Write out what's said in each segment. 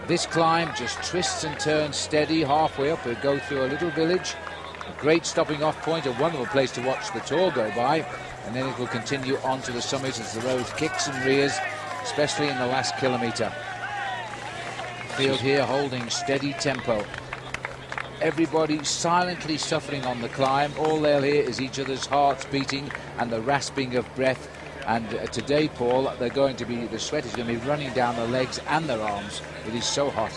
This climb just twists and turns steady halfway up. It'll go through a little village, a great stopping off point, a wonderful place to watch the Tour go by, and then it will continue on to the summit as the road kicks and rears, especially in the last kilometre. Field here holding steady tempo. Everybody silently suffering on the climb. All they'll hear is each other's hearts beating and the rasping of breath. And today, Paul, the sweat is going to be running down their legs and their arms. It is so hot.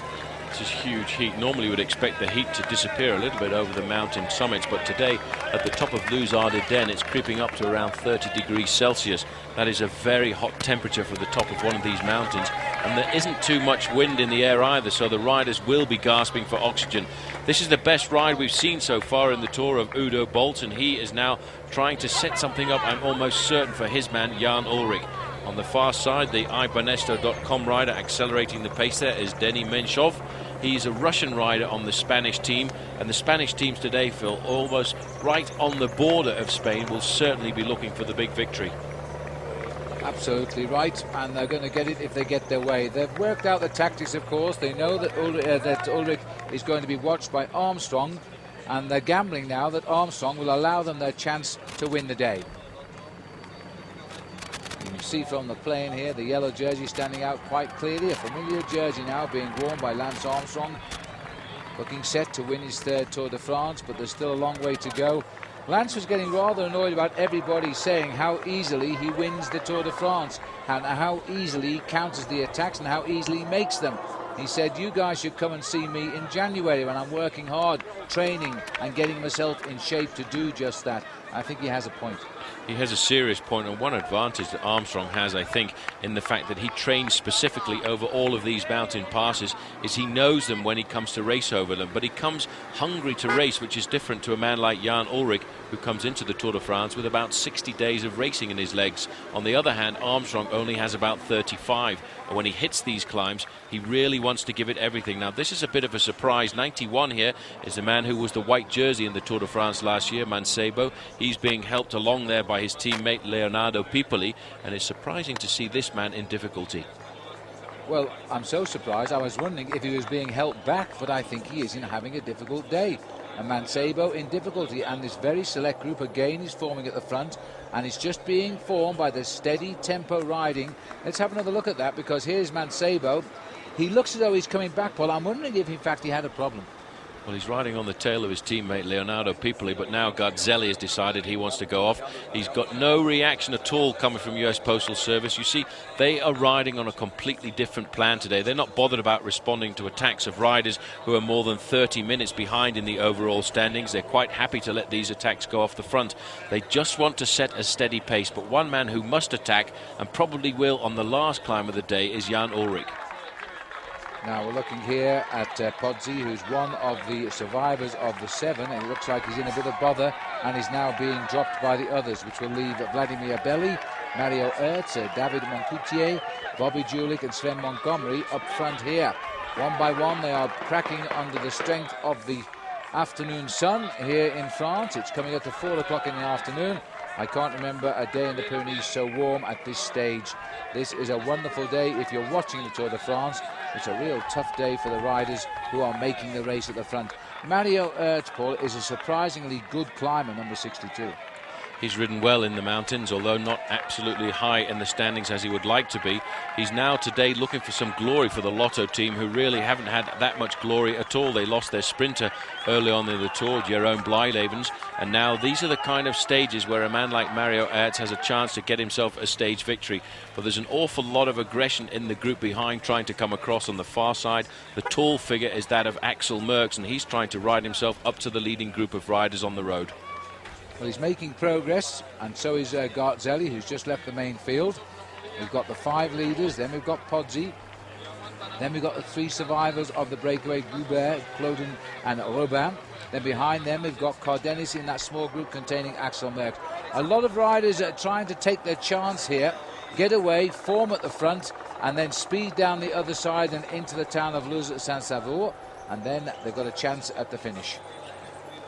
This is huge heat. Normally you would expect the heat to disappear a little bit over the mountain summits, but today at the top of Luz-Ardiden it's creeping up to around 30 degrees Celsius. That is a very hot temperature for the top of one of these mountains, and there isn't too much wind in the air either, so the riders will be gasping for oxygen. This is the best ride we've seen so far in the Tour of Udo Bolt, and he is now trying to set something up, I'm almost certain, for his man Jan Ullrich. On the far side, the iBanesto.com rider accelerating the pace there is Denis Menshov. He's a Russian rider on the Spanish team, and the Spanish teams today, Phil, almost right on the border of Spain, will certainly be looking for the big victory. Absolutely right, and they're going to get it if they get their way. They've worked out the tactics, of course. They know that Ullrich is going to be watched by Armstrong, and they're gambling now that Armstrong will allow them their chance to win the day. You can see from the plane here the yellow jersey standing out quite clearly, a familiar jersey now being worn by Lance Armstrong, looking set to win his third Tour de France, but there's still a long way to go. Lance was getting rather annoyed about everybody saying how easily he wins the Tour de France and how easily he counters the attacks and how easily he makes them. He said, you guys should come and see me in January when I'm working hard, training and getting myself in shape to do just that. I think he has a point. He has a serious point, and one advantage that Armstrong has, I think, in the fact that he trains specifically over all of these mountain passes, is he knows them when he comes to race over them, but he comes hungry to race, which is different to a man like Jan Ullrich, who comes into the Tour de France with about 60 days of racing in his legs. On the other hand, Armstrong only has about 35, and when he hits these climbs, he really wants to give it everything. Now, this is a bit of a surprise. 91 here is the man who was the white jersey in the Tour de France last year, Mancebo. He's being helped along there by his teammate Leonardo Pipoli, and it's surprising to see this man in difficulty. Well, I'm so surprised. I was wondering if he was being held back, but I think he is having a difficult day. And Mancebo in difficulty, and this very select group again is forming at the front, and it's just being formed by the steady tempo riding. Let's have another look at that, because here's Mancebo. He looks as though he's coming back, Paul. I'm wondering if in fact he had a problem. Well, he's riding on the tail of his teammate Leonardo Pipoli, but now Garzelli has decided he wants to go off. He's got no reaction at all coming from US Postal Service. You see, they are riding on a completely different plan today. They're not bothered about responding to attacks of riders who are more than 30 minutes behind in the overall standings. They're quite happy to let these attacks go off the front. They just want to set a steady pace. But one man who must attack, and probably will on the last climb of the day, is Jan Ullrich. Now we're looking here at Podzi, who's one of the survivors of the 7, and it looks like he's in a bit of bother and is now being dropped by the others, which will leave Vladimir Belli, Mario Ertz, David Moncoutier, Bobby Julich and Sven Montgomery up front here. One by one they are cracking under the strength of the afternoon sun here in France. It's coming up to 4 o'clock in the afternoon. I can't remember a day in the Pyrenees so warm at this stage. This is a wonderful day if you're watching the Tour de France. It's a real tough day for the riders who are making the race at the front. Mario Ertz, Paul, is a surprisingly good climber, number 62. He's ridden well in the mountains, although not absolutely high in the standings as he would like to be. He's now today looking for some glory for the Lotto team, who really haven't had that much glory at all. They lost their sprinter early on in the Tour, Jerome Blijlevens, and now these are the kind of stages where a man like Mario Ertz has a chance to get himself a stage victory. But there's an awful lot of aggression in the group behind trying to come across on the far side. The tall figure is that of Axel Merckx, and he's trying to ride himself up to the leading group of riders on the road. Well, he's making progress, and so is Garzelli, who's just left the main field. We've got the 5 leaders, then we've got Podzi, then we've got the 3 survivors of the breakaway, Goubert, Clodin and Robin. Then behind them we've got Cardenis in that small group containing Axel Merckx. A lot of riders are trying to take their chance here, get away, form at the front, and then speed down the other side and into the town of Luz-Saint-Savour, and then they've got a chance at the finish.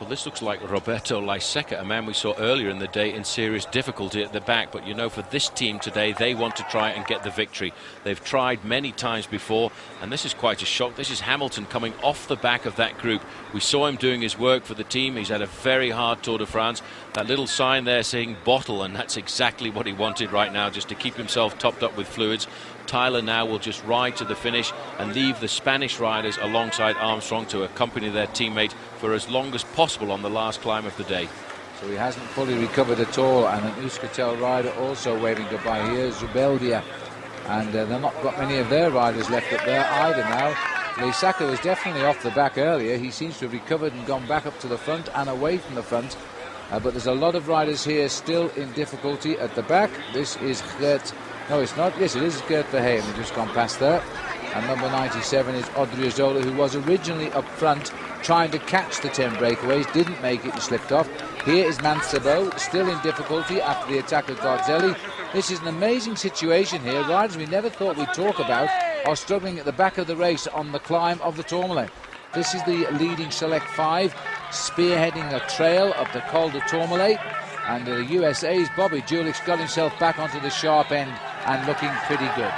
Well, this looks like Roberto Laiseca, a man we saw earlier in the day in serious difficulty at the back. But you know, for this team today, they want to try and get the victory. They've tried many times before, and this is quite a shock. This is Hamilton coming off the back of that group. We saw him doing his work for the team. He's had a very hard Tour de France. That little sign there saying bottle, and that's exactly what he wanted right now, just to keep himself topped up with fluids. Tyler now will just ride to the finish and leave the Spanish riders alongside Armstrong to accompany their teammate for as long as possible on the last climb of the day. So he hasn't fully recovered at all, and an Euskaltel rider also waving goodbye here, Zubeldia. And they've not got many of their riders left up there either now. Laiseca was definitely off the back earlier. He seems to have recovered and gone back up to the front and away from the front. But there's a lot of riders here still in difficulty at the back. This is Gert. No, it's not. Yes, it is Gert Verheyen. We've just gone past there. And number 97 is Odriozola, who was originally up front trying to catch the 10 breakaways. Didn't make it. He slipped off. Here is Mancebo, still in difficulty after the attack of Garzelli. This is an amazing situation here. Riders we never thought we'd talk about are struggling at the back of the race on the climb of the Tourmalet. This is the leading Select 5, spearheading a trail up the Col de Tourmalet. And the USA's Bobby Julich got himself back onto the sharp end and looking pretty good.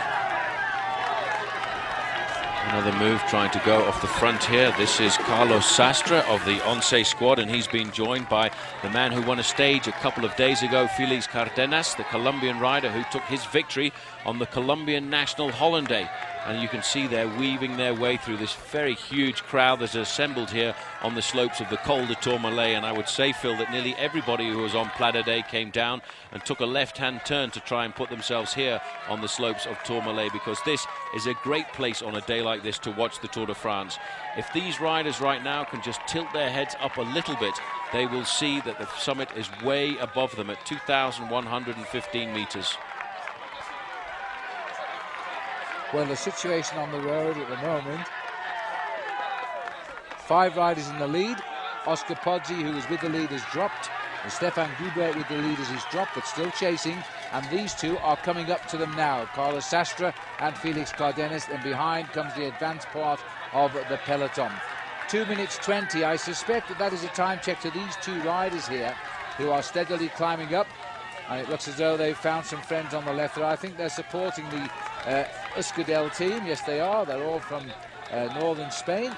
Another move trying to go off the front here. This is Carlos Sastre of the Once squad, and he's been joined by the man who won a stage a couple of days ago, Felix Cardenas, the Colombian rider who took his victory on the Colombian National Hollandais. And you can see they're weaving their way through this very huge crowd that's assembled here on the slopes of the Col de Tourmalet. And I would say, Phil, that nearly everybody who was on Plat d'Adet came down and took a left-hand turn to try and put themselves here on the slopes of Tourmalet, because this is a great place on a day like this to watch the Tour de France. If these riders right now can just tilt their heads up a little bit, they will see that the summit is way above them at 2,115 meters. Well, the situation on the road at the moment, 5 riders in the lead. Oscar Pozzi, who was with the leaders, dropped. And Stefan Gubert with the leaders is dropped, but still chasing. And these two are coming up to them now, Carlos Sastre and Felix Cardenas. And behind comes the advanced part of the peloton. 2 minutes 20. I suspect that is a time check to these 2 riders here, who are steadily climbing up. And it looks as though they've found some friends on the left there. I think they're supporting the Euskaltel team. Yes, they are. They're all from northern Spain.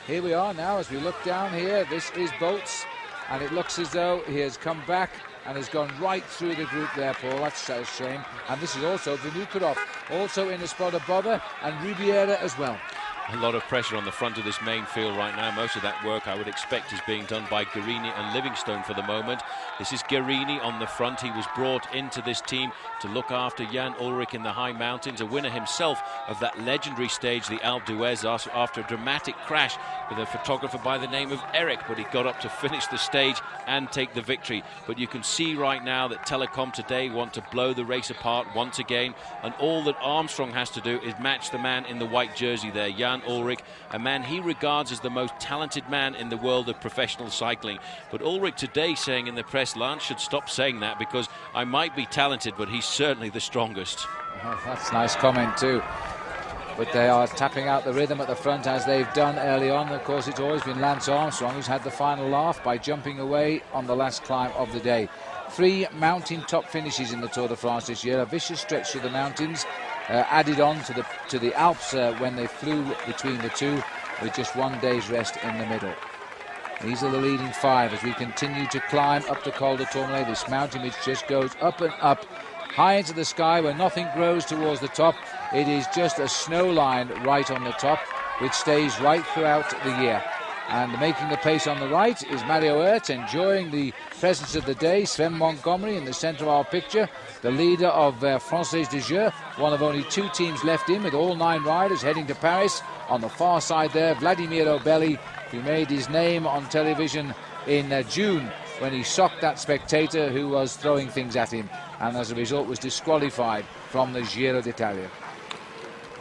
Here we are now as we look down here. This is Boltz, and it looks as though he has come back and has gone right through the group there, Paul. That's a shame. And this is also Vinokurov, also in the spot above her, and Rubiera as well. A lot of pressure on the front of this main field right now. Most of that work I would expect is being done by Guerini and Livingstone for the moment. This is Guerini on the front. He was brought into this team to look after Jan Ullrich in the high mountains, a winner himself of that legendary stage, the Alpe d'Huez, after a dramatic crash with a photographer by the name of Erik, but he got up to finish the stage and take the victory. But you can see right now that Telecom today want to blow the race apart once again, and all that Armstrong has to do is match the man in the white jersey there, Jan Ullrich, a man he regards as the most talented man in the world of professional cycling. But Ullrich today saying in the press, Lance should stop saying that, because I might be talented, but he's certainly the strongest. Oh, that's a nice comment too. But they are tapping out the rhythm at the front as they've done early on. Of course, it's always been Lance Armstrong who's had the final laugh by jumping away on the last climb of the day. 3 mountain top finishes in the Tour de France this year. A vicious stretch through the mountains, added on to the Alps when they flew between the two, with just 1 day's rest in the middle. These are the leading 5 as we continue to climb up the Col de Tourmalet. This mountain which just goes up and up, high into the sky where nothing grows towards the top. It is just a snow line right on the top, which stays right throughout the year. And making the pace on the right is Mario Oert, enjoying the presence of the day. Sven Montgomery in the centre of our picture, the leader of Française des Jeux, one of only 2 teams left in, with all 9 riders heading to Paris. On the far side there, Vladimir Obeli, who made his name on television in June when he socked that spectator who was throwing things at him, and as a result was disqualified from the Giro d'Italia.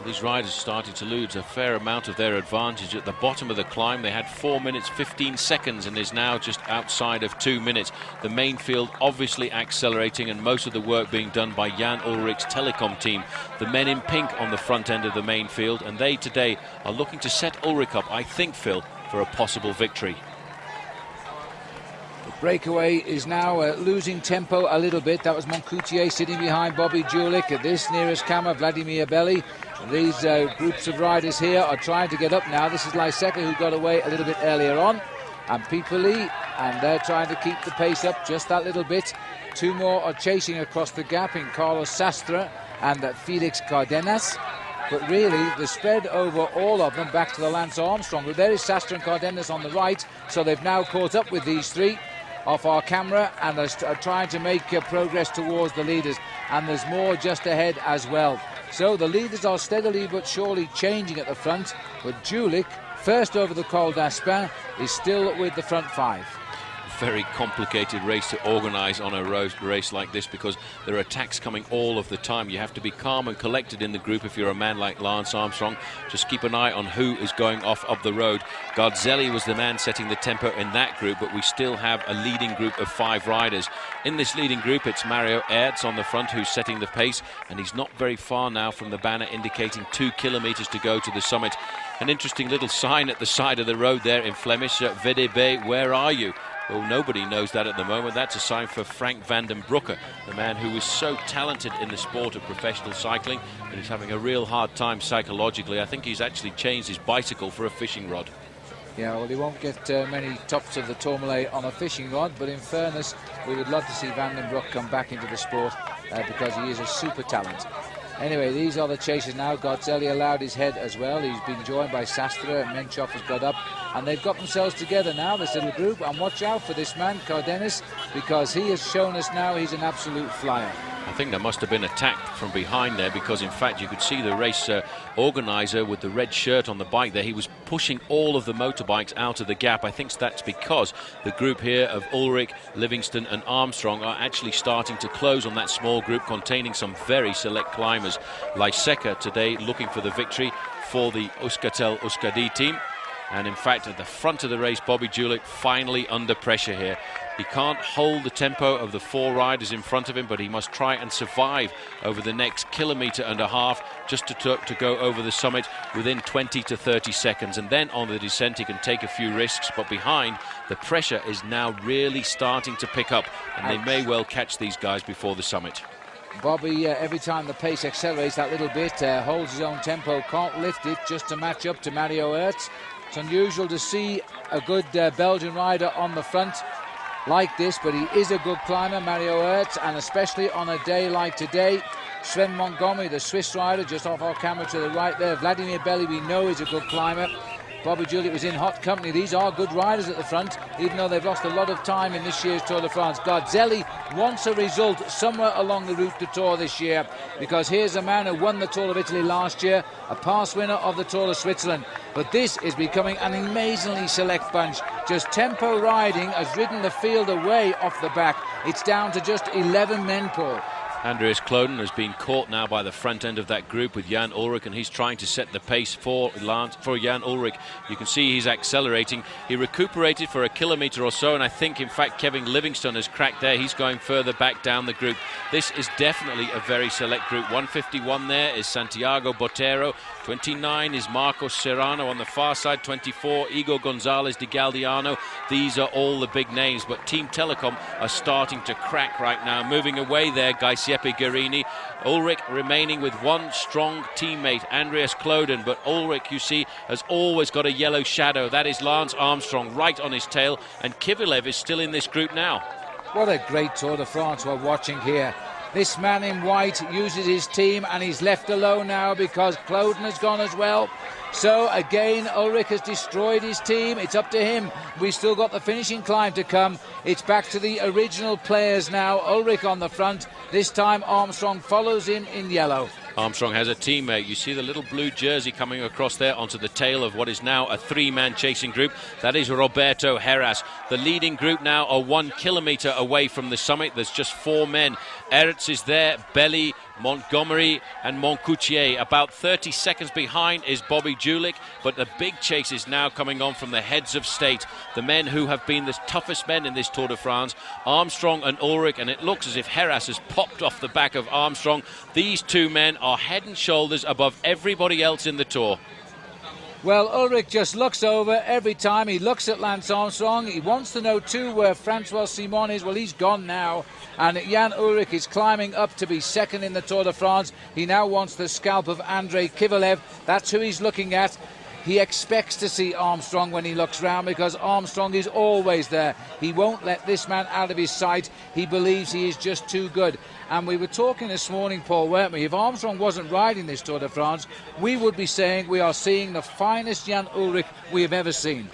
These riders started to lose a fair amount of their advantage. At the bottom of the climb they had 4 minutes 15 seconds and is now just outside of 2 minutes. The main field obviously accelerating, and most of the work being done by Jan Ullrich's Telecom team. The men in pink on the front end of the main field, and they today are looking to set Ullrich up, I think, Phil, for a possible victory. Breakaway is now losing tempo a little bit. That was Moncoutier sitting behind Bobby Julich. At this nearest camera, Vladimir Belli. These groups of riders here are trying to get up now. This is Lyseka, who got away a little bit earlier on, and Pipoli, and they're trying to keep the pace up just that little bit. Two more are chasing across the gap in Carlos Sastre and Felix Cardenas. But really, the spread over all of them back to the Lance Armstrong. But there is Sastre and Cardenas on the right, so they've now caught up with these three off our camera and are trying to make progress towards the leaders. And there's more just ahead as well. So the leaders are steadily but surely changing at the front. But Julich, first over the Col d'Aspin, is still with the front five. Very complicated race to organise on a race like this, because there are attacks coming all of the time. You have to be calm and collected in the group if you're a man like Lance Armstrong. Just keep an eye on who is going off of the road. Garzelli was the man setting the tempo in that group, but we still have a leading group of 5 riders. In this leading group, it's Mario Ertz on the front who's setting the pace, and he's not very far now from the banner indicating 2 kilometres to go to the summit. An interesting little sign at the side of the road there in Flemish, VDB, where are you? Well, nobody knows that at the moment. That's a sign for Frank van den Broeke, the man who is so talented in the sport of professional cycling, but he's having a real hard time psychologically. I think he's actually changed his bicycle for a fishing rod. Yeah, well, he won't get many tops of the Tourmalet on a fishing rod, but in fairness, we would love to see Van den Broeke come back into the sport because he is a super talent. Anyway, these are the chasers now. Garzelli allowed his head as well. He's been joined by Sastre, and Menchov has got up. And they've got themselves together now, this little group. And watch out for this man, Cardenas, because he has shown us now he's an absolute flyer. I think there must have been attacked from behind there, because in fact you could see the race organizer with the red shirt on the bike there. He was pushing all of the motorbikes out of the gap. I think that's because the group here of Ulrich, Livingston and Armstrong are actually starting to close on that small group containing some very select climbers. Lyseka today looking for the victory for the Euskaltel-Euskadi team. And in fact, at the front of the race, Bobby Julich finally under pressure here. He can't hold the tempo of the 4 riders in front of him, but he must try and survive over the next 1.5 kilometres just to go over the summit within 20 to 30 seconds. And then on the descent, he can take a few risks. But behind, the pressure is now really starting to pick up, and they may well catch these guys before the summit. Bobby, every time the pace accelerates that little bit, holds his own tempo, can't lift it just to match up to Mario Ertz. It's unusual to see a good Belgian rider on the front like this, but he is a good climber, Mario Ertz, and especially on a day like today. Sven Montgomery, the Swiss rider, just off our camera to the right there. Vladimir Belli, we know, is a good climber. Bobby Julich was in hot company. These are good riders at the front, even though they've lost a lot of time in this year's Tour de France. Garzelli wants a result somewhere along the route to Tour this year, because here's a man who won the Tour of Italy last year, a past winner of the Tour of Switzerland. But this is becoming an amazingly select bunch. Just tempo riding has ridden the field away off the back. It's down to just 11 men, Paul. Andreas Kloden has been caught now by the front end of that group with Jan Ullrich, and he's trying to set the pace for Jan Ullrich. You can see he's accelerating. He recuperated for 1 kilometre or so, and I think, in fact, Kevin Livingston has cracked there. He's going further back down the group. This is definitely a very select group. 151 there is Santiago Botero. 29 is Marcos Serrano on the far side. 24, Igor Gonzalez de Galdiano. These are all the big names, but Team Telecom are starting to crack right now. Moving away there, Giuseppe Guerini. Ullrich remaining with one strong teammate, Andreas Kloden, but Ullrich, you see, has always got a yellow shadow. That is Lance Armstrong right on his tail, and Kivilev is still in this group now. What a great Tour de France we're watching here. This man in white uses his team, and he's left alone now because Kloden has gone as well. So again, Ullrich has destroyed his team. It's up to him. We've still got the finishing climb to come. It's back to the original players now. Ullrich on the front. This time Armstrong follows in yellow. Armstrong has a teammate. You see the little blue jersey coming across there onto the tail of what is now a 3-man chasing group. That is Roberto Heras. The leading group now are 1 kilometre away from the summit. There's just 4 men. Ertz is there, Belli, Montgomery and Moncoutier. About 30 seconds behind is Bobby Julich, but the big chase is now coming on from the heads of state, the men who have been the toughest men in this Tour de France, Armstrong and Ullrich, and it looks as if Heras has popped off the back of Armstrong. These 2 men are head and shoulders above everybody else in the Tour. Well, Ulrich just looks over every time. He looks at Lance Armstrong. He wants to know too where Francois Simon is. Well, he's gone now. And Jan Ullrich is climbing up to be second in the Tour de France. He now wants the scalp of Andrei Kovalev. That's who he's looking at. He expects to see Armstrong when he looks round because Armstrong is always there. He won't let this man out of his sight. He believes he is just too good. And we were talking this morning, Paul, weren't we? If Armstrong wasn't riding this Tour de France, we would be saying we are seeing the finest Jan Ullrich we have ever seen.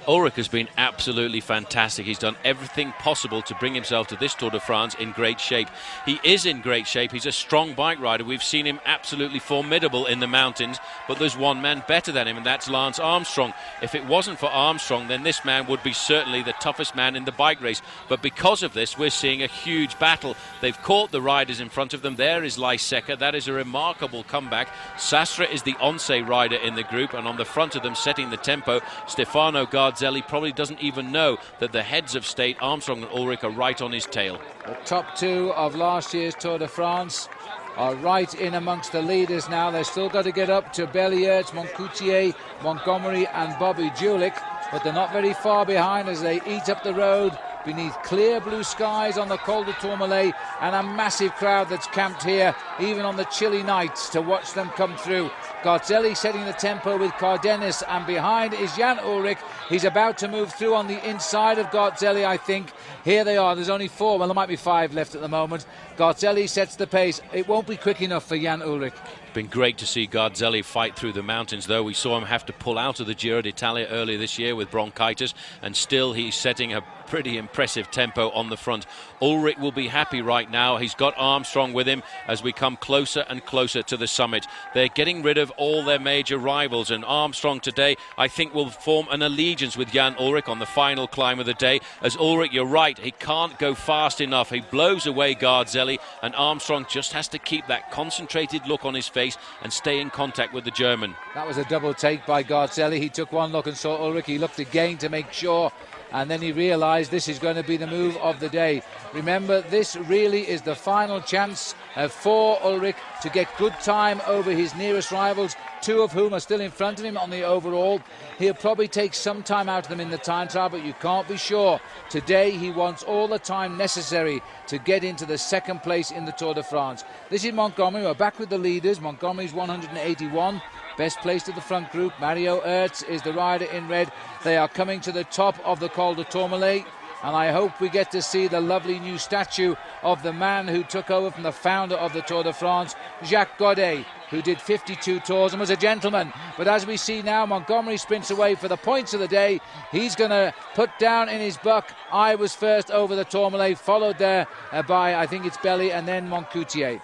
Ulrich has been absolutely fantastic. He's done everything possible to bring himself to this Tour de France in great shape. He is in great shape. He's a strong bike rider. We've seen him absolutely formidable in the mountains, but there's one man better than him, and that's Lance Armstrong. If it wasn't for Armstrong, then this man would be certainly the toughest man in the bike race. But because of this, we're seeing a huge battle. They've caught the riders in front of them. There is Lyseka. That is a remarkable comeback. Sastre is the Once rider in the group, and on the front of them, setting the tempo, Stefano Garzelli probably doesn't even know that the heads of state, Armstrong and Ullrich, are right on his tail. The top two of last year's Tour de France are right in amongst the leaders now. They've still got to get up to Bellier, Moncoutier, Montgomery and Bobby Julich, but they're not very far behind as they eat up the road beneath clear blue skies on the Col de Tourmalet, and a massive crowd that's camped here even on the chilly nights to watch them come through. Garzelli setting the tempo with Cardenas, and behind is Jan Ullrich. He's about to move through on the inside of Garzelli, I think. Here they are. There's only four. Well, there might be five left at the moment. Garzelli sets the pace. It won't be quick enough for Jan Ullrich. Been great to see Garzelli fight through the mountains, though. We saw him have to pull out of the Giro d'Italia earlier this year with bronchitis, and still he's setting a pretty impressive tempo on the front. Ullrich will be happy right now. He's got Armstrong with him as we come closer and closer to the summit. They're getting rid of all their major rivals, and Armstrong today, I think, will form an allegiance with Jan Ullrich on the final climb of the day. As Ullrich, you're right, he can't go fast enough. He blows away Garzelli, and Armstrong just has to keep that concentrated look on his face and stay in contact with the German. That was a double take by Garzelli. He took one look and saw Ullrich. He looked again to make sure, and then he realised this is going to be the move of the day. Remember, this really is the final chance for Ullrich to get good time over his nearest rivals, two of whom are still in front of him on the overall. He'll probably take some time out of them in the time trial, but you can't be sure. Today he wants all the time necessary to get into the second place in the Tour de France. This is Montgomery. We're back with the leaders. Montgomery's 181. Best placed at the front group. Mario Ertz is the rider in red. They are coming to the top of the Col de Tourmalet, and I hope we get to see the lovely new statue of the man who took over from the founder of the Tour de France, Jacques Godet, who did 52 tours and was a gentleman. But as we see now, Montgomery sprints away for the points of the day. He's going to put down in his buck, I was first over the Tourmalet, followed there by, I think it's Belly, and then Moncoutier.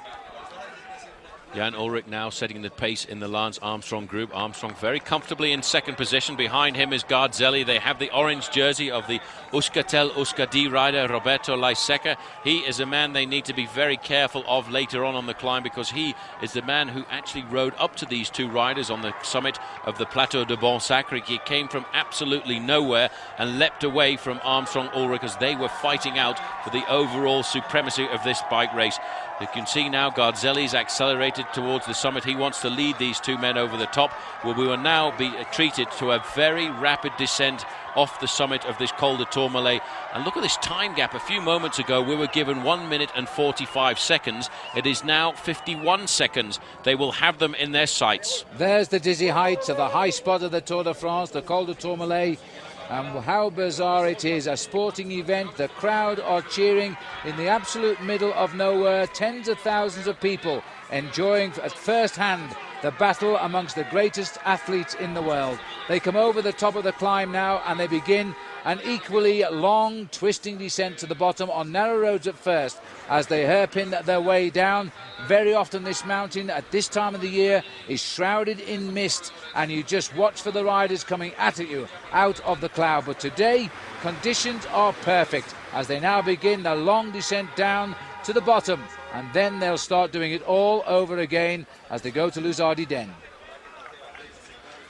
Jan Ullrich now setting the pace in the Lance Armstrong group. Armstrong very comfortably in second position. Behind him is Garzelli. They have the orange jersey of the Euskaltel-Euskadi rider Roberto Lyseka. He is a man they need to be very careful of later on the climb, because he is the man who actually rode up to these two riders on the summit of the Plateau de Bon Sacre. He came from absolutely nowhere and leapt away from Armstrong Ullrich as they were fighting out for the overall supremacy of this bike race. You can see now Garzelli's accelerated towards the summit. He wants to lead these two men over the top. Well, we will now be treated to a very rapid descent off the summit of this Col de Tourmalet. And look at this time gap. A few moments ago we were given 1 minute and 45 seconds. It is now 51 seconds. They will have them in their sights. There's the dizzy heights of the high spot of the Tour de France, the Col de Tourmalet. And how bizarre it is, a sporting event. The crowd are cheering in the absolute middle of nowhere. Tens of thousands of people enjoying at first hand the battle amongst the greatest athletes in the world. They come over the top of the climb now, and they begin an equally long twisting descent to the bottom on narrow roads at first as they hairpin their way down. Very often this mountain at this time of the year is shrouded in mist, and you just watch for the riders coming at you out of the cloud. But today conditions are perfect as they now begin the long descent down to the bottom, and then they'll start doing it all over again as they go to Luz-Ardiden.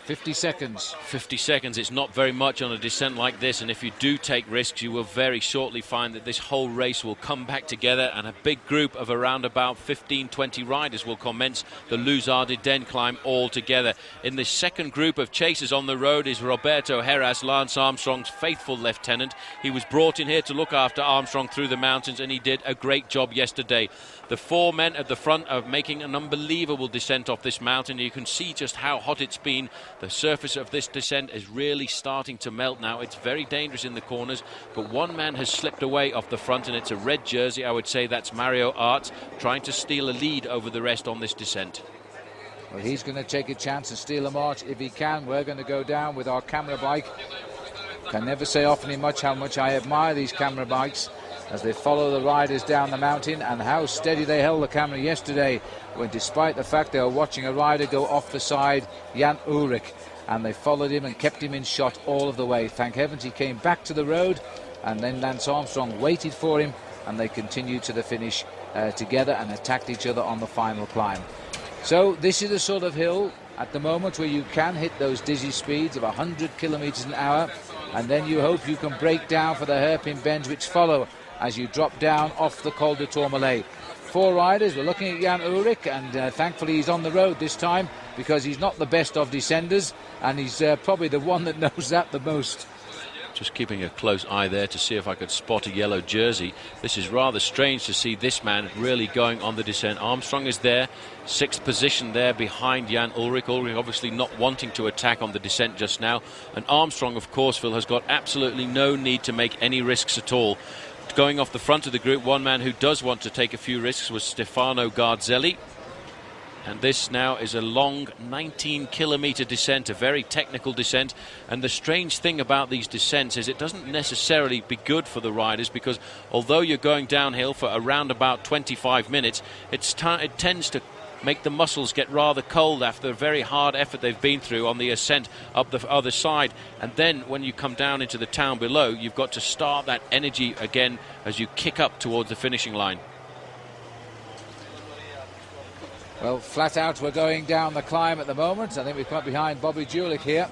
50 seconds. 50 seconds, it's not very much on a descent like this, and if you do take risks, you will very shortly find that this whole race will come back together, and a big group of around about 15-20 riders will commence the Luz-Ardiden climb all together. In the second group of chasers on the road is Roberto Heras, Lance Armstrong's faithful lieutenant. He was brought in here to look after Armstrong through the mountains, and he did a great job yesterday. The four men at the front are making an unbelievable descent off this mountain. You can see just how hot it's been. The surface of this descent is really starting to melt now. It's very dangerous in the corners, but one man has slipped away off the front, and it's a red jersey. I would say that's Mario Arts, trying to steal a lead over the rest on this descent. Well, he's going to take a chance and steal a march if he can. We're going to go down with our camera bike. Can never say often much how much I admire these camera bikes as they follow the riders down the mountain, and how steady they held the camera yesterday when, despite the fact they were watching a rider go off the side, Jan Ullrich, and they followed him and kept him in shot all of the way. Thank heavens he came back to the road, and then Lance Armstrong waited for him, and they continued to the finish together and attacked each other on the final climb. So this is the sort of hill at the moment where you can hit those dizzy speeds of 100 kilometers an hour, and then you hope you can break down for the hairpin bends which follow as you drop down off the Col de Tourmalet. Four riders. We're looking at Jan Ullrich, and thankfully he's on the road this time, because he's not the best of descenders, and he's probably the one that knows that the most. Just keeping a close eye there to see if I could spot a yellow jersey. This is rather strange to see this man really going on the descent. Armstrong is there, sixth position there behind Jan Ullrich. Ullrich obviously not wanting to attack on the descent just now. And Armstrong, of course, Phil, has got absolutely no need to make any risks at all. Going off the front of the group, one man who does want to take a few risks was Stefano Garzelli. And this now is a long 19-kilometer descent, a very technical descent. And the strange thing about these descents is it doesn't necessarily be good for the riders, because although you're going downhill for around about 25 minutes, it tends to make the muscles get rather cold after the very hard effort they've been through on the ascent up the other side. And then when you come down into the town below, you've got to start that energy again as you kick up towards the finishing line. Well, flat out we're going down the climb at the moment. I think we're quite behind Bobby Julich here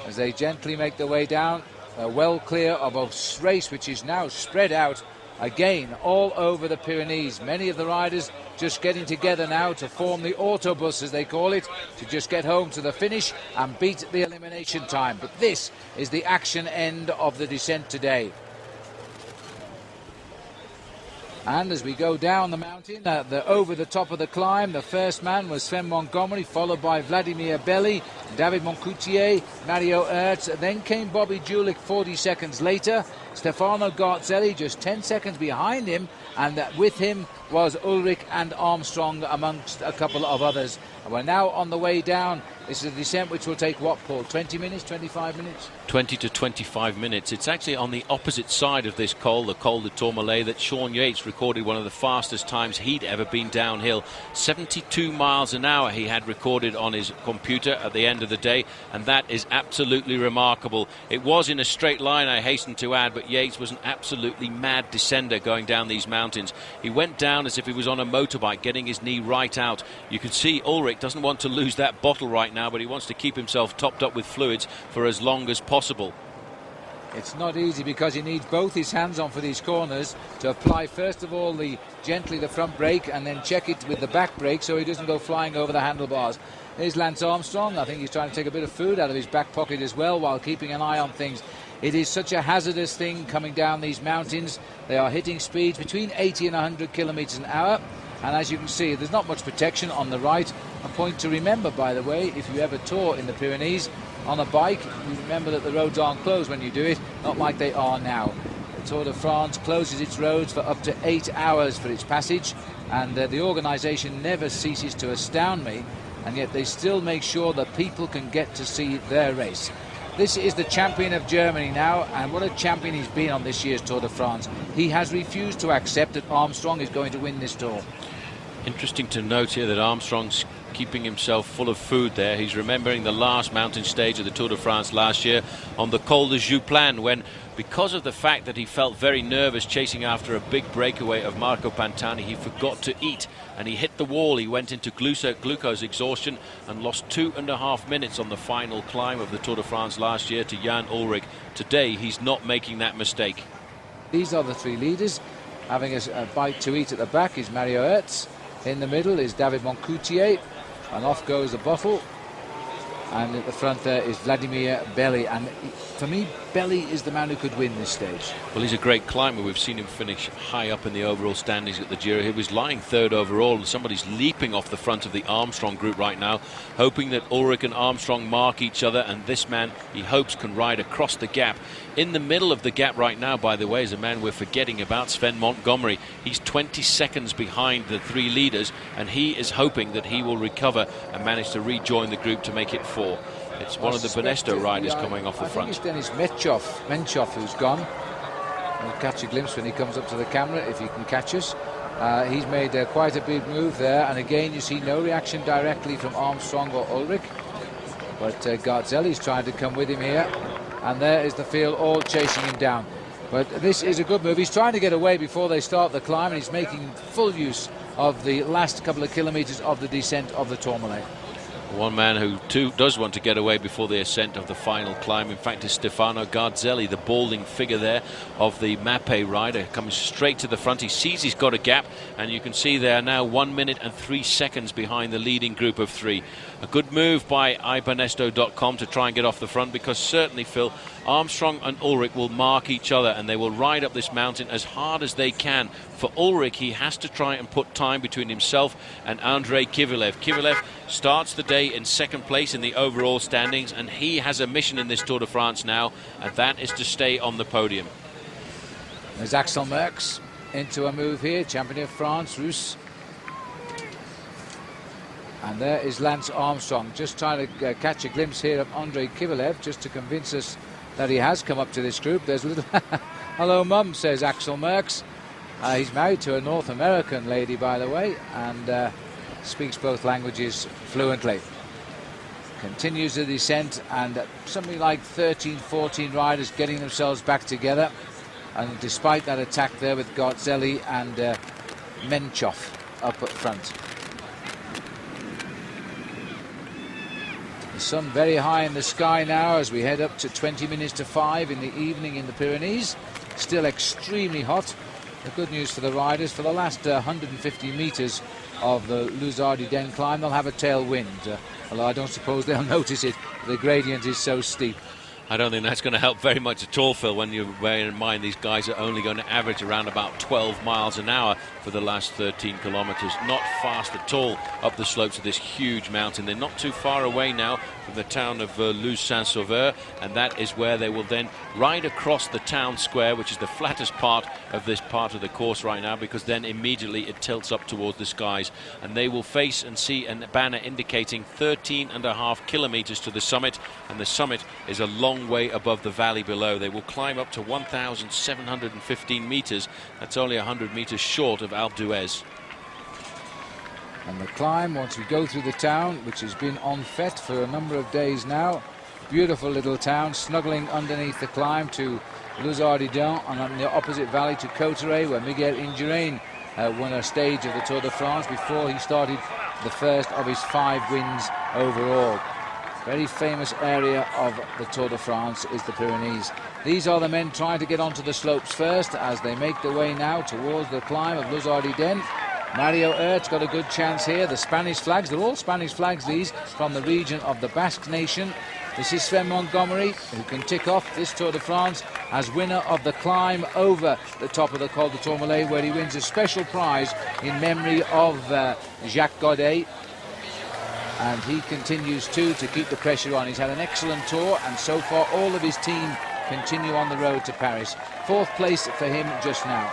as they gently make their way down. They're well clear of a race which is now spread out again all over the Pyrenees. Many of the riders just getting together now to form the autobus, as they call it, to just get home to the finish and beat the elimination time. But this is the action end of the descent today. And as we go down the mountain, over the top of the climb, the first man was Sven Montgomery, followed by Vladimir Belli, David Moncoutier, Mario Ertz. Then came Bobby Julich 40 seconds later. Stefano Garzelli just 10 seconds behind him, and with him was Ullrich and Armstrong amongst a couple of others. And we're now on the way down. This is a descent which will take what, Paul, 20 minutes, 25 minutes? 20 to 25 minutes. It's actually on the opposite side of this col, the Col de Tourmalet, that Sean Yates recorded one of the fastest times he'd ever been downhill. 72 miles an hour he had recorded on his computer at the end of the day, and that is absolutely remarkable. It was in a straight line, I hasten to add, but Yates was an absolutely mad descender going down these mountains. He went down as if he was on a motorbike, getting his knee right out. You can see Ullrich doesn't want to lose that bottle right now, but he wants to keep himself topped up with fluids for as long as possible. It's not easy because he needs both his hands on for these corners to apply first of all gently the front brake and then check it with the back brake so he doesn't go flying over the handlebars. Here's Lance Armstrong. I think he's trying to take a bit of food out of his back pocket as well while keeping an eye on things. It is such a hazardous thing coming down these mountains. They are hitting speeds between 80 and 100 kilometers an hour. And as you can see, there's not much protection on the right. A point to remember, by the way, if you ever tour in the Pyrenees on a bike, you remember that the roads aren't closed when you do it, not like they are now. The Tour de France closes its roads for up to 8 hours for its passage, and the organisation never ceases to astound me, and yet they still make sure that people can get to see their race. This is the champion of Germany now, and what a champion he's been on this year's Tour de France. He has refused to accept that Armstrong is going to win this tour. Interesting to note here that Armstrong keeping himself full of food there. He's remembering the last mountain stage of the Tour de France last year on the Col de Jouplan, when, because of the fact that he felt very nervous chasing after a big breakaway of Marco Pantani, he forgot to eat and he hit the wall. He went into glucose exhaustion and lost 2.5 minutes on the final climb of the Tour de France last year to Jan Ullrich. Today he's not making that mistake. These are the three leaders. Having a bite to eat at the back is Mario Hertz. In the middle is David Moncoutier, and off goes the bottle. And at the front there is Vladimir Belli, and for me, Belli is the man who could win this stage. Well, he's a great climber. We've seen him finish high up in the overall standings at the Giro. He was lying third overall, and somebody's leaping off the front of the Armstrong group right now, hoping that Ullrich and Armstrong mark each other, and this man, he hopes, can ride across the gap. In the middle of the gap right now, by the way, is a man we're forgetting about, Sven Montgomery. He's 20 seconds behind the three leaders, and he is hoping that he will recover and manage to rejoin the group to make it 4. It's one of the Benesto riders coming off the front. I think it's Dennis Menchov who's gone. We'll catch a glimpse when he comes up to the camera, if he can catch us. He's made quite a big move there, and again you see no reaction directly from Armstrong or Ullrich, but Garzelli's trying to come with him here, and there is the field all chasing him down. But this is a good move. He's trying to get away before they start the climb, and he's making full use of the last couple of kilometers of the descent of the Tourmalet. One man who too does want to get away before the ascent of the final climb, in fact, is Stefano Garzelli, the balding figure there of the Mapei rider, comes straight to the front. He sees he's got a gap, and you can see they are now 1 minute and 3 seconds behind the leading group of 3. A good move by iBanesto.com to try and get off the front, because certainly, Phil, Armstrong and Ullrich will mark each other, and they will ride up this mountain as hard as they can. For Ullrich, he has to try and put time between himself and Andrei Kivilev. Kivilev starts the day in second place in the overall standings, and he has a mission in this Tour de France now, and that is to stay on the podium. There's Axel Merckx into a move here, champion of France, Russe. And there is Lance Armstrong, just trying to catch a glimpse here of Andrei Kivilev, just to convince us that he has come up to this group. There's a little hello mum, says Axel Merckx. He's married to a North American lady, by the way, and speaks both languages fluently. Continues the descent, and something like 13-14 riders getting themselves back together, and despite that attack there with Garzelli and Menchov up at front. The sun very high in the sky now as we head up to 20 minutes to 5 in the evening in the Pyrenees. Still extremely hot. The good news for the riders, for the last 150 metres of the Luz-Ardiden climb, they'll have a tailwind. Although I don't suppose they'll notice it. The gradient is so steep. I don't think that's going to help very much at all, Phil, when you bear in mind these guys are only going to average around about 12 miles an hour for the last 13 kilometres. Not fast at all up the slopes of this huge mountain. They're not too far away now from the town of Luz-Saint-Sauveur, and that is where they will then ride across the town square, which is the flattest part of this part of the course right now, because then immediately it tilts up towards the skies, and they will face and see a banner indicating 13.5 kilometres to the summit, and the summit is a long way above the valley below. They will climb up to 1,715 metres. That's only 100 metres short of Alpe d'Huez. And the climb, once we go through the town, which has been en fête for a number of days now, beautiful little town snuggling underneath the climb to Luz-Ardiden, and on the opposite valley to Cauterets, where Miguel Indurain won a stage of the Tour de France before he started the first of his 5 wins overall. Very famous area of the Tour de France is the Pyrenees. These are the men trying to get onto the slopes first as they make their way now towards the climb of Luz-Ardiden. Mario Hertz got a good chance here. The Spanish flags, they're all Spanish flags, these, from the region of the Basque Nation. This is Sven Montgomery, who can tick off this Tour de France as winner of the climb over the top of the Col de Tourmalet, where he wins a special prize in memory of Jacques Godet. And he continues too to keep the pressure on. He's had an excellent tour, and so far all of his team continue on the road to Paris. 4th place for him just now.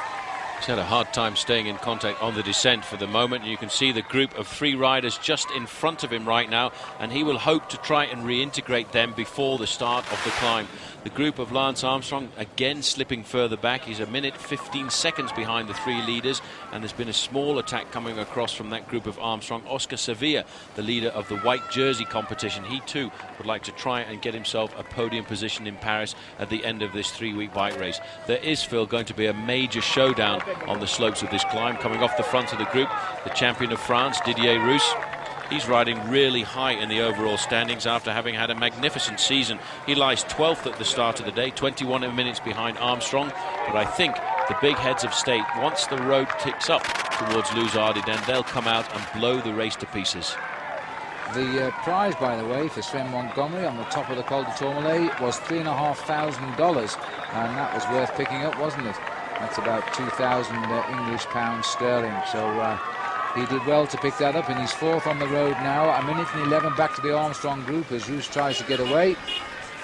He's had a hard time staying in contact on the descent for the moment. You can see the group of 3 riders just in front of him right now, and he will hope to try and reintegrate them before the start of the climb. The group of Lance Armstrong again slipping further back. He's 1:15 behind the 3 leaders, and there's been a small attack coming across from that group of Armstrong. Oscar Sevilla, the leader of the white jersey competition, he too would like to try and get himself a podium position in Paris at the end of this 3-week bike race. There is, Phil, going to be a major showdown on the slopes of this climb. Coming off the front of the group, the champion of France, Didier Rousse. He's riding really high in the overall standings after having had a magnificent season. He lies 12th at the start of the day, 21 minutes behind Armstrong. But I think the big heads of state, once the road ticks up towards Luz-Ardiden, they'll come out and blow the race to pieces. The prize, by the way, for Sven Montgomery on the top of the Col de Tourmalet was $3,500, and that was worth picking up, wasn't it? That's about 2,000 English pounds sterling. So he did well to pick that up, and he's 4th on the road now. 1:11 back to the Armstrong group as Rousse tries to get away.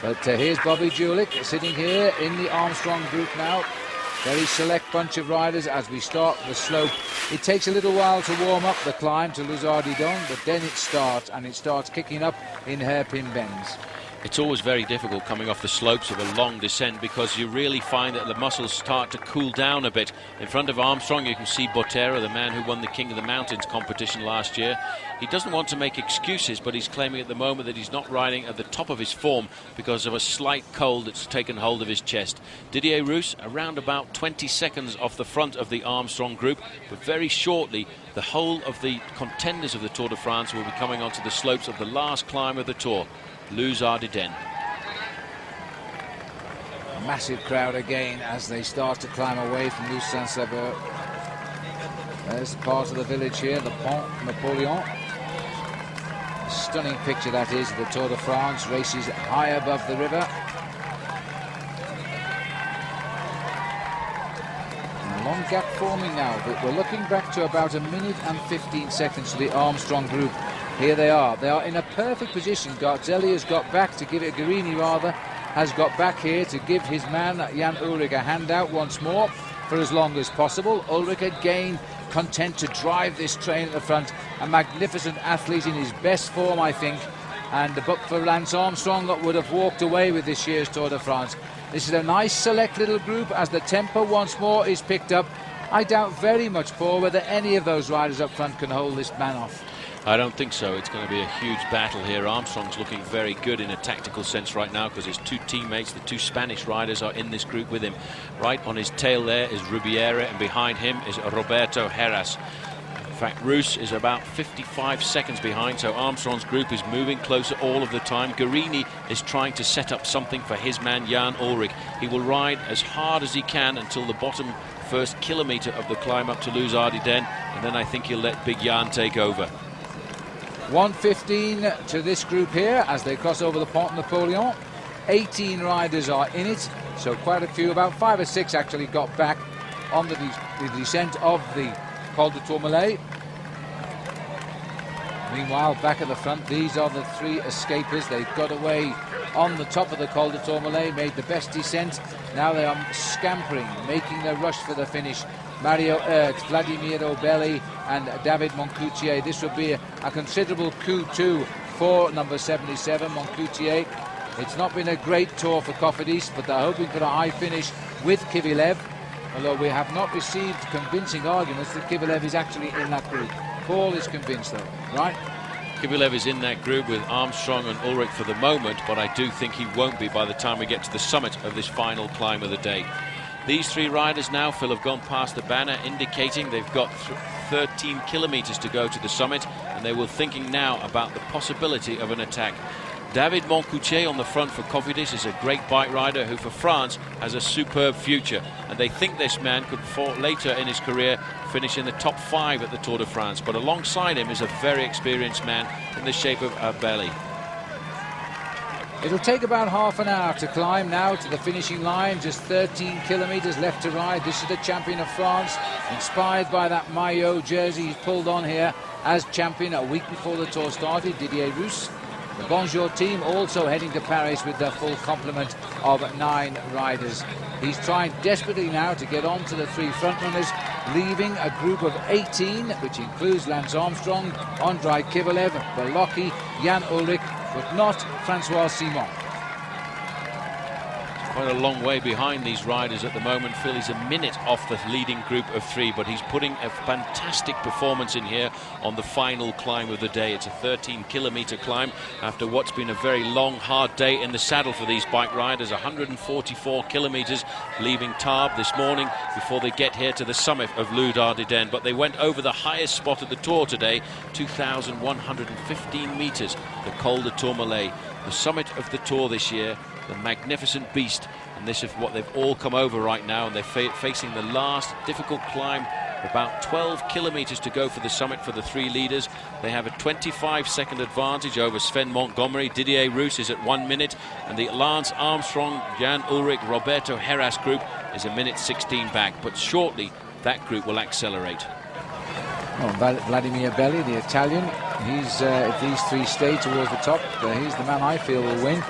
But here's Bobby Julich sitting here in the Armstrong group now. Very select bunch of riders as we start the slope. It takes a little while to warm up the climb to Luz-Ardiden, but then it starts, and it starts kicking up in hairpin bends. It's always very difficult coming off the slopes of a long descent, because you really find that the muscles start to cool down a bit. In front of Armstrong you can see Botera, the man who won the King of the Mountains competition last year. He doesn't want to make excuses, but he's claiming at the moment that he's not riding at the top of his form because of a slight cold that's taken hold of his chest. Didier Rousse around about 20 seconds off the front of the Armstrong group, but very shortly the whole of the contenders of the Tour de France will be coming onto the slopes of the last climb of the Tour, Luz-Ardiden. Massive crowd again as they start to climb away from Luz Saint-Sever. There's part of the village here, the Pont Napoleon. Stunning picture that is of the Tour de France, races high above the river. And a long gap forming now, but we're looking back to about 1:15 to the Armstrong group. Here they are in a perfect position. Garzelli has got back to give it, Guerini rather, has got back here to give his man Jan Ullrich a handout once more for as long as possible. Ullrich again content to drive this train at the front. A magnificent athlete in his best form, I think. And the book for Lance Armstrong that would have walked away with this year's Tour de France. This is a nice select little group as the tempo once more is picked up. I doubt very much, Paul, whether any of those riders up front can hold this man off. I don't think so. It's going to be a huge battle here. Armstrong's looking very good in a tactical sense right now because his 2 teammates, the 2 Spanish riders, are in this group with him. Right on his tail there is Rubiera, and behind him is Roberto Heras. In fact, Rousse is about 55 seconds behind, so Armstrong's group is moving closer all of the time. Guerini is trying to set up something for his man Jan Ullrich. He will ride as hard as he can until the bottom first kilometre of the climb up to Luz-Ardiden, and then I think he'll let Big Jan take over. 1:15 to this group here as they cross over the Pont Napoleon. 18 riders are in it, so quite a few, about 5 or 6 actually got back on the descent of the Col de Tourmalet. Meanwhile, back at the front, these are the 3 escapers. They got away on the top of the Col de Tourmalet, made the best descent. Now they are scampering, making their rush for the finish. Mario Ertz, Vladimir Obelli and David Moncoutier. This would be a considerable coup too for number 77, Moncoutier. It's not been a great tour for Cofidis, but they're hoping for a high finish with Kivilev, although we have not received convincing arguments that Kivilev is actually in that group. Paul is convinced though, right? Kivilev is in that group with Armstrong and Ullrich for the moment, but I do think he won't be by the time we get to the summit of this final climb of the day. These 3 riders now, Phil, have gone past the banner, indicating they've got 13 kilometres to go to the summit, and they were thinking now about the possibility of an attack. David Moncoutier on the front for Cofidis is a great bike rider who for France has a superb future, and they think this man could later in his career finish in the top 5 at the Tour de France, but alongside him is a very experienced man in the shape of Abelli. It'll take about half an hour to climb now to the finishing line, just 13 kilometres left to ride. This is the champion of France, inspired by that maillot jersey he's pulled on here as champion a week before the Tour started, Didier Rousse. The Bonjour team also heading to Paris with their full complement of 9 riders. He's trying desperately now to get on to the 3 frontrunners, leaving a group of 18, which includes Lance Armstrong, Andrei Kivalev, Belocchi, Jan Ullrich, but not Francois Simon. Quite a long way behind these riders at the moment. Phil, he's a minute off the leading group of 3, but he's putting a fantastic performance in here on the final climb of the day. It's a 13-kilometer climb after what's been a very long, hard day in the saddle for these bike riders. 144 kilometers leaving Tarbes this morning before they get here to the summit of Luz-Ardiden. But they went over the highest spot of the Tour today, 2,115 meters, the Col de Tourmalet, the summit of the Tour this year. The magnificent beast, and this is what they've all come over right now, and they're facing the last difficult climb. About 12 kilometers to go for the summit for the 3 leaders. They have a 25-second advantage over Sven Montgomery. Didier Roos is at 1 minute, and the Lance Armstrong, Jan Ullrich, Roberto Heras group is a minute 16 back, but shortly that group will accelerate. Oh, Vladimir Belli, the Italian, he's if these 3 stay towards the top, he's the man I feel will win.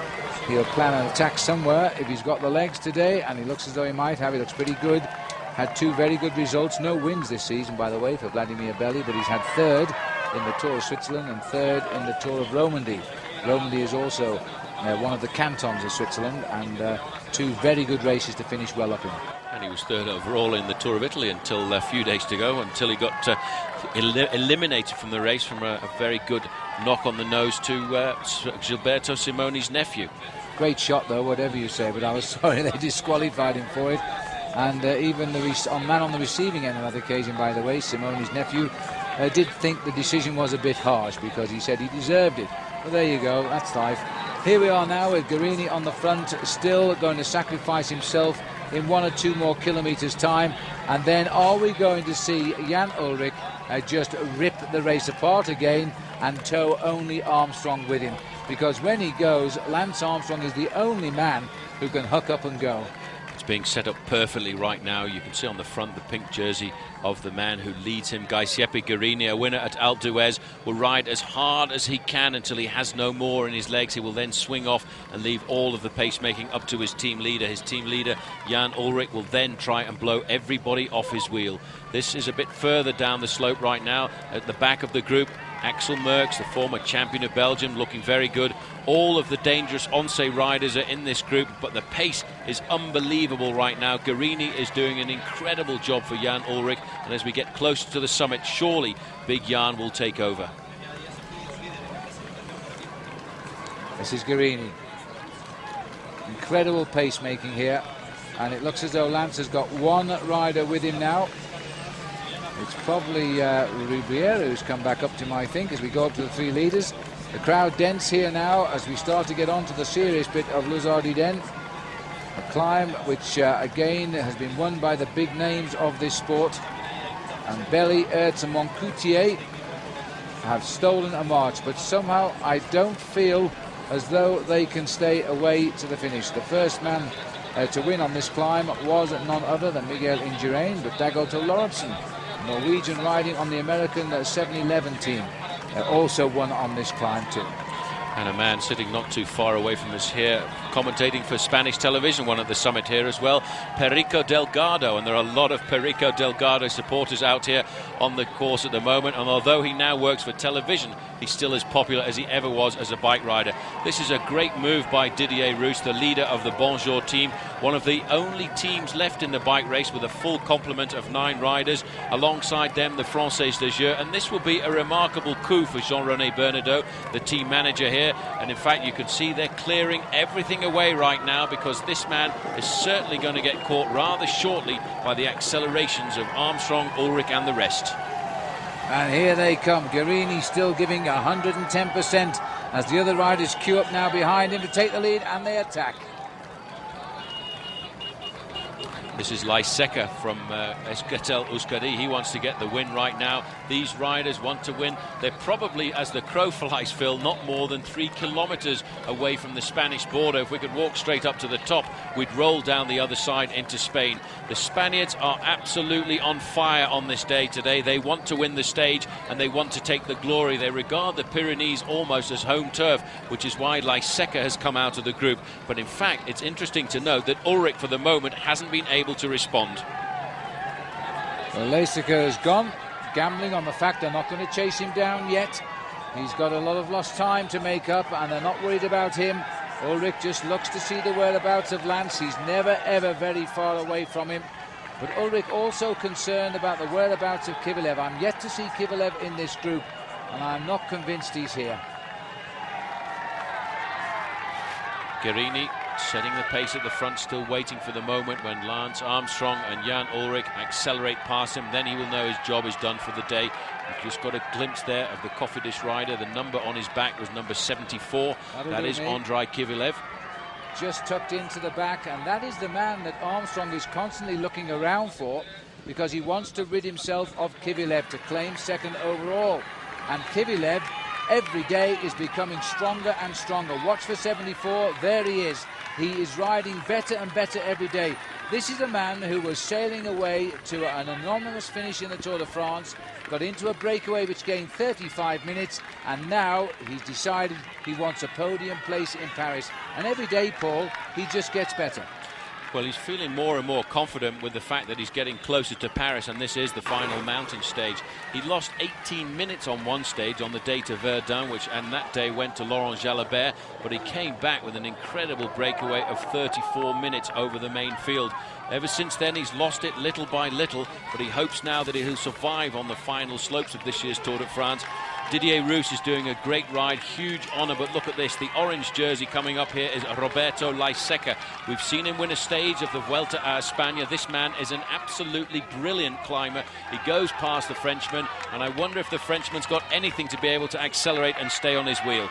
He'll plan an attack somewhere if he's got the legs today, and he looks as though he might have. He looks pretty good. Had 2 very good results. No wins this season, by the way, for Vladimir Belli, but he's had 3rd in the Tour of Switzerland and 3rd in the Tour of Romandy. Romandy is also one of the cantons of Switzerland, and 2 very good races to finish well up in. And he was 3rd overall in the Tour of Italy until a few days to go, until he got eliminated from the race from a very good knock on the nose to Gilberto Simone's nephew. Great shot, though, whatever you say, but I was sorry they disqualified him for it. And even the man on the receiving end on that occasion, by the way, Simone's nephew, did think the decision was a bit harsh because he said he deserved it. But there you go, that's life. Here we are now with Guerini on the front, still going to sacrifice himself in 1 or 2 more kilometres time. And then are we going to see Jan Ullrich just rip the race apart again and tow only Armstrong with him? Because when he goes, Lance Armstrong is the only man who can huck up and go. It's being set up perfectly right now. You can see on the front the pink jersey of the man who leads him, Giuseppe Guerini, a winner at Alpe d'Huez, will ride as hard as he can until he has no more in his legs. He will then swing off and leave all of the pacemaking up to his team leader. His team leader, Jan Ullrich, will then try and blow everybody off his wheel. This is a bit further down the slope right now. At the back of the group, Axel Merckx, the former champion of Belgium, looking very good. All of the dangerous Once riders are in this group, but the pace is unbelievable right now. Guerini is doing an incredible job for Jan Ullrich, and as we get closer to the summit, surely Big Jan will take over. This is Guerini. Incredible pacemaking here, and it looks as though Lance has got 1 rider with him now. It's probably Ribeiro who's come back up to him, I think, as we go up to the 3 leaders. The crowd dense here now as we start to get on to the serious bit of Luz-Ardiden. A climb which, again, has been won by the big names of this sport. And Belli, Ertz and Moncoutier have stolen a march, but somehow I don't feel as though they can stay away to the finish. The first man to win on this climb was none other than Miguel Indurain, but Dagoto Lauritsen, Norwegian, riding on the American 711 team, also won on this climb too. And a man sitting not too far away from us here, commentating for Spanish television, one at the summit here as well, Perico Delgado. And there are a lot of Perico Delgado supporters out here on the course at the moment. And although he now works for television, he's still as popular as he ever was as a bike rider. This is a great move by Didier Roos, the leader of the Bonjour team, one of the only teams left in the bike race with a full complement of 9 riders. Alongside them, the Française de Jeu. And this will be a remarkable coup for Jean-René Bernadotte, the team manager here. And in fact, you can see they're clearing everything away right now, because this man is certainly going to get caught rather shortly by the accelerations of Armstrong, Ullrich and the rest. And here they come. Guerini still giving 110% as the other riders queue up now behind him to take the lead, and they attack. This is Laiseca from Esquetel Euskadi. He wants to get the win right now. These riders want to win. They're probably, as the crow flies, Phil, not more than 3 kilometers away from the Spanish border. If we could walk straight up to the top, we'd roll down the other side into Spain. The Spaniards are absolutely on fire on this day today. They want to win the stage and they want to take the glory. They regard the Pyrenees almost as home turf, which is why Laiseca has come out of the group. But in fact, it's interesting to note that Ullrich, for the moment, hasn't been able to respond. Well, Leiseca has gone, gambling on the fact they're not going to chase him down yet. He's got a lot of lost time to make up, and they're not worried about him. Ulrich just looks to see the whereabouts of Lance. He's never, ever very far away from him. But Ulrich also concerned about the whereabouts of Kivilev. I'm yet to see Kivilev in this group, and I'm not convinced he's here. Guerini setting the pace at the front, still waiting for the moment when Lance Armstrong and Jan Ulrich accelerate past him. Then he will know his job is done for the day. We've just got a glimpse there of the Cofidis rider. The number on his back was number 74. That is Andrei Kivilev. Just tucked into the back, and that is the man that Armstrong is constantly looking around for, because he wants to rid himself of Kivilev to claim second overall. And Kivilev every day is becoming stronger and stronger. Watch for 74, there he is. He is riding better and better every day. This is a man who was sailing away to an anonymous finish in the Tour de France, got into a breakaway which gained 35 minutes, and now he's decided he wants a podium place in Paris. And every day, Paul, he just gets better. Well, he's feeling more and more confident with the fact that he's getting closer to Paris, and this is the final mountain stage. He lost 18 minutes on one stage on the day to Verdun, and that day went to Laurent Jalabert, but he came back with an incredible breakaway of 34 minutes over the main field. Ever since then, he's lost it little by little, but he hopes now that he'll survive on the final slopes of this year's Tour de France. Didier Roos is doing a great ride, huge honour, but look at this. The orange jersey coming up here is Roberto Leiseca. We've seen him win a stage of the Vuelta a España. This man is an absolutely brilliant climber. He goes past the Frenchman, and I wonder if the Frenchman's got anything to be able to accelerate and stay on his wheel.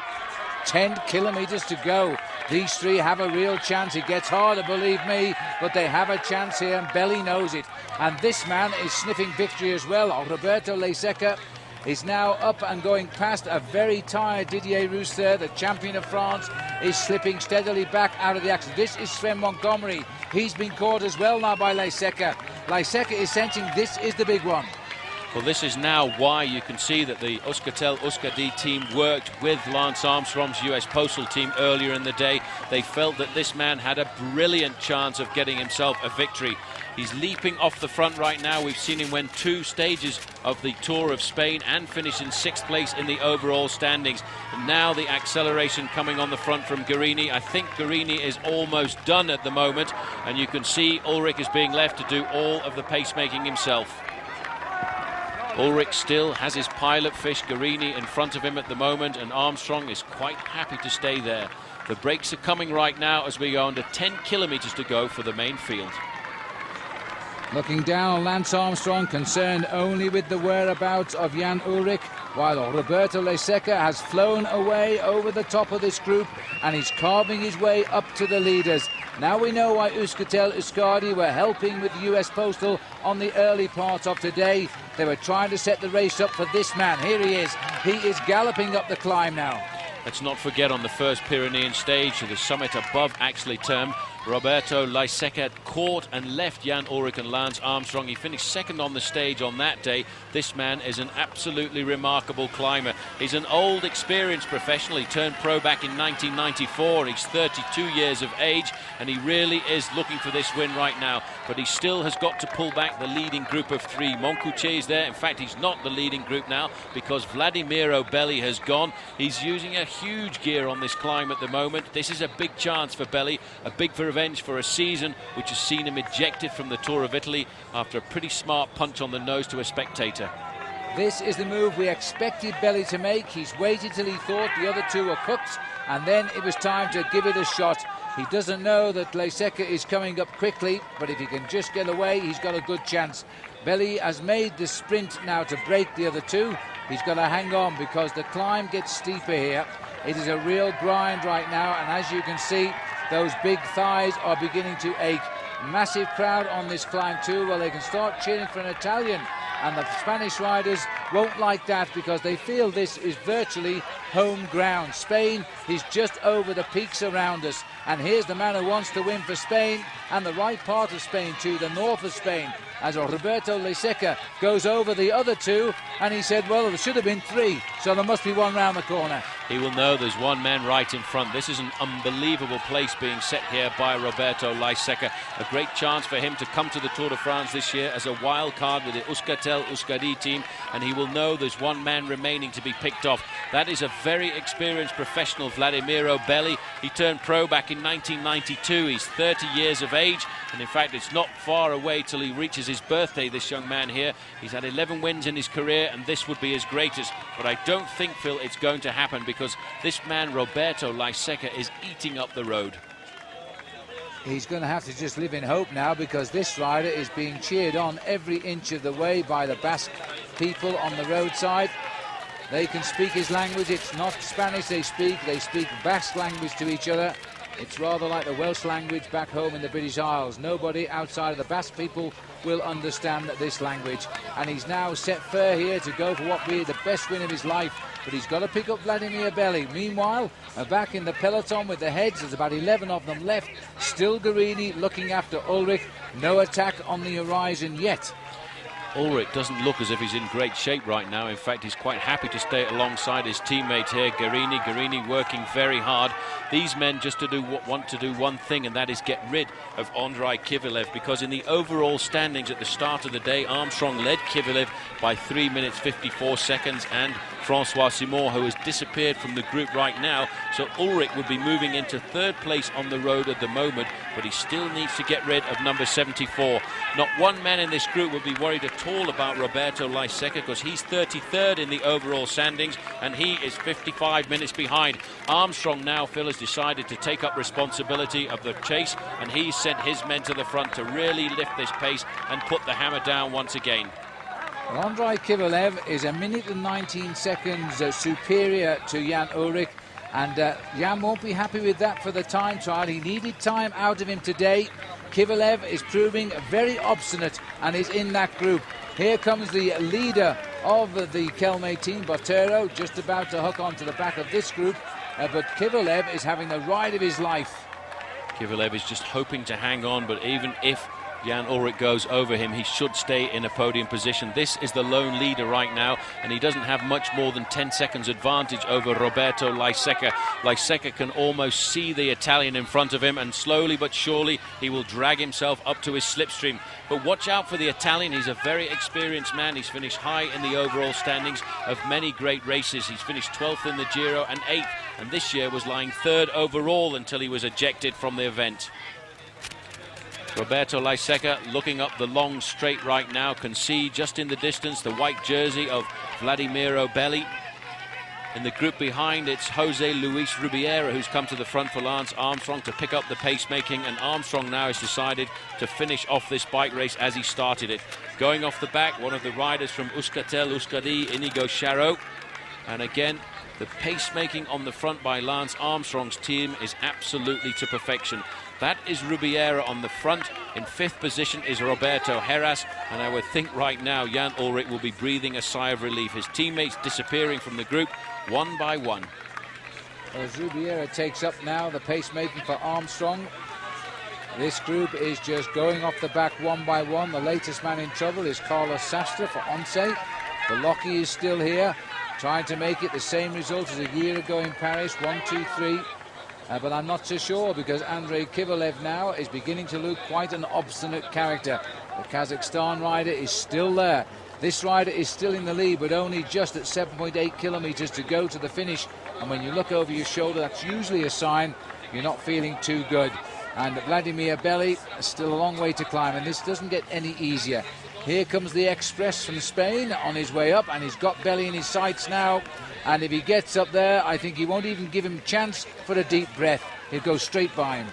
10 kilometres to go. These three have a real chance. It gets harder, believe me, but they have a chance here, and Belly knows it. And this man is sniffing victory as well. Roberto Leiseca is now up and going past a very tired Didier Roos there. The champion of France is slipping steadily back out of the action. This is Sven Montgomery. He's been caught as well now by Leiseca. Leiseca is sensing this is the big one. Well, this is now why you can see that the Euskaltel-Euskadi team worked with Lance Armstrong's US Postal team earlier in the day. They felt that this man had a brilliant chance of getting himself a victory. He's leaping off the front right now. We've seen him win 2 stages of the Tour of Spain and finish in 6th place in the overall standings. And now the acceleration coming on the front from Guerini. I think Guerini is almost done at the moment, and you can see Ulrich is being left to do all of the pacemaking himself. Ulrich still has his pilot fish, Guerini, in front of him at the moment, and Armstrong is quite happy to stay there. The brakes are coming right now as we go under 10 kilometres to go for the main field. Looking down, Lance Armstrong concerned only with the whereabouts of Jan Ulrich, while Roberto Leiseca has flown away over the top of this group, and he's carving his way up to the leaders. Now we know why Euskaltel-Euskadi were helping with the US Postal on the early part of today. They were trying to set the race up for this man. Here he is. He is galloping up the climb now. Let's not forget, on the first Pyrenean stage, to the summit above actually termed, Roberto Leiseca caught and left Jan Ulrich and Lance Armstrong. He finished second on the stage on that day. This man is an absolutely remarkable climber. He's an old, experienced professional. He turned pro back in 1994. He's 32 years of age, and he really is looking for this win right now. But he still has got to pull back the leading group of 3. Moncoutier is there. In fact, he's not the leading group now because Vladimiro Belli has gone. He's using a huge gear on this climb at the moment. This is a big chance for Belli, a big revenge for a season which has seen him ejected from the Tour of Italy after a pretty smart punch on the nose to a spectator. This is the move we expected Belli to make. He's waited till he thought the other two were cooked, and then it was time to give it a shot. He doesn't know that Leiseca is coming up quickly, but if he can just get away, he's got a good chance. Belli has made the sprint now to break the other two. He's got to hang on because the climb gets steeper here. It is a real grind right now, and as you can see, those big thighs are beginning to ache. Massive crowd on this climb too. Well, they can start cheering for an Italian, and the Spanish riders won't like that because they feel this is virtually home ground. Spain is just over the peaks around us, and here's the man who wants to win for Spain, and the right part of Spain too, the north of Spain. as Roberto Laiseca goes over the other two, and he said, well, there should have been 3, so there must be one round the corner. He will know there's one man right in front. This is an unbelievable place being set here by Roberto Laiseca. A great chance for him to come to the Tour de France this year as a wild card with the Euskaltel-Euskadi team, and he will know there's one man remaining to be picked off. That is a very experienced professional, Vladimiro Belli. He turned pro back in 1992. He's 30 years of age, and in fact it's not far away till he reaches his birthday, this young man here. He's had 11 wins in his career, and this would be his greatest. But I don't think, Phil, it's going to happen, because this man Roberto Laiseca is eating up the road. He's going to have to just live in hope now, because this rider is being cheered on every inch of the way by the Basque people on the roadside. They can speak his language. It's not Spanish they speak Basque language to each other. It's rather like the Welsh language back home in the British Isles. Nobody outside of the Basque people will understand this language. And he's now set fair here to go for what will be the best win of his life. But he's got to pick up Vladimir Belli. Meanwhile, back in the peloton with the heads, there's about 11 of them left. Still Guerini looking after Ulrich. No attack on the horizon yet. Ulrich doesn't look as if he's in great shape right now. In fact, he's quite happy to stay alongside his teammate here, Guerini. Guerini working very hard. These men just want to do one thing, and that is get rid of Andrei Kivilev, because in the overall standings at the start of the day, Armstrong led Kivilev by 3 minutes 54 seconds, and Francois Simon, who has disappeared from the group right now. So Ulrich would be moving into 3rd place on the road at the moment, but he still needs to get rid of number 74. Not one man in this group would be worried at all about Roberto Laiseca, because he's 33rd in the overall standings, and he is 55 minutes behind. Armstrong now, Phil, has decided to take up responsibility of the chase, and he's sent his men to the front to really lift this pace and put the hammer down once again. Well, Andrei Kivilev is 1 minute and 19 seconds superior to Jan Ulrich, and Jan won't be happy with that for the time trial. He needed time out of him today. Kivilev is proving very obstinate and is in that group. Here comes the leader of the Kelme team, Botero, just about to hook onto the back of this group, but Kivilev is having the ride of his life. Kivilev is just hoping to hang on, but even if Jan Ulrich goes over him, he should stay in a podium position. This is the lone leader right now, and he doesn't have much more than 10 seconds advantage over Roberto Laiseca. Laiseca can almost see the Italian in front of him, and slowly but surely he will drag himself up to his slipstream. But watch out for the Italian. He's a very experienced man. He's finished high in the overall standings of many great races. He's finished 12th in the Giro and 8th, and this year was lying 3rd overall until he was ejected from the event. Roberto Laiseca looking up the long straight right now, can see just in the distance the white jersey of Vladimiro Belli. In the group behind, it's Jose Luis Rubiera who's come to the front for Lance Armstrong to pick up the pacemaking, and Armstrong now has decided to finish off this bike race as he started it. Going off the back, one of the riders from Euskaltel-Euskadi, Inigo Charot, and again the pacemaking on the front by Lance Armstrong's team is absolutely to perfection. That is Rubiera on the front. In 5th position is Roberto Heras, and I would think right now Jan Ulrich will be breathing a sigh of relief. His teammates disappearing from the group one by one. As Rubiera takes up now the pacemaking for Armstrong, this group is just going off the back one by one. The latest man in trouble is Carlos Sastre for Once. Belocchi is still here, trying to make it the same result as a year ago in Paris, 1, 2, 3. But I'm not so sure, because Andrei Kivilev now is beginning to look quite an obstinate character. The Kazakhstan rider is still there. This rider is still in the lead, but only just at 7.8 kilometers to go to the finish. And when you look over your shoulder, that's usually a sign you're not feeling too good. And Vladimir Belli is still a long way to climb, and this doesn't get any easier. Here comes the Express from Spain on his way up, and he's got Belli in his sights now. And if he gets up there, I think he won't even give him a chance for a deep breath. He'll go straight by him.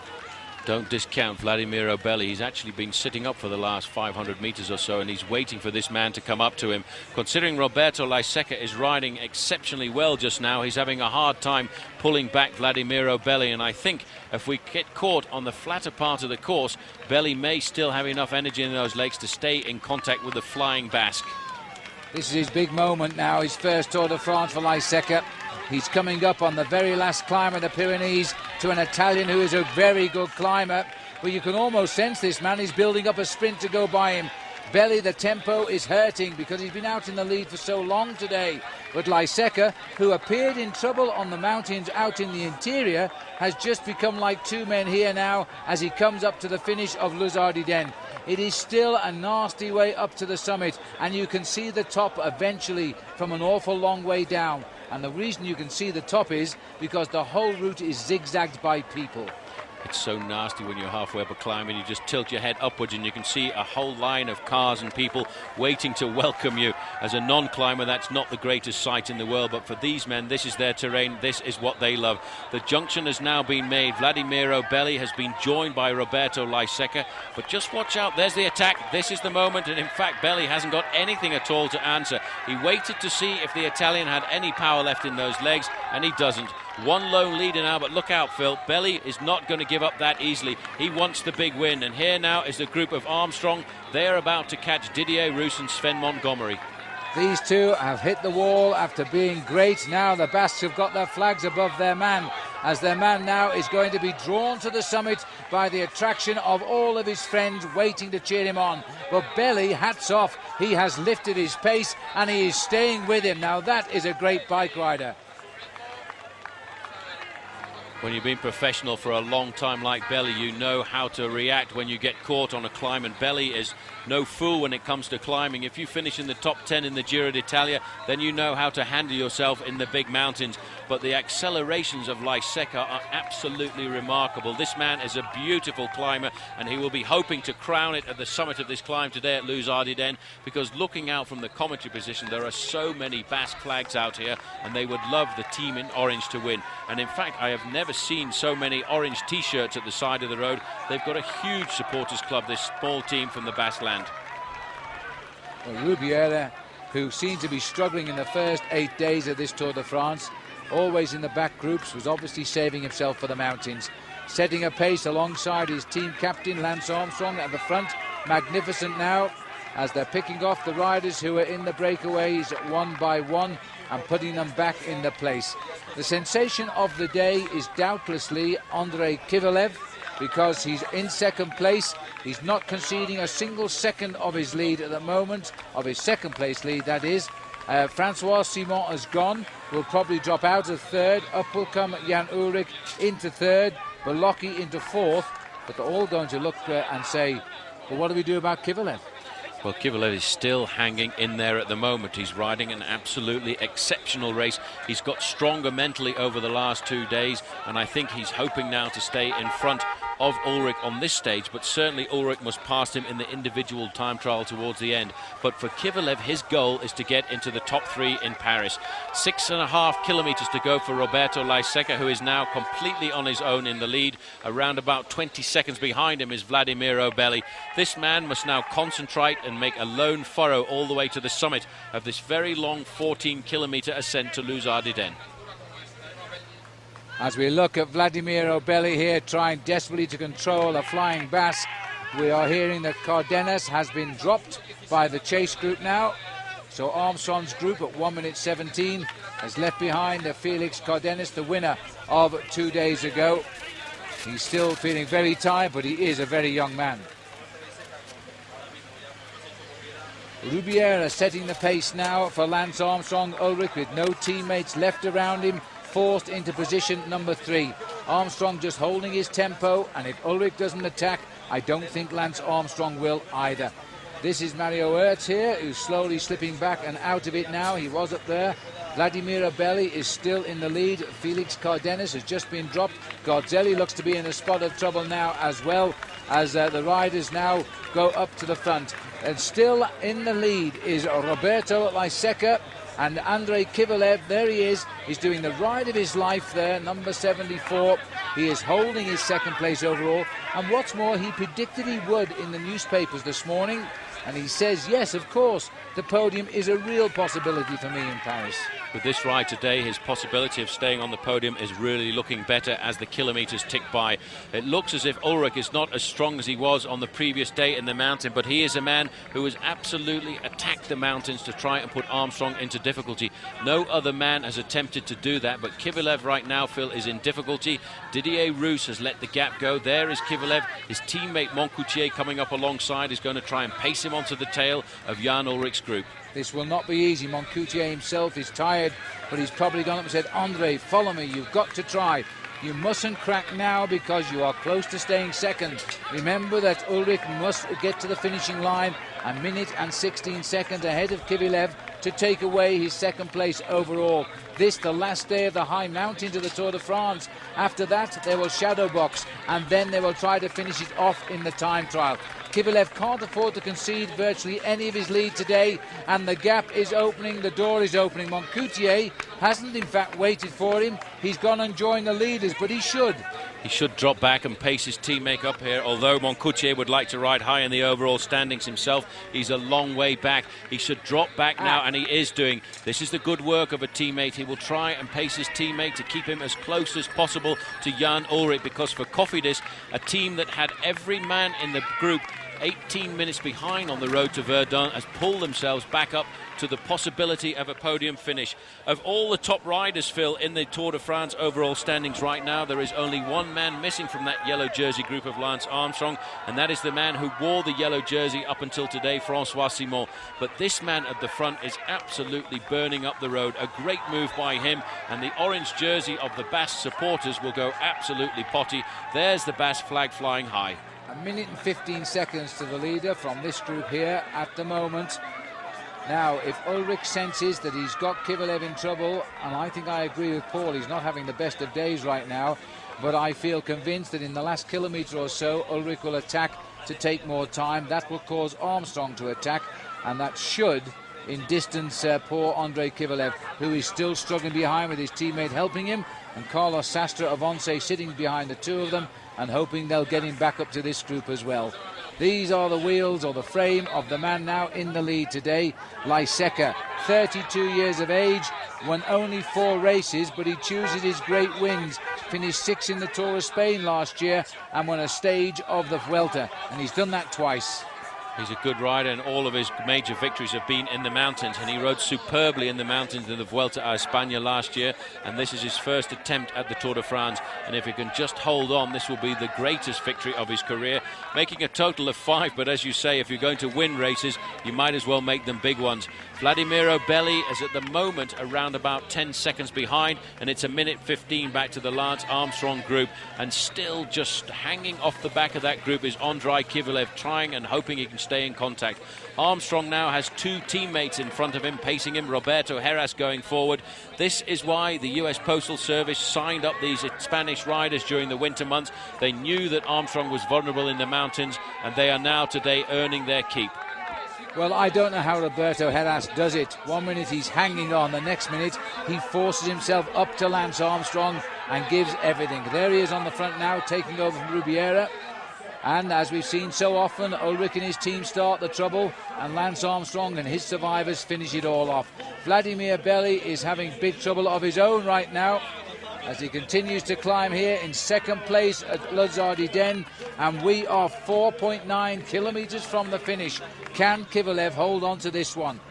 Don't discount Vladimiro Belli. He's actually been sitting up for the last 500 meters or so, and he's waiting for this man to come up to him. Considering Roberto Laiseca is riding exceptionally well just now, he's having a hard time pulling back Vladimiro Belli, and I think if we get caught on the flatter part of the course, Belli may still have enough energy in those legs to stay in contact with the flying Basque. This is his big moment now, his first Tour de France for Laiseca. He's coming up on the very last climb of the Pyrenees to an Italian who is a very good climber. But you can almost sense this man is building up a sprint to go by him. Belly, the tempo is hurting because he's been out in the lead for so long today. But Lyseka, who appeared in trouble on the mountains out in the interior, has just become like two men here now as he comes up to the finish of Luz-Ardiden. It is still a nasty way up to the summit, and you can see the top eventually from an awful long way down. And the reason you can see the top is because the whole route is zigzagged by people. It's so nasty when you're halfway up a climb and you just tilt your head upwards and you can see a whole line of cars and people waiting to welcome you. As a non-climber, that's not the greatest sight in the world, but for these men, this is their terrain, this is what they love. The junction has now been made. Vladimiro Belli has been joined by Roberto Lyseka, but just watch out, there's the attack, this is the moment, and in fact Belli hasn't got anything at all to answer. He waited to see if the Italian had any power left in those legs, and he doesn't. One lone leader now, but look out, Phil. Belli is not going to give up that easily. He wants the big win, and here now is the group of Armstrong. They are about to catch Didier Roos and Sven Montgomery. These two have hit the wall after being great. Now the Basques have got their flags above their man, as their man now is going to be drawn to the summit by the attraction of all of his friends waiting to cheer him on. But Belli, hats off, he has lifted his pace and he is staying with him. Now that is a great bike rider. When you've been professional for a long time like Belli, you know how to react when you get caught on a climb, and Belli is no fool when it comes to climbing. If you finish in the top 10 in the Giro d'Italia, then you know how to handle yourself in the big mountains. But the accelerations of Lyseka are absolutely remarkable. This man is a beautiful climber, and he will be hoping to crown it at the summit of this climb today at Luz-Ardiden, because looking out from the commentary position, there are so many Basque flags out here, and they would love the team in orange to win. And in fact, I have never seen so many orange t-shirts at the side of the road. They've got a huge supporters club, this small team from the Basque land. Well, Rubiera, who seemed to be struggling in the first 8 days of this Tour de France, always in the back groups, was obviously saving himself for the mountains, setting a pace alongside his team captain Lance Armstrong at the front. Magnificent now as they're picking off the riders who are in the breakaways one by one and putting them back in the place. The sensation of the day is doubtlessly Andrei Kivalev, because he's in second place. He's not conceding a single second of his lead at the moment, of his second place lead, that is. Francois Simon has gone, will probably drop out of third. Up will come Jan Ulrich into third, Belocchi into fourth, but they're all going to look and say, well, what do we do about Kivalev? Well, Kivalev is still hanging in there at the moment. He's riding an absolutely exceptional race. He's got stronger mentally over the last 2 days, and I think he's hoping now to stay in front of Ulrich on this stage, but certainly Ulrich must pass him in the individual time trial towards the end. But for Kivalev, his goal is to get into the top 3 in Paris. 6.5 kilometers to go for Roberto Lyseka, who is now completely on his own in the lead. Around about 20 seconds behind him is Vladimiro Belli. This man must now concentrate and make a lone furrow all the way to the summit of this very long 14-kilometer ascent to Luz-Ardiden. As we look at Vladimiro Belli here trying desperately to control a flying Basque, we are hearing that Cardenas has been dropped by the chase group now. So Armstrong's group at 1 minute 17 has left behind Felix Cardenas, the winner of 2 days ago. He's still feeling very tired, but he is a very young man. Rubiera setting the pace now for Lance Armstrong. Ulrich with no teammates left around him, forced into position number 3. Armstrong just holding his tempo, and if Ulrich doesn't attack, I don't think Lance Armstrong will either. This is Mario Ertz here, who's slowly slipping back and out of it now. He was up there. Vladimiro Belli is still in the lead. Felix Cardenas has just been dropped. Garzelli looks to be in a spot of trouble now as well, as the riders now go up to the front. And still in the lead is Roberto Lyseka, and Andrei Kivalev, there he is. He's doing the ride of his life there, number 74. He is holding his second place overall. And what's more, he predicted he would in the newspapers this morning. And he says, yes, of course, the podium is a real possibility for me in Paris. With this ride today, his possibility of staying on the podium is really looking better as the kilometres tick by. It looks as if Ulrich is not as strong as he was on the previous day in the mountain, but he is a man who has absolutely attacked the mountains to try and put Armstrong into difficulty. No other man has attempted to do that, but Kivalev right now, Phil, is in difficulty. Didier Roos has let the gap go. There is Kivilev. His teammate Moncoutier coming up alongside is going to try and pace him onto the tail of Jan Ullrich's group. This will not be easy. Moncoutier himself is tired, but he's probably gone up and said, Andre, follow me, you've got to try. You mustn't crack now because you are close to staying second. Remember that Ullrich must get to the finishing line a minute and 16 seconds ahead of Kivilev to take away his second place overall. This, the last day of the high mountains of the Tour de France. After that, they will shadow box, and then they will try to finish it off in the time trial. Kivilev can't afford to concede virtually any of his lead today, and the gap is opening, the door is opening. Moncoutier hasn't in fact waited for him. He's gone and joined the leaders, but he should. He should drop back and pace his teammate up here, although Moncoutier would like to ride high in the overall standings himself. He's a long way back. He should drop back now, and he is doing. This is the good work of a teammate. He will try and pace his teammate to keep him as close as possible to Jan Ullrich, because for Cofidis, a team that had every man in the group 18 minutes behind on the road to Verdun, has pulled themselves back up to the possibility of a podium finish. Of all the top riders, Phil, in the Tour de France overall standings right now, there is only one man missing from that yellow jersey group of Lance Armstrong, and that is the man who wore the yellow jersey up until today, Francois Simon. But this man at the front is absolutely burning up the road. A great move by him, and the orange jersey of the Basque supporters will go absolutely potty. There's the Basque flag flying high. A minute and 15 seconds to the leader from this group here at the moment. Now, if Ullrich senses that he's got Kivilev in trouble, and I think I agree with Paul, he's not having the best of days right now, but I feel convinced that in the last kilometre or so, Ullrich will attack to take more time. That will cause Armstrong to attack, and that should, in distance, poor Andre Kivilev, who is still struggling behind with his teammate helping him, and Carlos Sastre of Once sitting behind the two of them and hoping they'll get him back up to this group as well. These are the wheels or the frame of the man now in the lead today, Laiseca, 32 years of age, won only 4 races, but he chooses his great wins. Finished 6th in the Tour of Spain last year and won a stage of the Vuelta, and he's done that twice. He's a good rider, and all of his major victories have been in the mountains, and he rode superbly in the mountains in the Vuelta a España last year, and this is his first attempt at the Tour de France, and if he can just hold on, this will be the greatest victory of his career, making a total of 5, but as you say, if you're going to win races, you might as well make them big ones. Vladimiro Belli is at the moment around about 10 seconds behind, and it's a minute 15 back to the Lance Armstrong group, and still just hanging off the back of that group is Andrei Kivilev, trying and hoping he can stay in contact. Armstrong now has 2 teammates in front of him, pacing him, Roberto Heras going forward. This is why the US Postal Service signed up these Spanish riders during the winter months. They knew that Armstrong was vulnerable in the mountains, and they are now today earning their keep. Well, I don't know how Roberto Heras does it. 1 minute he's hanging on, the next minute he forces himself up to Lance Armstrong and gives everything. There he is on the front now, taking over from Rubiera. And as we've seen so often, Ullrich and his team start the trouble, and Lance Armstrong and his survivors finish it all off. Vladimir Belli is having big trouble of his own right now, as he continues to climb here in second place at Luz-Ardiden, and we are 4.9 kilometres from the finish. Can Kivilev hold on to this one?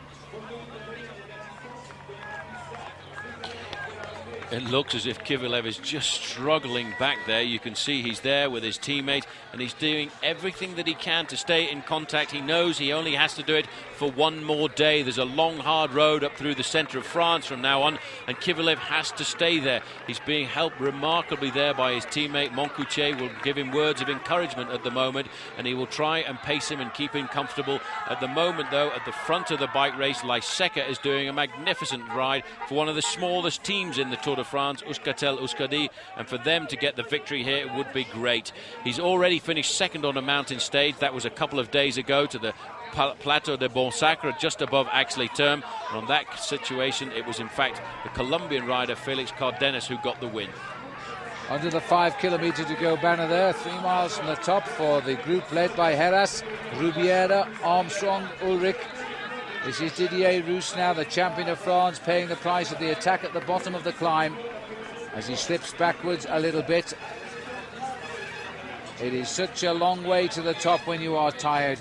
It looks as if Kivilev is just struggling back there. You can see he's there with his teammate, and he's doing everything that he can to stay in contact. He knows he only has to do it for one more day. There's a long, hard road up through the centre of France from now on, and Kivilev has to stay there. He's being helped remarkably there by his teammate. Moncoutier will give him words of encouragement at the moment, and he will try and pace him and keep him comfortable. At the moment, though, at the front of the bike race, Laiseca is doing a magnificent ride for one of the smallest teams in the Tour de France, Euskaltel-Euskadi, and for them to get the victory here, it would be great. He's already finished second on a mountain stage. That was a couple of days ago to the Plateau de Bon Sacre, just above Axley-Terme, and on that situation it was in fact the Colombian rider Felix Cardenas who got the win. Under the 5 kilometre to go banner there, 3 miles from the top for the group led by Heras, Rubiera, Armstrong, Ullrich. This is Didier Roos now, the champion of France, paying the price of the attack at the bottom of the climb as he slips backwards a little bit. It is such a long way to the top when you are tired.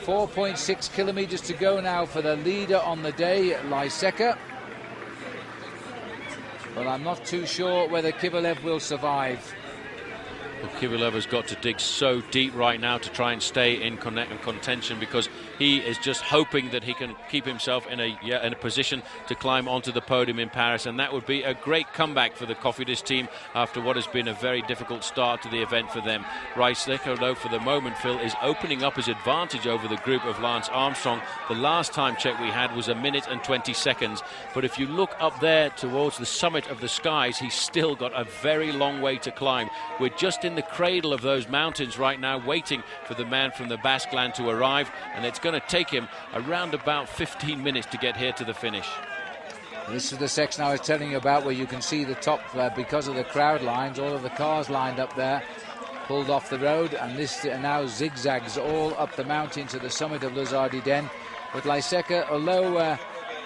4.6 kilometres to go now for the leader on the day, Laiseca. But I'm not too sure whether Kivilev will survive. Well, Kivilev has got to dig so deep right now to try and stay in contention, because he is just hoping that he can keep himself in a position to climb onto the podium in Paris, and that would be a great comeback for the Cofidis team after what has been a very difficult start to the event for them. Lyseka, though, for the moment, Phil, is opening up his advantage over the group of Lance Armstrong. The last time check we had was 1 minute and 20 seconds, but if you look up there towards the summit of the skies, he's still got a very long way to climb. We're just in the cradle of those mountains right now, waiting for the man from the Basque Land to arrive, and it's going to take him around about 15 minutes to get here to the finish. This is the section I was telling you about, where you can see the top because of the crowd lines, all of the cars lined up there, pulled off the road, and this now zigzags all up the mountain to the summit of Luz-Ardiden. But Lyseka, although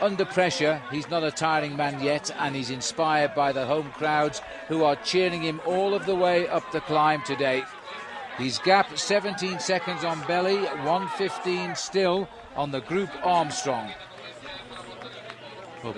under pressure, he's not a tiring man yet, and he's inspired by the home crowds who are cheering him all of the way up the climb today. He's gapped 17 seconds on Belly, 1:15 still on the group Armstrong. Well,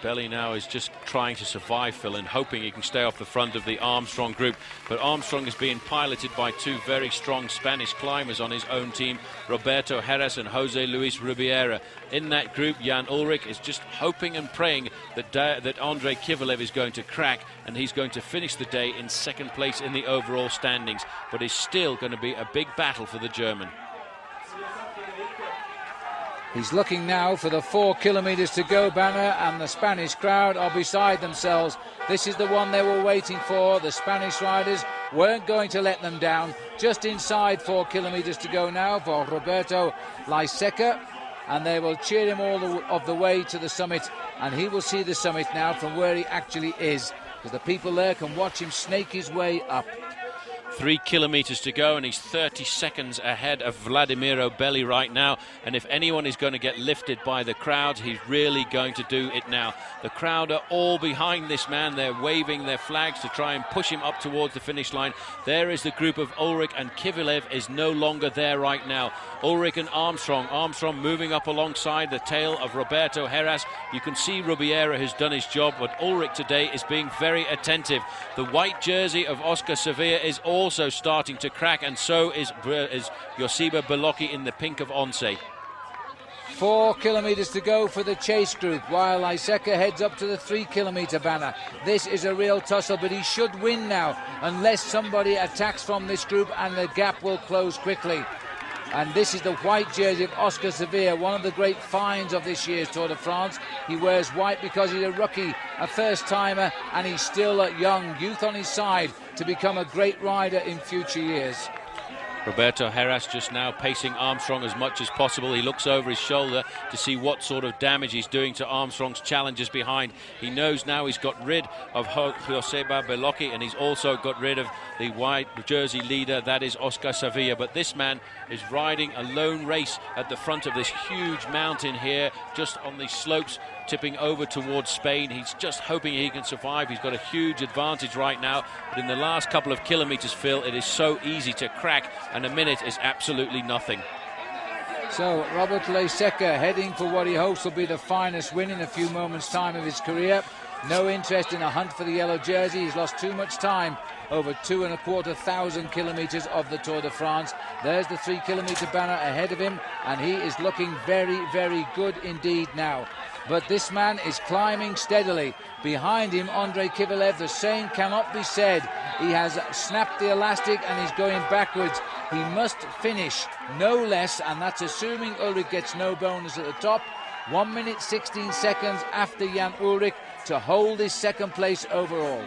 Belly now is just trying to survive, Phil, and hoping he can stay off the front of the Armstrong group. But Armstrong is being piloted by two very strong Spanish climbers on his own team, Roberto Heras and Jose Luis Rubiera. In that group, Jan Ullrich is just hoping and praying that Andrei Kivilev is going to crack, and he's going to finish the day in second place in the overall standings. But it's still going to be a big battle for the German. He's looking now for the 4 kilometers to go banner, and the Spanish crowd are beside themselves. This is the one they were waiting for. The Spanish riders weren't going to let them down. Just inside 4 kilometers to go now for Roberto Lyseka, and they will cheer him all of the way to the summit, and he will see the summit now from where he actually is, because the people there can watch him snake his way up. 3 kilometers to go, and he's 30 seconds ahead of Vladimiro Belli right now, and if anyone is going to get lifted by the crowd, he's really going to do it now. The crowd are all behind this man. They're waving their flags to try and push him up towards the finish line. There is the group of Ullrich, and Kivilev is no longer there right now. Ullrich and Armstrong moving up alongside the tail of Roberto Heras. You can see Rubiera has done his job, but Ullrich today is being very attentive. The white jersey of Oscar Sevilla is also starting to crack, and so is Josiba Belocchi in the pink of Once. 4 kilometers to go for the chase group, while Lyseka heads up to the 3 kilometer banner. This is a real tussle, but he should win now, unless somebody attacks from this group, and the gap will close quickly. And this is the white jersey of Oscar Sevilla, one of the great finds of this year's Tour de France. He wears white because he's a rookie, a first-timer, and he's still a young youth on his side to become a great rider in future years. Roberto Heras just now pacing Armstrong as much as possible. He looks over his shoulder to see what sort of damage he's doing to Armstrong's challengers behind. He knows now he's got rid of Joseba Belocchi, and he's also got rid of the white jersey leader, that is Oscar Sevilla. But this man is riding a lone race at the front of this huge mountain here, just on the slopes tipping over towards Spain. He's just hoping he can survive. He's got a huge advantage right now, but in the last couple of kilometers, Phil, it is so easy to crack, and a minute is absolutely nothing. So Robert Lyseka heading for what he hopes will be the finest win in a few moments' time of his career. No interest in a hunt for the yellow jersey. He's lost too much time over 2,250 kilometers of the Tour de France. There's the 3 kilometer banner ahead of him, and he is looking very, very good indeed now. But this man is climbing steadily. Behind him, Andrei Kivilev, the same cannot be said. He has snapped the elastic and he's going backwards. He must finish no less, and that's assuming Ullrich gets no bonus at the top. 1 minute 16 seconds after Jan Ullrich to hold his second place overall.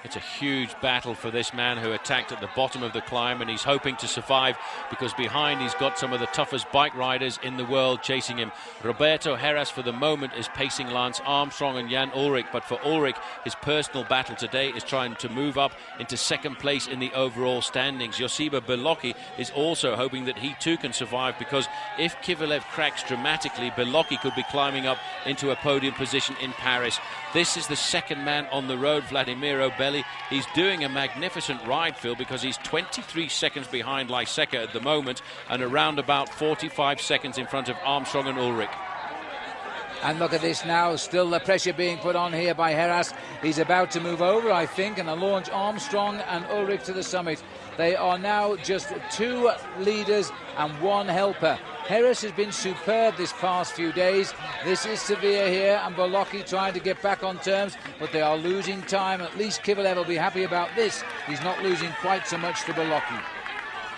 It's a huge battle for this man who attacked at the bottom of the climb, and he's hoping to survive because behind he's got some of the toughest bike riders in the world chasing him. Roberto Heras for the moment is pacing Lance Armstrong and Jan Ullrich, but for Ullrich, his personal battle today is trying to move up into second place in the overall standings. Josiba Belocchi is also hoping that he too can survive, because if Kivilev cracks dramatically, Belocchi could be climbing up into a podium position in Paris. This is the second man on the road, Vladimiro Belli. He's doing a magnificent ride, Phil, because he's 23 seconds behind Lyseka at the moment and around about 45 seconds in front of Armstrong and Ullrich. And look at this now, still the pressure being put on here by Heras. He's about to move over, I think, and launch Armstrong and Ulrich to the summit. They are now just 2 leaders and 1 helper. Heras has been superb this past few days. This is severe here, and Bolocki trying to get back on terms, but they are losing time. At least Kivalev will be happy about this. He's not losing quite so much to Bolocki.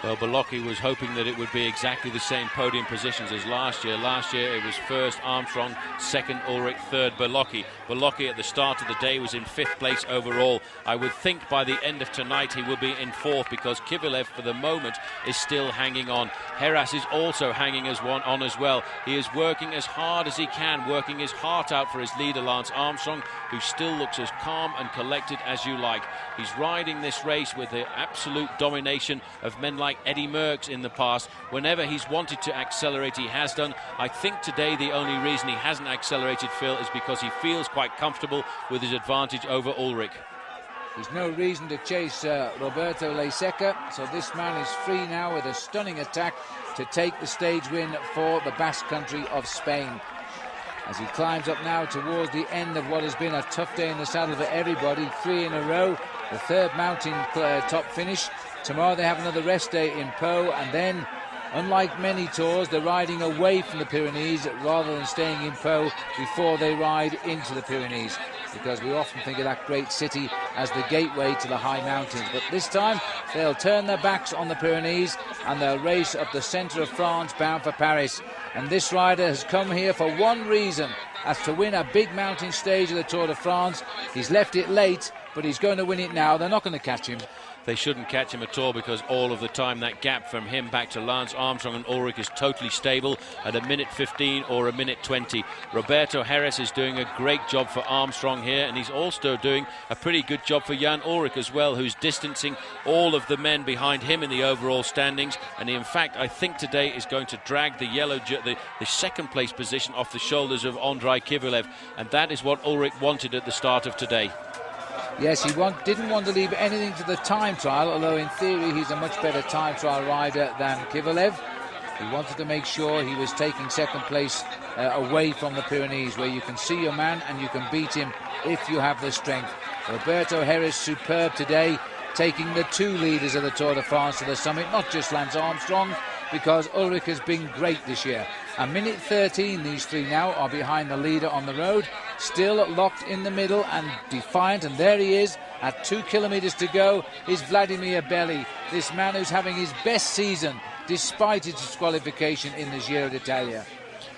Well, Bolocki was hoping that it would be exactly the same podium positions as last year. Last year it was first Armstrong, second Ulrich, third Bolocki. Bolocki at the start of the day was in 5th place overall. I would think by the end of tonight he will be in 4th, because Kivalev for the moment is still hanging on. Heras is also hanging on as well. He is working as hard as he can, working his heart out for his leader Lance Armstrong, who still looks as calm and collected as you like. He's riding this race with the absolute domination of men like Eddie Merckx in the past. Whenever he's wanted to accelerate, he has done. I think today the only reason he hasn't accelerated, Phil, is because he feels quite comfortable with his advantage over Ulrich. There's no reason to chase Roberto Leiseca, so this man is free now with a stunning attack to take the stage win for the Basque Country of Spain. As he climbs up now towards the end of what has been a tough day in the saddle for everybody, 3 in a row, the 3rd mountain top finish. Tomorrow they have another rest day in Pau, and then, unlike many tours, they're riding away from the Pyrenees rather than staying in Pau before they ride into the Pyrenees, because we often think of that great city as the gateway to the high mountains. But this time they'll turn their backs on the Pyrenees and they'll race up the centre of France bound for Paris. And this rider has come here for one reason, as to win a big mountain stage of the Tour de France. He's left it late, but he's going to win it now. They're not going to catch him. They shouldn't catch him at all, because all of the time that gap from him back to Lance Armstrong and Ulrich is totally stable at 1:15 or 1:20. Roberto Heras is doing a great job for Armstrong here, and he's also doing a pretty good job for Jan Ulrich as well, who's distancing all of the men behind him in the overall standings. And he, in fact, I think today is going to drag the the 2nd place position off the shoulders of Andrei Kivalev, and that is what Ulrich wanted at the start of today. Yes, he didn't want to leave anything to the time trial, although in theory he's a much better time trial rider than Kivalev. He wanted to make sure he was taking 2nd place away from the Pyrenees, where you can see your man and you can beat him if you have the strength. Roberto Heras superb today, taking the 2 leaders of the Tour de France to the summit, not just Lance Armstrong, because Ulrich has been great this year. 1:13 these 3 now are behind the leader on the road, still locked in the middle and defiant, and there he is at 2 kilometres to go is Vladimir Belli, this man who's having his best season despite his disqualification in the Giro d'Italia.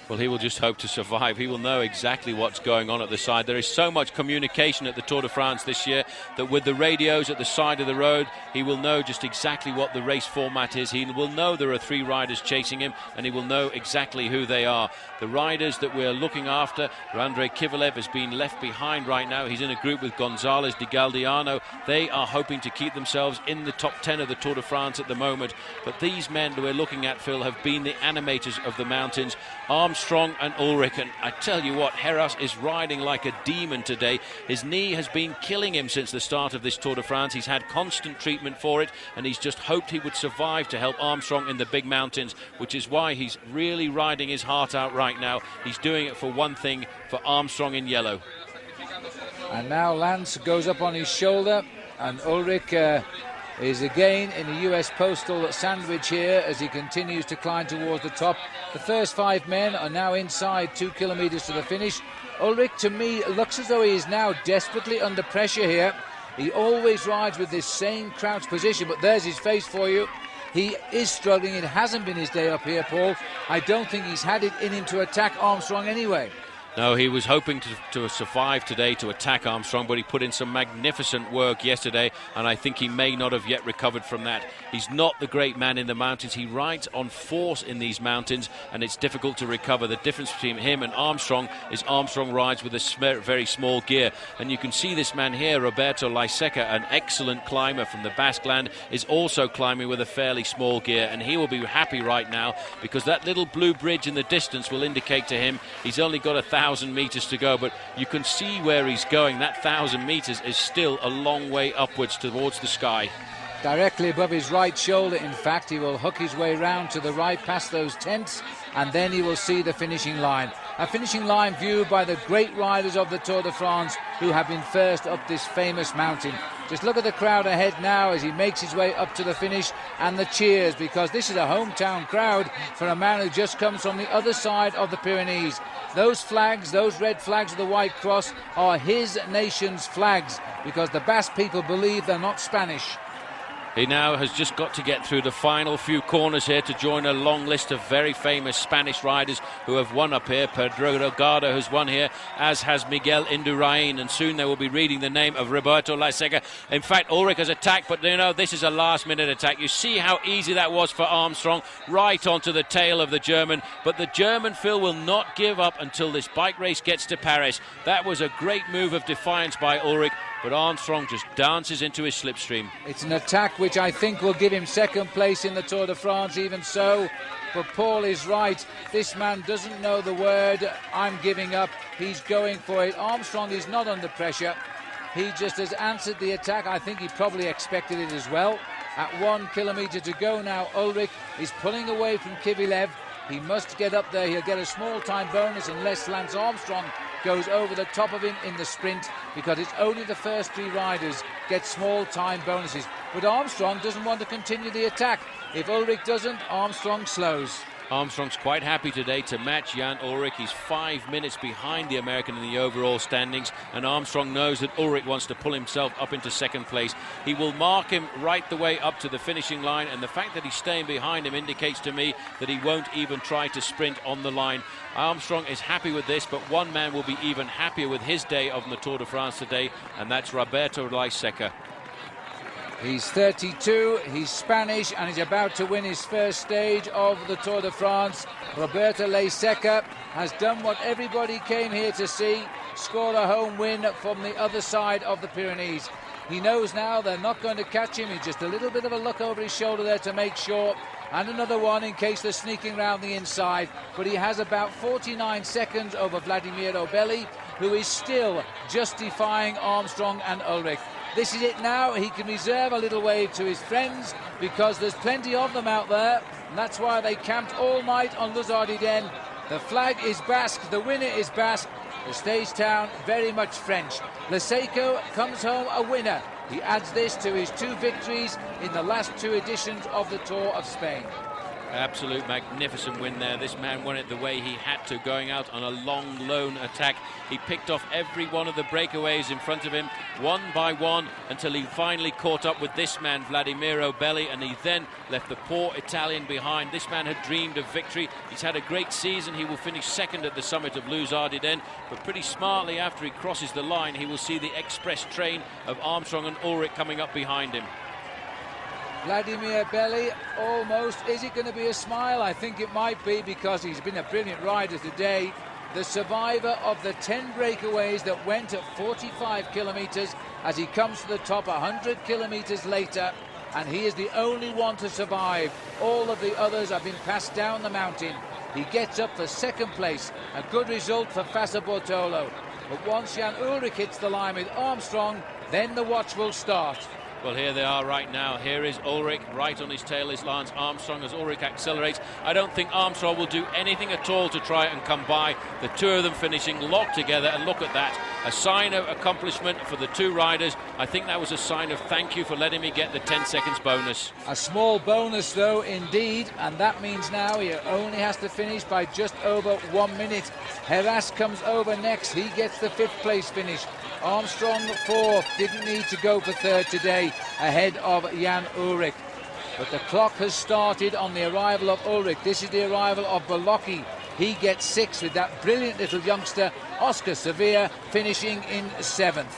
Well, he will just hope to survive. He will know exactly what's going on at the side. There is so much communication at the Tour de France this year that with the radios at the side of the road, he will know just exactly what the race format is. He will know there are 3 riders chasing him, and he will know exactly who they are. The riders that we're looking after, Andrei Kivalev has been left behind right now. He's in a group with Gonzalez de Galdiano. They are hoping to keep themselves in the top 10 of the Tour de France at the moment. But these men that we're looking at, Phil, have been the animators of the mountains. Armstrong and Ulrich, and I tell you what, Heras is riding like a demon today. His knee has been killing him since the start of this Tour de France. He's had constant treatment for it, and he's just hoped he would survive to help Armstrong in the big mountains, which is why he's really riding his heart out right now. He's doing it for one thing, for Armstrong in yellow. And now Lance goes up on his shoulder, and Ulrich is again in the US postal sandwich here as he continues to climb towards the top. The first 5 men are now inside 2 kilometres to the finish. Ulrich, to me, looks as though he is now desperately under pressure here. He always rides with this same crouched position, but there's his face for you. He is struggling. It hasn't been his day up here, Paul. I don't think he's had it in him to attack Armstrong anyway. No, he was hoping to survive today to attack Armstrong, but he put in some magnificent work yesterday, and I think he may not have yet recovered from that. He's not the great man in the mountains. He rides on force in these mountains, and it's difficult to recover. The difference between him and Armstrong is Armstrong rides with a very small gear. And you can see this man here, Roberto Leiseca, an excellent climber from the Basque Land, is also climbing with a fairly small gear, and he will be happy right now because that little blue bridge in the distance will indicate to him he's only got 1,000 metres to go, but you can see where he's going. That 1,000 metres is still a long way upwards towards the sky. Directly above his right shoulder, in fact, he will hook his way round to the right past those tents, and then he will see the finishing line. A finishing line viewed by the great riders of the Tour de France who have been first up this famous mountain. Just look at the crowd ahead now as he makes his way up to the finish, and the cheers, because this is a hometown crowd for a man who just comes from the other side of the Pyrenees. Those flags, those red flags with the white cross, are his nation's flags, because the Basque people believe they're not Spanish. He now has just got to get through the final few corners here to join a long list of very famous Spanish riders who have won up here. Pedro Delgado has won here, as has Miguel Indurain, and soon they will be reading the name of Roberto Laiseca. In fact, Ulrich has attacked, but you know, this is a last-minute attack. You see how easy that was for Armstrong, right onto the tail of the German, but the German, Phil, will not give up until this bike race gets to Paris. That was a great move of defiance by Ulrich, but Armstrong just dances into his slipstream. It's an attack which I think will give him second place in the Tour de France, even so. But Paul is right. This man doesn't know the word "I'm giving up." He's going for it. Armstrong is not under pressure. He just has answered the attack. I think he probably expected it as well. At 1 kilometre to go now, Ulrich is pulling away from Kivilev. He must get up there. He'll get a small time bonus unless Lance Armstrong goes over the top of him in the sprint, because it's only the first 3 riders get small time bonuses. But Armstrong doesn't want to continue the attack. If Ulrich doesn't, Armstrong slows. Armstrong's quite happy today to match Jan Ullrich. He's 5 minutes behind the American in the overall standings, and Armstrong knows that Ullrich wants to pull himself up into second place. He will mark him right the way up to the finishing line, and the fact that he's staying behind him indicates to me that he won't even try to sprint on the line. Armstrong is happy with this, but one man will be even happier with his day of the Tour de France today, and that's Roberto Laiseca. He's 32, he's Spanish, and he's about to win his first stage of the Tour de France. Roberto Laiseca has done what everybody came here to see, scored a home win from the other side of the Pyrenees. He knows now they're not going to catch him. He's just a little bit of a look over his shoulder there to make sure, and another one in case they're sneaking round the inside. But he has about 49 seconds over Vladimir Obeli, who is still justifying Armstrong and Ullrich. This is it now. He can reserve a little wave to his friends, because there's plenty of them out there, and that's why they camped all night on Luz-Ardiden. The flag is Basque, the winner is Basque, the stage town very much French. Laiseca comes home a winner. He adds this to his 2 victories in the last 2 editions of the Tour of Spain. Absolute magnificent win there. This man won it the way he had to, going out on a long lone attack. He picked off every one of the breakaways in front of him, one by one, until he finally caught up with this man, Vladimir Obeli, and he then left the poor Italian behind. This man had dreamed of victory. He's had a great season. He will finish second at the summit of Luz-Ardiden, but pretty smartly after he crosses the line, he will see the express train of Armstrong and Ullrich coming up behind him. Vladimir Obeli, almost. Is it going to be a smile? I think it might be, because he's been a brilliant rider today. The survivor of the 10 breakaways that went at 45 kilometres as he comes to the top 100 kilometres later, and he is the only one to survive. All of the others have been passed down the mountain. He gets up for second place, a good result for Fassa Bortolo. But once Jan Ullrich hits the line with Armstrong, then the watch will start. Well, here they are right now. Here is Ullrich. Right on his tail is Lance Armstrong as Ullrich accelerates. I don't think Armstrong will do anything at all to try and come by. The 2 of them finishing locked together, and look at that. A sign of accomplishment for the 2 riders. I think that was a sign of thank you for letting me get the 10 seconds bonus. A small bonus, though, indeed, and that means now he only has to finish by just over 1 minute. Heras comes over next. He gets the 5th place finish. Armstrong 4th, didn't need to go for 3rd today, ahead of Jan Ullrich. But the clock has started on the arrival of Ullrich. This is the arrival of Bolocki. He gets 6th with that brilliant little youngster, Oscar Sevilla, finishing in 7th.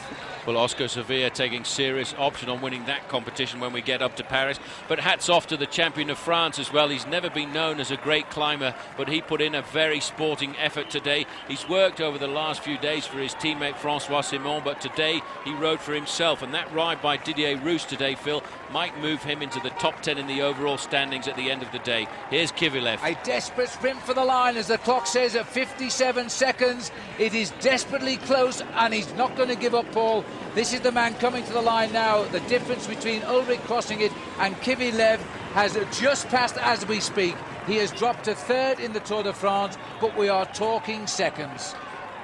Well, Oscar Sevilla taking serious option on winning that competition when we get up to Paris. But hats off to the champion of France as well. He's never been known as a great climber, but he put in a very sporting effort today. He's worked over the last few days for his teammate Francois Simon, but today he rode for himself. And that ride by Didier Rousse today, Phil, might move him into the top 10 in the overall standings at the end of the day. Here's Kivilev. A desperate sprint for the line, as the clock says at 57 seconds. It is desperately close, and he's not going to give up, Paul. This is the man coming to the line now. The difference between Ullrich crossing it and Kivilev has just passed as we speak. He has dropped to third in the Tour de France, but we are talking seconds.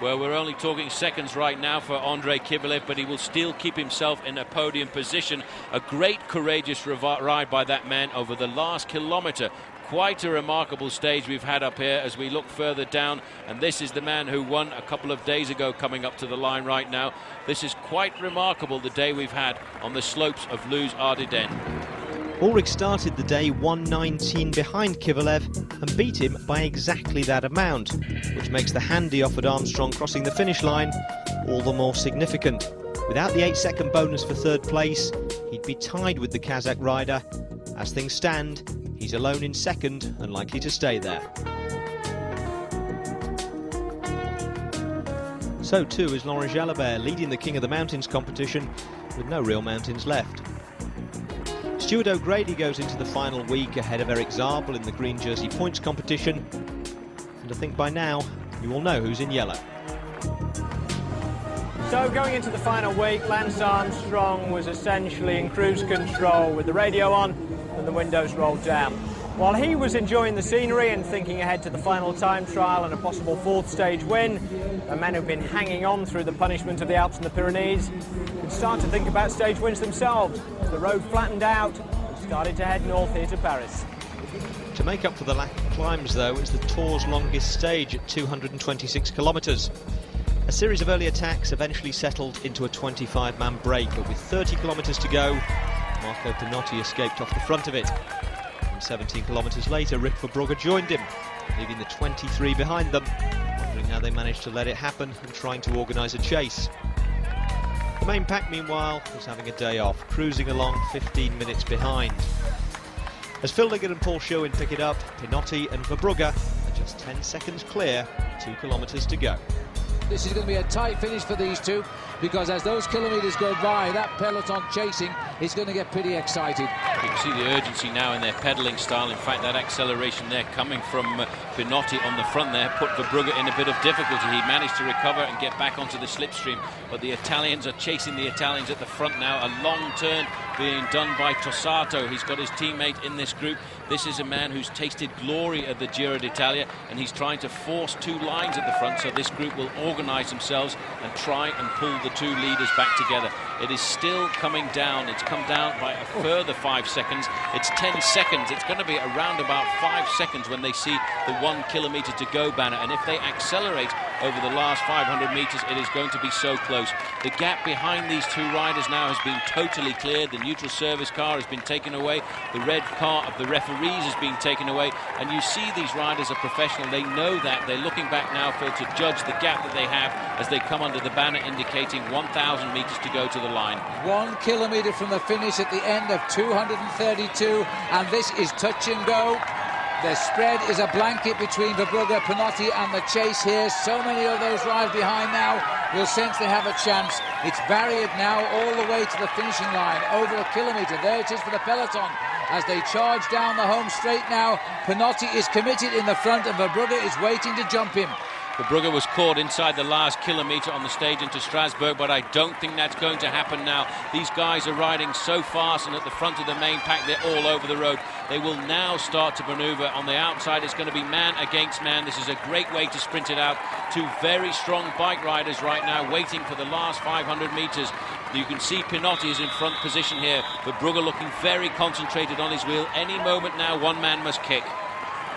Well, we're only talking seconds right now for Andrei Kibelev, but he will still keep himself in a podium position. A great, courageous ride by that man over the last kilometre. Quite a remarkable stage we've had up here as we look further down, and this is the man who won a couple of days ago coming up to the line right now. This is quite remarkable, the day we've had on the slopes of Luz-Ardiden. Ulrich started the day 1:19 behind Kibelev and beat him by exactly that amount, which makes the handy offered Armstrong crossing the finish line all the more significant. Without the 8-second bonus for third place, he'd be tied with the Kazakh rider. As things stand, he's alone in second and likely to stay there. So too is Laurent Jalabert, leading the King of the Mountains competition with no real mountains left. Stuart O'Grady goes into the final week ahead of Erik Zabel in the green jersey points competition, and I think by now you all know who's in yellow. So going into the final week, Lance Armstrong was essentially in cruise control with the radio on and the windows rolled down. While he was enjoying the scenery and thinking ahead to the final time trial and a possible fourth stage win, a man who'd been hanging on through the punishment of the Alps and the Pyrenees could start to think about stage wins themselves. As the road flattened out, he started to head north here to Paris. To make up for the lack of climbs, though, it's the Tour's longest stage at 226 kilometres. A series of early attacks eventually settled into a 25-man break, but with 30 kilometres to go, Marco Pinotti escaped off the front of it. And 17 kilometres later, Rik Verbrugge joined him, leaving the 23 behind them, wondering how they managed to let it happen and trying to organise a chase. The main pack, meanwhile, was having a day off, cruising along 15 minutes behind. As Phil Liggett and Paul Sherwin pick it up, Pinotti and Verbrugge are just 10 seconds clear, 2 kilometres to go. This is going to be a tight finish for these two, because as those kilometres go by, that peloton chasing is going to get pretty excited. You can see the urgency now in their pedalling style. In fact, that acceleration there coming from Pinotti on the front there put Verbrugge in a bit of difficulty. He managed to recover and get back onto the slipstream, but the Italians are chasing the Italians at the front now. A long turn being done by Tossato. He's got his teammate in this group. This is a man who's tasted glory at the Giro d'Italia, and he's trying to force 2 lines at the front, so this group will organise themselves and try and pull the 2 leaders back together. It is still coming down. It's come down by a further 5 seconds. It's 10 seconds. It's going to be around about 5 seconds when they see the 1 kilometre to go banner, and if they accelerate over the last 500 metres, it is going to be so close. The gap behind these 2 riders now has been totally cleared. The neutral service car has been taken away. The red car of the referees has been taken away, and you see these riders are professional. They know that. They're looking back now, Phil, to judge the gap that they have as they come under the banner indicating 1,000 metres to go to the line. 1 kilometre from the finish at the end of 232, and this is touch and go. The spread is a blanket between Verbrugge, Pinotti and the chase here. So many of those riders behind now will sense they have a chance. It's barriered now all the way to the finishing line, over 1 kilometre. There it is for the peloton as they charge down the home straight now. Pinotti is committed in the front and Verbrugge is waiting to jump him. Verbrugge was caught inside the last kilometre on the stage into Strasbourg, but I don't think that's going to happen now. These guys are riding so fast, and at the front of the main pack, they're all over the road. They will now start to manoeuvre. On the outside, it's going to be man against man. This is a great way to sprint it out. 2 very strong bike riders right now waiting for the last 500 metres. You can see Pinotti is in front position here. Verbrugge looking very concentrated on his wheel. Any moment now, one man must kick.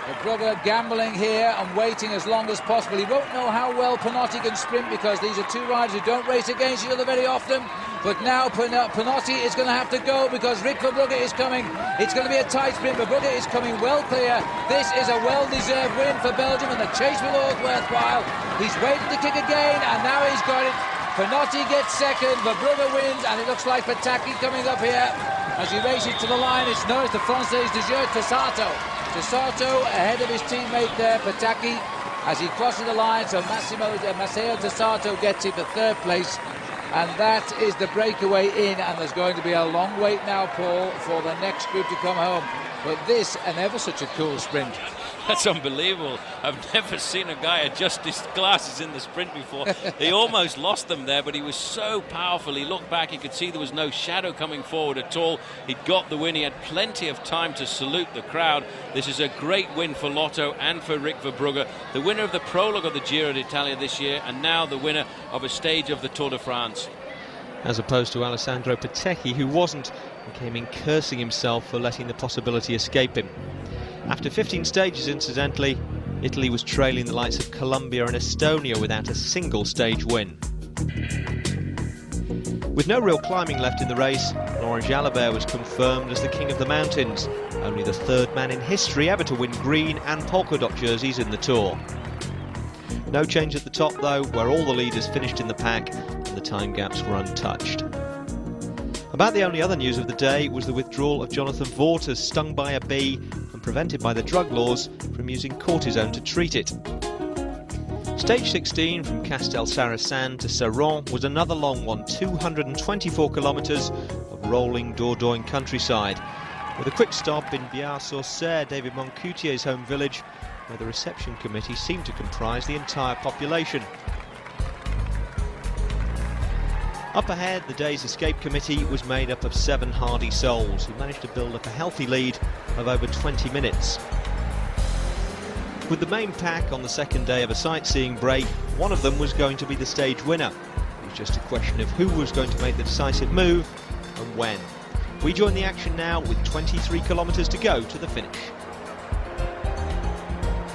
Verbrugge gambling here and waiting as long as possible. He won't know how well Pinotti can sprint, because these are 2 riders who don't race against each other very often. But now Pinotti is going to have to go because Rik Verbrugge is coming. It's going to be a tight sprint. Verbrugge is coming well clear. This is a well-deserved win for Belgium, and the chase will all worthwhile. He's waiting to kick again, and now he's got it. Pinotti gets second, Verbrugge wins, and it looks like Pataki coming up here as he races to the line. It's known as the Française du Jeu, Tossato. Tossato ahead of his teammate there, Pataki, as he crosses the line. So Matteo Tossato gets into 3rd place. And that is the breakaway in, and there's going to be a long wait now, Paul, for the next group to come home. But this, and ever such a cool sprint. That's unbelievable. I've never seen a guy adjust his glasses in the sprint before. He almost lost them there, but he was so powerful. He looked back, he could see there was no shadow coming forward at all. He'd got the win. He had plenty of time to salute the crowd. This is a great win for Lotto and for Rick Verbrugge, the winner of the prologue of the Giro d'Italia this year, and now the winner of a stage of the Tour de France. As opposed to Alessandro Petecchi, who wasn't, and came in cursing himself for letting the possibility escape him. After 15 stages, incidentally, Italy was trailing the likes of Colombia and Estonia without a single stage win. With no real climbing left in the race, Laurent Jalabert was confirmed as the king of the mountains, only the third man in history ever to win green and polka dot jerseys in the Tour. No change at the top though, where all the leaders finished in the pack and the time gaps were untouched. About the only other news of the day was the withdrawal of Jonathan Vaughters, stung by a bee and prevented by the drug laws from using cortisone to treat it. Stage 16 from Castel Sarrazin to Serran was another long one, 224 kilometres of rolling Dordogne countryside, with a quick stop in Biars-sur-Cère, David Moncoutier's home village, where the reception committee seemed to comprise the entire population. Up ahead, the day's escape committee was made up of 7 hardy souls who managed to build up a healthy lead of over 20 minutes. With the main pack on the second day of a sightseeing break, one of them was going to be the stage winner. It was just a question of who was going to make the decisive move and when. We join the action now with 23 kilometres to go to the finish.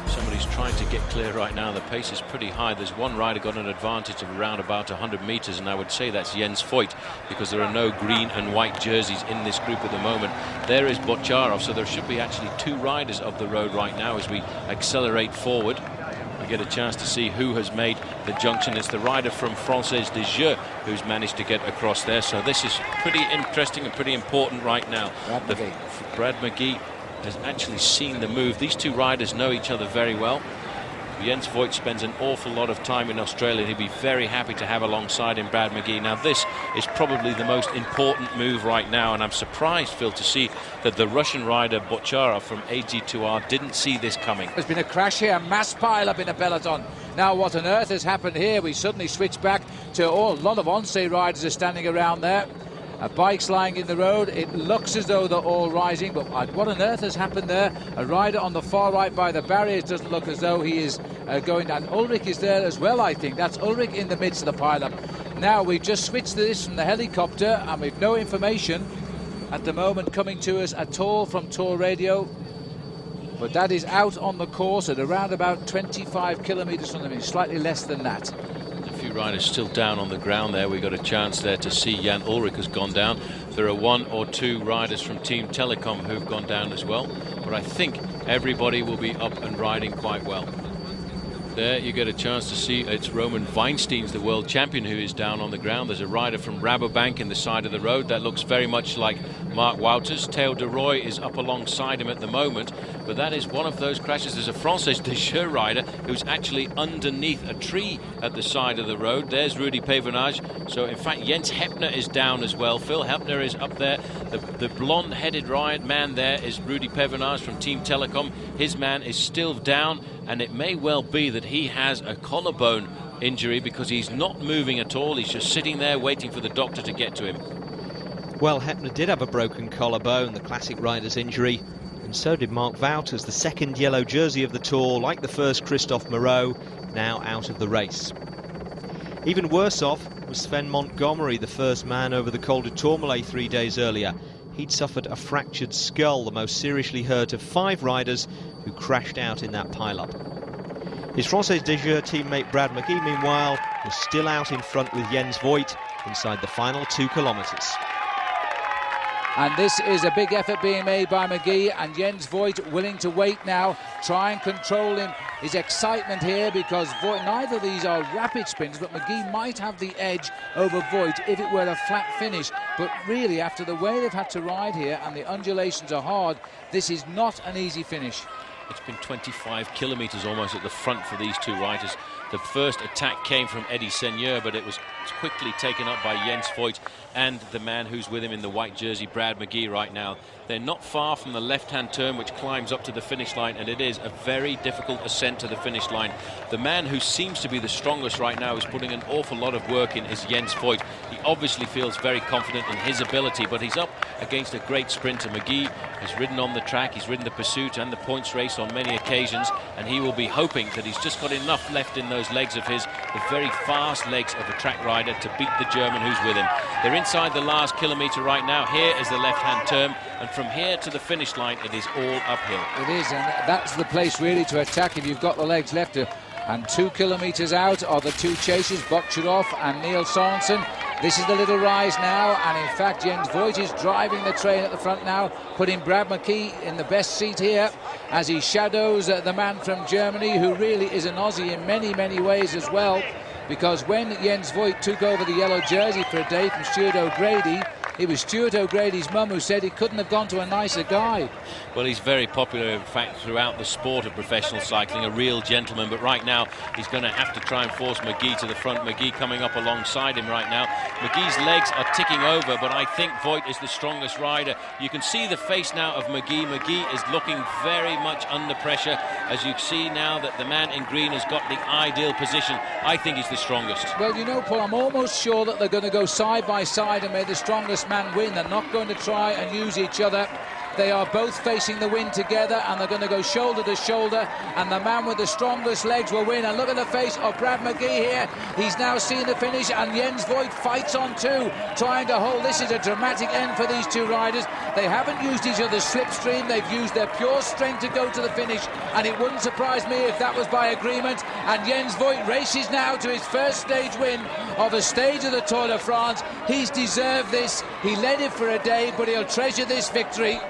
Somebody's trying to get clear right now. The pace is pretty high. There's one rider got an advantage of around about 100 metres, and I would say that's Jens Voigt, because there are no green and white jerseys in this group at the moment. There is Bocharov, so there should be actually 2 riders of the road right now as we accelerate forward. We get a chance to see who has made the junction. It's the rider from Française des Jeux who's managed to get across there. So this is pretty interesting and pretty important right now. Brad McGee has actually seen the move. These 2 riders know each other very well. Jens Voigt spends an awful lot of time in Australia. He'd be very happy to have alongside him Brad McGee. Now this is probably the most important move right now, and I'm surprised, Phil, to see that the Russian rider Bocharov from AG2R didn't see this coming. There's been a crash here, a mass pile up in the peloton. Now what on earth has happened here? We suddenly switch back to a lot of Once riders are standing around there. Bikes lying in the road. It looks as though they're all rising, but what on earth has happened there? A rider on the far right by the barriers doesn't look as though he is going down. Ulrich is there as well, I think. That's Ulrich in the midst of the pile-up. Now we've just switched this from the helicopter, and we've no information at the moment coming to us at all from Tour Radio. But that is out on the course at around about 25 kilometres from the finish, slightly less than that. Few riders still down on the ground there. We got a chance there to see Jan Ulrich has gone down. There are 1 or 2 riders from Team Telecom who've gone down as well, but I think everybody will be up and riding quite well. There you get a chance to see it's Roman Weinstein's the world champion who is down on the ground. There's a rider from Rabobank in the side of the road that looks very much like Mark Wouters. Theo de Roy is up alongside him at the moment, but that is one of those crashes. There's a Française des Jeux rider who's actually underneath a tree at the side of the road. There's Rudy Pevenage. So in fact Jens Heppner is down as well. Phil Heppner is up there. The blonde-headed man there is Rudy Pevenage from Team Telecom. His man is still down, and it may well be that he has a collarbone injury because he's not moving at all. He's just sitting there waiting for the doctor to get to him. Well, Heppner did have a broken collarbone, the classic rider's injury, and so did Mark Wouters, the second yellow jersey of the Tour, like the first Christophe Moreau, now out of the race. Even worse off was Sven Montgomery, the first man over the Col du Tourmalet 3 days earlier. He'd suffered a fractured skull, the most seriously hurt of 5 riders who crashed out in that pile-up. His Française des Jeux teammate Brad McGee, meanwhile, was still out in front with Jens Voigt inside the final 2 kilometres. And this is a big effort being made by McGee, and Jens Voigt willing to wait now, try and control his excitement here, because Voigt, neither of these are rapid sprinters, but McGee might have the edge over Voigt if it were a flat finish. But really, after the way they've had to ride here and the undulations are hard, this is not an easy finish. It's been 25 kilometres almost at the front for these 2 riders. The first attack came from Eddie Seigneur, but it was quickly taken up by Jens Voigt and the man who's with him in the white jersey, Brad McGee, right now. They're not far from the left-hand turn, which climbs up to the finish line, and it is a very difficult ascent to the finish line. The man who seems to be the strongest right now is putting an awful lot of work in is Jens Voigt. He obviously feels very confident in his ability, but he's up against a great sprinter. McGee has ridden on the track, he's ridden the pursuit and the points race on many occasions, and he will be hoping that he's just got enough left in those legs of his, the very fast legs of a track rider, to beat the German who's with him. They're inside the last kilometre right now. Here is the left-hand turn, and from here to the finish line, it is all uphill. It is, and that's the place really to attack if you've got the legs left. And 2 kilometres out are the two chasers, Botcherov and Neil Sorensen. This is the little rise now, and in fact Jens Voigt is driving the train at the front now, putting Brad McGee in the best seat here as he shadows the man from Germany, who really is an Aussie in many ways as well, because when Jens Voigt took over the yellow jersey for a day from Stuart O'Grady, it was Stuart O'Grady's mum who said he couldn't have gone to a nicer guy. Well, he's very popular, in fact, throughout the sport of professional cycling, a real gentleman, but right now he's going to have to try and force McGee to the front. McGee coming up alongside him right now. McGee's legs are ticking over, but I think Voigt is the strongest rider. You can see the face now of McGee. McGee is looking very much under pressure, as you see now that the man in green has got the ideal position. I think he's the strongest. Well, you know, Paul, I'm almost sure that they're going to go side by side and may the strongest man win. They're not going to try and use each other. They are both facing the wind together, and they're going to go shoulder to shoulder, and the man with the strongest legs will win. And look at the face of Brad McGee here. He's now seen the finish, and Jens Voigt fights on too, trying to hold. This is a dramatic end for these two riders. They haven't used each other's slipstream. They've used their pure strength to go to the finish, and it wouldn't surprise me if that was by agreement. And Jens Voigt races now to his first stage win of a stage of the Tour de France. He's deserved this. He led it for a day, but he'll treasure this victory.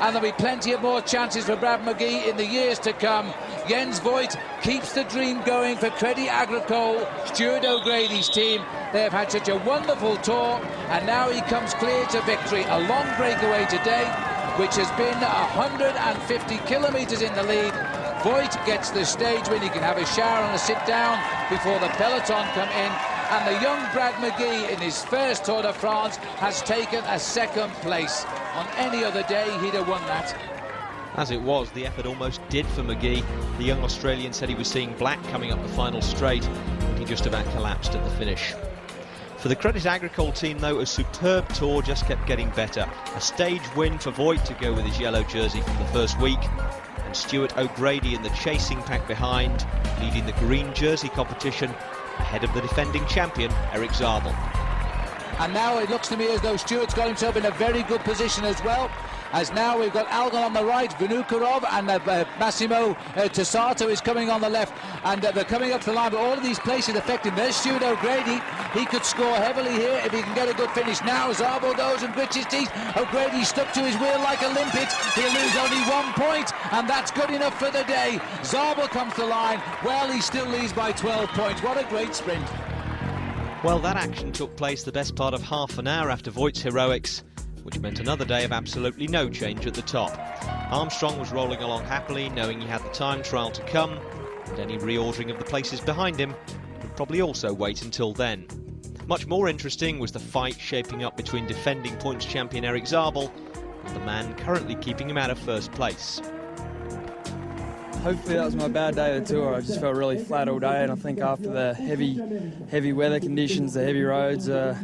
And there'll be plenty of more chances for Brad McGee in the years to come. Jens Voigt keeps the dream going for Crédit Agricole, Stuart O'Grady's team. They have had such a wonderful tour, and now he comes clear to victory. A long breakaway today, which has been 150 kilometres in the lead. Voigt gets the stage win. He can have a shower and a sit down before the peloton come in. And the young Brad McGee, in his first Tour de France, has taken a second place. On any other day, he'd have won that. As it was, the effort almost did for McGee. The young Australian said he was seeing black coming up the final straight, and he just about collapsed at the finish. For the Crédit Agricole team, though, a superb tour just kept getting better. A stage win for Voigt to go with his yellow jersey from the first week, and Stuart O'Grady in the chasing pack behind, leading the green jersey competition ahead of the defending champion, Erik Zabel. And now it looks to me as though Stuart's got himself in a very good position as well, as now we've got Algon on the right, Vinokurov, and Massimo Tessato is coming on the left, and they're coming up to the line, but all of these places affect him. There's Stuart O'Grady. He could score heavily here if he can get a good finish. Now Zabel goes and grits his teeth. O'Grady stuck to his wheel like a limpet. He'll lose only 1 point, and that's good enough for the day. Zabel comes to the line. Well, he still leads by 12 points. What a great sprint. Well, that action took place the best part of half an hour after Voigt's heroics, which meant another day of absolutely no change at the top. Armstrong was rolling along happily, knowing he had the time trial to come, and any reordering of the places behind him would probably also wait until then. Much more interesting was the fight shaping up between defending points champion Erik Zabel and the man currently keeping him out of first place. Hopefully that was my bad day of the tour. I just felt really flat all day, and I think after the heavy weather conditions, the heavy roads, I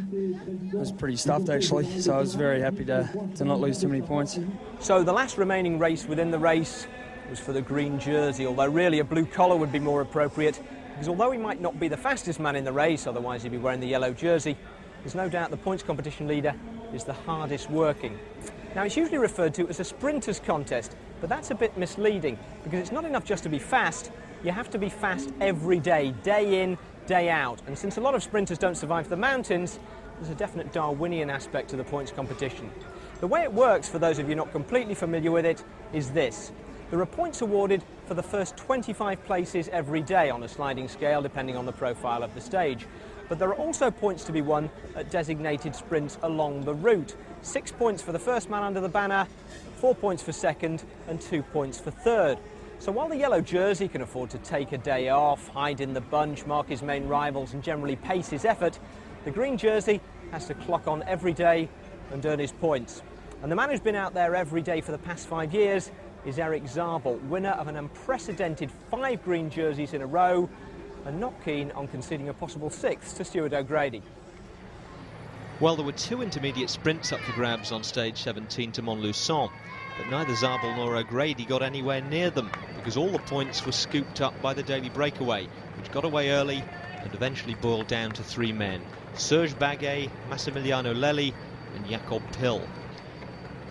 was pretty stuffed actually, so I was very happy to not lose too many points. So the last remaining race within the race was for the green jersey, although really a blue collar would be more appropriate, because although he might not be the fastest man in the race, otherwise he'd be wearing the yellow jersey, there's no doubt the points competition leader is the hardest working. Now, it's usually referred to as a sprinters contest, but that's a bit misleading, because it's not enough just to be fast. You have to be fast every day, day in, day out. And since a lot of sprinters don't survive the mountains, there's a definite Darwinian aspect to the points competition. The way it works, for those of you not completely familiar with it, is this. There are points awarded for the first 25 places every day on a sliding scale, depending on the profile of the stage. But there are also points to be won at designated sprints along the route. 6 points for the first man under the banner, 4 points for second, and 2 points for third. So while the yellow jersey can afford to take a day off, hide in the bunch, mark his main rivals and generally pace his effort, the green jersey has to clock on every day and earn his points. And the man who's been out there every day for the past 5 years is Erik Zabel, winner of an unprecedented 5 green jerseys in a row, and not keen on conceding a possible 6th to Stuart O'Grady. Well, there were 2 intermediate sprints up for grabs on stage 17 to Montluçon, but neither Zabel nor O'Grady got anywhere near them because all the points were scooped up by the daily breakaway, which got away early and eventually boiled down to 3 men: Serge Baguet, Massimiliano Lelli and Jakob Pill.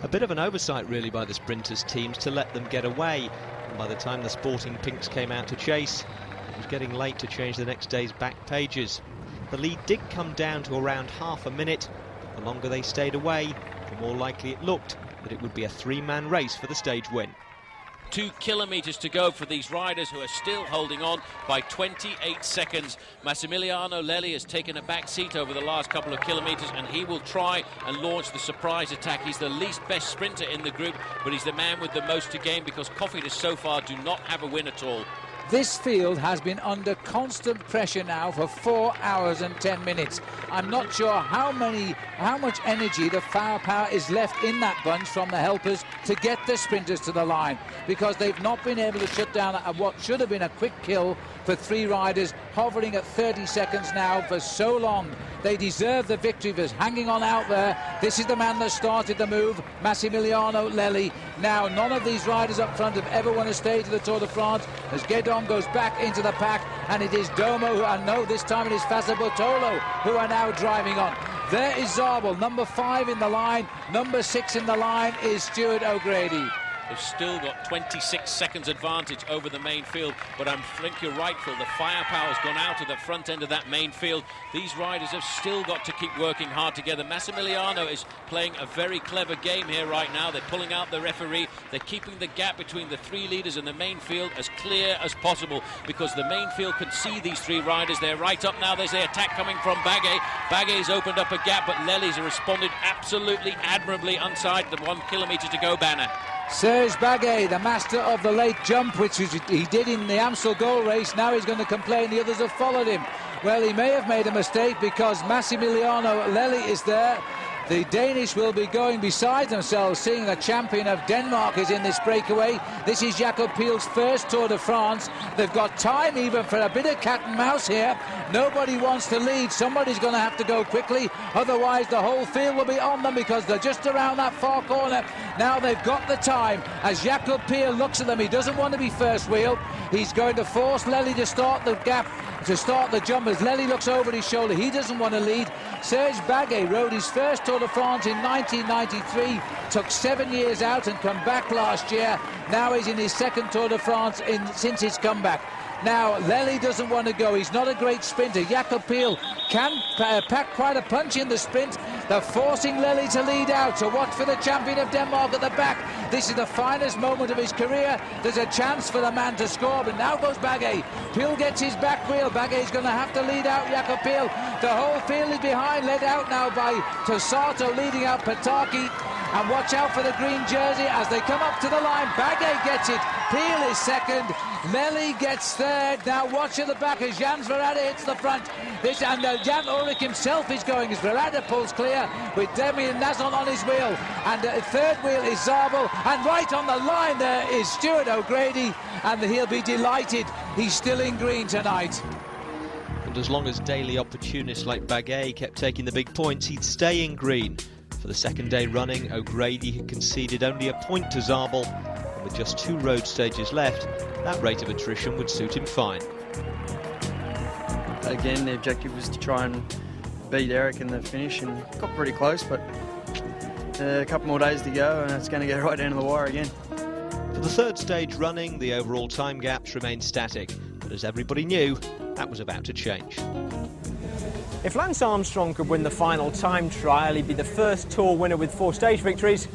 A bit of an oversight really by the sprinters' teams to let them get away, and by the time the sporting pinks came out to chase, it was getting late to change the next day's back pages. The lead did come down to around half a minute, but the longer they stayed away, the more likely it looked that it would be a 3-man race for the stage win. 2 kilometres to go for these riders who are still holding on by 28 seconds. Massimiliano Lelli has taken a back seat over the last couple of kilometres, and he will try and launch the surprise attack. He's the least best sprinter in the group, but he's the man with the most to gain because Cofidis so far do not have a win at all. This field has been under constant pressure now for 4 hours and 10 minutes. I'm not sure how much energy, the firepower is left in that bunch from the helpers to get the sprinters to the line, because they've not been able to shut down what should have been a quick kill for 3 riders, hovering at 30 seconds now for so long. They deserve the victory for hanging on out there. This is the man that started the move, Massimiliano Lelli. Now, none of these riders up front have ever won a stage of the Tour de France, as Guédon goes back into the pack, and it is Domo, and no, this time it is Fassa Bortolo, who are now driving on. There is Zabel, number 5 in the line. Number 6 in the line is Stuart O'Grady. They've still got 26 seconds advantage over the main field, but I think you're right, Phil. The firepower's gone out of the front end of that main field. These riders have still got to keep working hard together. Massimiliano is playing a very clever game here right now. They're pulling out the referee. They're keeping the gap between the 3 leaders and the main field as clear as possible, because the main field can see these 3 riders. They're right up now. There's the attack coming from Baguet. Baguet's opened up a gap, but Lelli's responded absolutely admirably inside the 1 kilometre to go banner. Serge Baguet, the master of the late jump, which he did in the Amstel Gold Race. Now he's going to complain the others have followed him. Well, he may have made a mistake because Massimiliano Lelli is there. The Danish will be going beside themselves, seeing the champion of Denmark is in this breakaway. This is Jakob Piel's first Tour de France. They've got time even for a bit of cat and mouse here. Nobody wants to lead. Somebody's going to have to go quickly. Otherwise, the whole field will be on them because they're just around that far corner. Now they've got the time. As Jakob Piel looks at them, he doesn't want to be first wheel. He's going to force Lelli to start the gap, to start the jump. As Lelli looks over his shoulder, he doesn't want to lead. Serge Baguet rode his first Tour de France in 1993, took 7 years out and come back last year. Now he's in his 2nd Tour de France since his comeback. Now, Lelli doesn't want to go. He's not a great sprinter. Jakob Piel can pack quite a punch in the sprint. They're forcing Lelli to lead out. So watch for the champion of Denmark at the back. This is the finest moment of his career. There's a chance for the man to score, but now goes Baguet. Piel gets his back wheel. Baguet's going to have to lead out Jakob Piel. The whole field is behind, led out now by Tossato, leading out Pataki. And watch out for the green jersey as they come up to the line. Baguet gets it. Piel is 2nd. Lelli gets 3rd. Now watch at the back as Jans Verade hits the front. Jan Ulrich himself is going as Verade pulls clear with Damien Nazon on his wheel. And the 3rd wheel is Zabel. And right on the line there is Stuart O'Grady. And he'll be delighted. He's still in green tonight. And as long as daily opportunists like Baguet kept taking the big points, he'd stay in green. For the 2nd day running, O'Grady had conceded only a point to Zabel, and with just 2 road stages left, that rate of attrition would suit him fine. Again, the objective was to try and beat Erik in the finish, and got pretty close, but a couple more days to go, and it's going to get right down to the wire again. For the 3rd stage running, the overall time gaps remained static, but as everybody knew, that was about to change. If Lance Armstrong could win the final time trial, he'd be the first Tour winner with 4 stage victories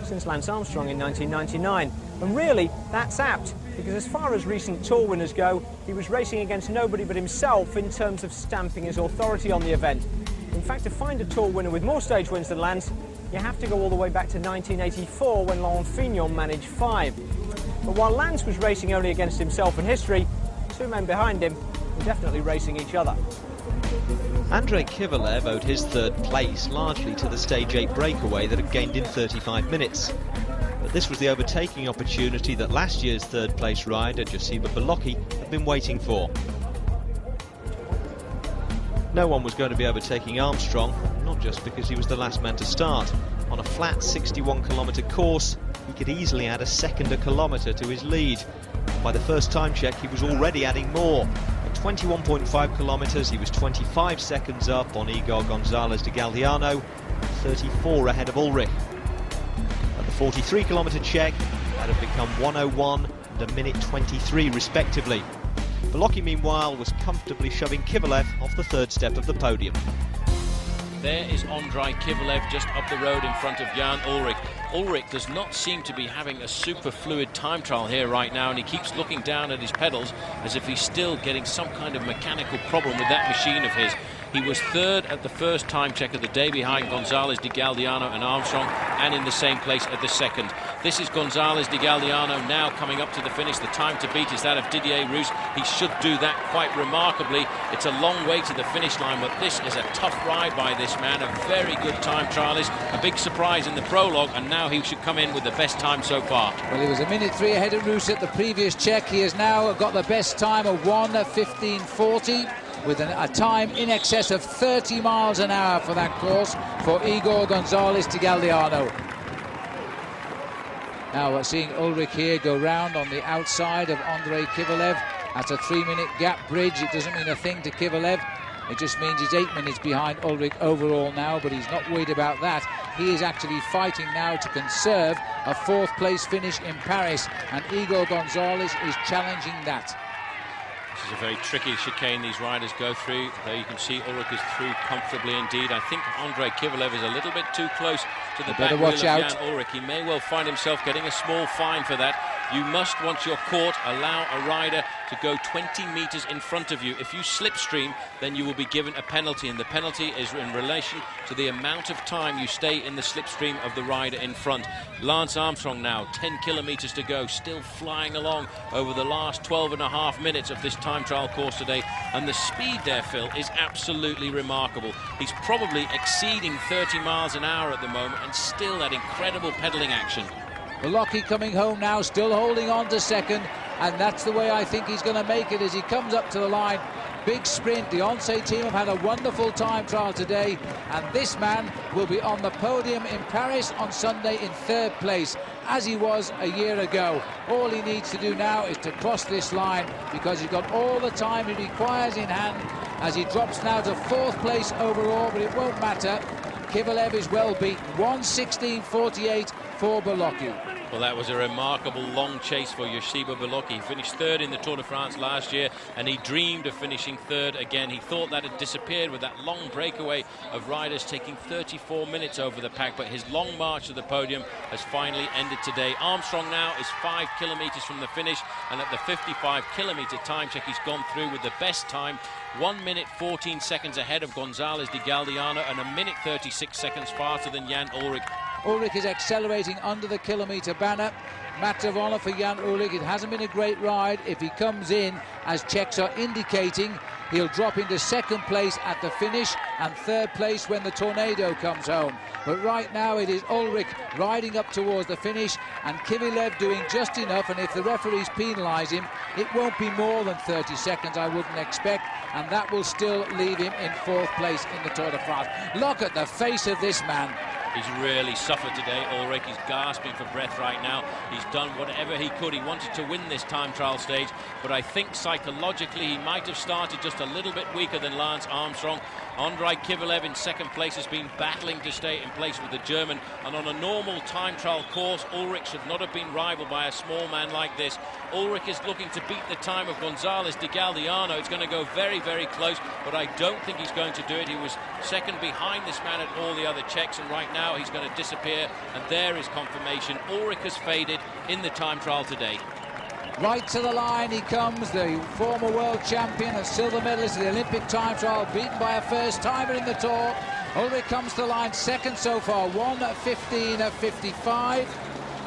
since Lance Armstrong in 1999. And really, that's apt, because as far as recent Tour winners go, he was racing against nobody but himself in terms of stamping his authority on the event. In fact, to find a Tour winner with more stage wins than Lance, you have to go all the way back to 1984 when Laurent Fignon managed 5. But while Lance was racing only against himself and history, two men behind him were definitely racing each other. Andrei Kivalev owed his third place largely to the Stage 8 breakaway that had gained in 35 minutes. But this was the overtaking opportunity that last year's third place rider, Josipa Bolocki, had been waiting for. No one was going to be overtaking Armstrong, not just because he was the last man to start. On a flat 61-kilometre course, he could easily add a second a kilometre to his lead. By the first time check, he was already adding more. At 21.5 kilometres, he was 25 seconds up on Igor Gonzalez de Galdeano, 34 ahead of Ulrich. At the 43-kilometre check, that had become 1:01 and a minute 23 respectively. Bolocki, meanwhile, was comfortably shoving Kivalev off the third step of the podium. There is Andrei Kivalev just up the road in front of Jan Ulrich. Ulrich does not seem to be having a super fluid time trial here right now, and he keeps looking down at his pedals as if he's still getting some kind of mechanical problem with that machine of his. He was third at the first time check of the day behind Gonzalez de Galdeano and Armstrong, and in the same place at the second. This is Gonzalez de Galdeano now coming up to the finish. The time to beat is that of Didier Roos. He should do that quite remarkably. It's a long way to the finish line, but this is a tough ride by this man, a very good time trialist, a big surprise in the prologue, and now he should come in with the best time so far. Well, he was a minute 3 ahead of Roos at the previous check. He has now got the best time of 1:15:40. with a time in excess of 30 miles an hour for that course for Igor Gonzalez de Galdeano. Now we're seeing Ulrich here go round on the outside of Andrei Kivalev. That's a 3-minute gap bridge. It doesn't mean a thing to Kivalev. It just means he's 8 minutes behind Ulrich overall now, but he's not worried about that. He is actually fighting now to conserve a 4th place finish in Paris, and Igor Gonzalez is challenging that. This is a very tricky chicane these riders go through. There you can see Ulrich is through comfortably indeed. I think Andrei Kivalev is a little bit too close to the back wheel of Jan Ulrich. He may well find himself getting a small fine for that. You must, once you're caught, allow a rider to go 20 metres in front of you. If you slipstream, then you will be given a penalty, and the penalty is in relation to the amount of time you stay in the slipstream of the rider in front. Lance Armstrong now, 10 kilometres to go, still flying along over the last 12.5 minutes of this time trial course today, and the speed there, Phil, is absolutely remarkable. He's probably exceeding 30 miles an hour at the moment, and still that incredible pedalling action. Bolocki coming home now, still holding on to second, and that's the way I think he's going to make it as he comes up to the line. Big sprint. The Once team have had a wonderful time trial today, and this man will be on the podium in Paris on Sunday in 3rd place, as he was a year ago. All he needs to do now is to cross this line, because he's got all the time he requires in hand as he drops now to 4th place overall, but it won't matter. Kivalev is well beaten, 1:16:48 for Bolocki. Well, that was a remarkable long chase for Josipa Bolocki. He finished 3rd in the Tour de France last year, and he dreamed of finishing 3rd again. He thought that had disappeared with that long breakaway of riders taking 34 minutes over the pack, but his long march to the podium has finally ended today. Armstrong now is 5 kilometres from the finish, and at the 55-kilometre time check, he's gone through with the best time, 1 minute 14 seconds ahead of Gonzalez de Galdeano and a minute 36 seconds faster than Jan Ulrich. Ulrich is accelerating under the kilometre banner. Match of honour for Jan Ulrich. It hasn't been a great ride. If he comes in, as checks are indicating, he'll drop into 2nd place at the finish and 3rd place when the tornado comes home. But right now it is Ulrich riding up towards the finish, and Kivalev doing just enough, and if the referees penalise him, it won't be more than 30 seconds, I wouldn't expect, and that will still leave him in 4th place in the Tour de France. Look at the face of this man. He's really suffered today, Ulrich. He's gasping for breath right now. He's done whatever he could. He wanted to win this time trial stage, but I think psychologically he might have started just a little bit weaker than Lance Armstrong. Andrei Kivalev in 2nd place has been battling to stay in place with the German, and on a normal time trial course, Ulrich should not have been rivaled by a small man like this. Ulrich is looking to beat the time of Gonzalez de Galdeano. It's going to go very, very close, but I don't think he's going to do it. He was 2nd behind this man at all the other checks, and right now he's going to disappear, and there is confirmation. Ulrich has faded in the time trial today. Right to the line he comes, the former world champion and silver medalist of the Olympic time trial, beaten by a first-timer in the Tour. Ulrich comes to the line 2nd so far, 1:15:55.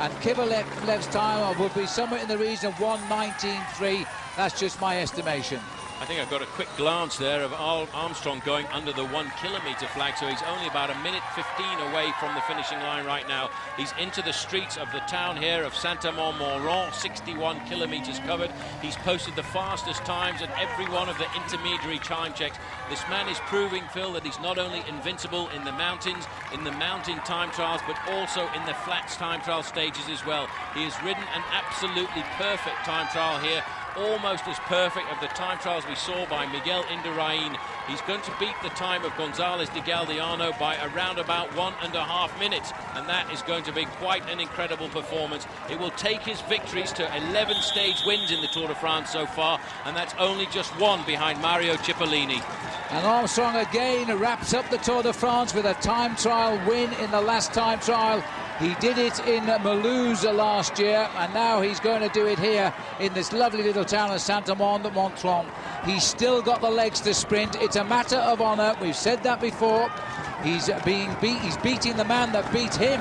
and Kivalev's time would be somewhere in the region of 1:19.3. That's just my estimation. I think I got a quick glance there of Armstrong going under the 1 kilometre flag, so he's only about 1:15 away from the finishing line right now. He's into the streets of the town here of Saint-Amand-Montrond, 61 kilometres covered. He's posted the fastest times at every one of the intermediary time checks. This man is proving, Phil, that he's not only invincible in the mountains, in the mountain time trials, but also in the flats time trial stages as well. He has ridden an absolutely perfect time trial here, almost as perfect of the time trials we saw by Miguel Indurain. He's going to beat the time of Gonzalez de Galdeano by around about 1.5 minutes, and that is going to be quite an incredible performance. It will take his victories to 11 stage wins in the Tour de France so far, and that's only just one behind Mario Cipollini. And Armstrong again wraps up the Tour de France with a time trial win in the last time trial. He did it in Mulhouse last year, and now he's going to do it here in this lovely little town of Saint-Amand-Montrond. He's still got the legs to sprint. It's a matter of honour. We've said that before. He's beating the man that beat him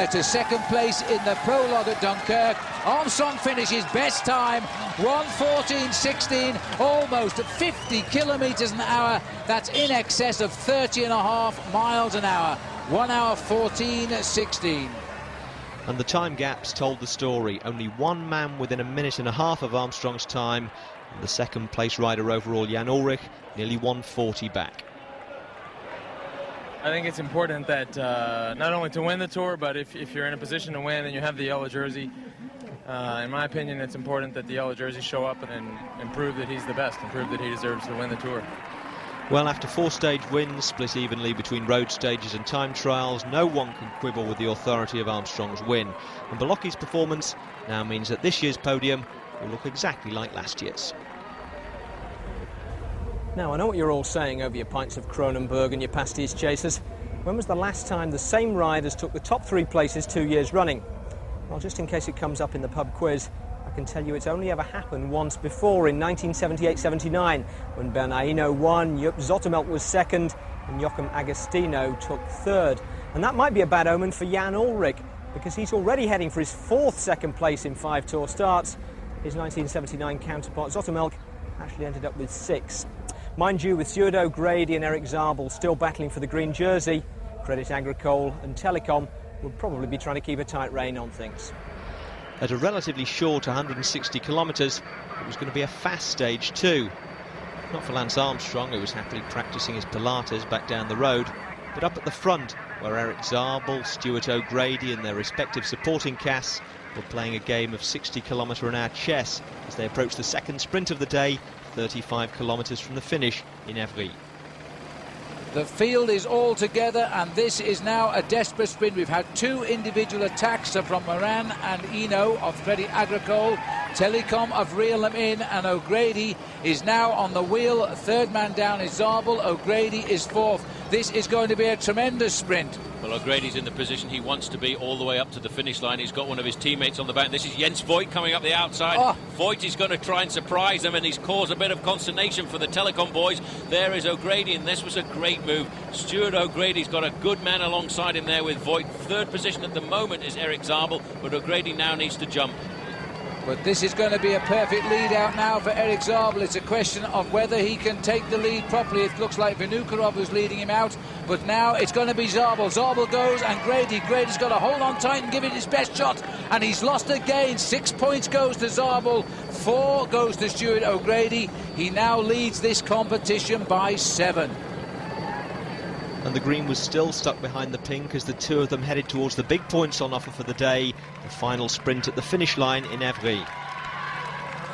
to second place in the prologue at Dunkirk. Armstrong finishes best time, 1:14.16, almost 50 kilometres an hour. That's in excess of 30.5 miles an hour. 1 hour 14.16. And the time gaps told the story. Only one man within 1.5 minutes of Armstrong's time. The second place rider overall, Jan Ullrich, nearly 1:40 back. I think it's important that not only to win the Tour, but if you're in a position to win and you have the yellow jersey, in my opinion, it's important that the yellow jersey show up and prove that he's the best and prove that he deserves to win the Tour. Well, after 4 stage wins, split evenly between road stages and time trials, no one can quibble with the authority of Armstrong's win. And Bolocchi's performance now means that this year's podium will look exactly like last year's. Now, I know what you're all saying over your pints of Kronenbourg and your pasties chasers. When was the last time the same riders took the top 3 places 2 years running? Well, just in case it comes up in the pub quiz, I can tell you it's only ever happened once before, in 1978-79, when Bernardino won, Joop Zoetemelk was second, and Joachim Agostino took third. And that might be a bad omen for Jan Ullrich, because he's already heading for his 4th second place in 5 Tour starts. His 1979 counterpart Zoetemelk actually ended up with 6. Mind you, with Stuart O'Grady and Erik Zabel still battling for the green jersey, Crédit Agricole and Telecom will probably be trying to keep a tight rein on things. At a relatively short 160 kilometres, it was going to be a fast stage too. Not for Lance Armstrong, who was happily practising his Pilates back down the road, but up at the front, where Erik Zabel, Stuart O'Grady and their respective supporting casts were playing a game of 60 km/h chess as they approached the second sprint of the day, 35 kilometres from the finish in Évry. The field is all together, and this is now a desperate sprint. We've had 2 individual attacks from Moran and Eno of Crédit Agricole. Telecom have reeled them in, and O'Grady is now on the wheel. 3rd man down is Zabel. O'Grady is 4th. This is going to be a tremendous sprint. Well, O'Grady's in the position he wants to be all the way up to the finish line. He's got one of his teammates on the back. This is Jens Voigt coming up the outside. Voigt is going to try and surprise them, and he's caused a bit of consternation for the Telecom boys. There is O'Grady, and this was a great move. Stuart O'Grady's got a good man alongside him there with Voigt. 3rd position at the moment is Erik Zabel, but O'Grady now needs to jump. But this is going to be a perfect lead out now for Erik Zabel. It's a question of whether he can take the lead properly. It looks like Vinokurov is leading him out, but now it's going to be Zabel. Zabel goes, and Grady's got to hold on tight and give it his best shot, and he's lost again. 6 points goes to Zabel, 4 goes to Stuart O'Grady. He now leads this competition by 7. And the green was still stuck behind the pink as the 2 of them headed towards the big points on offer for the day, the final sprint at the finish line in Évry.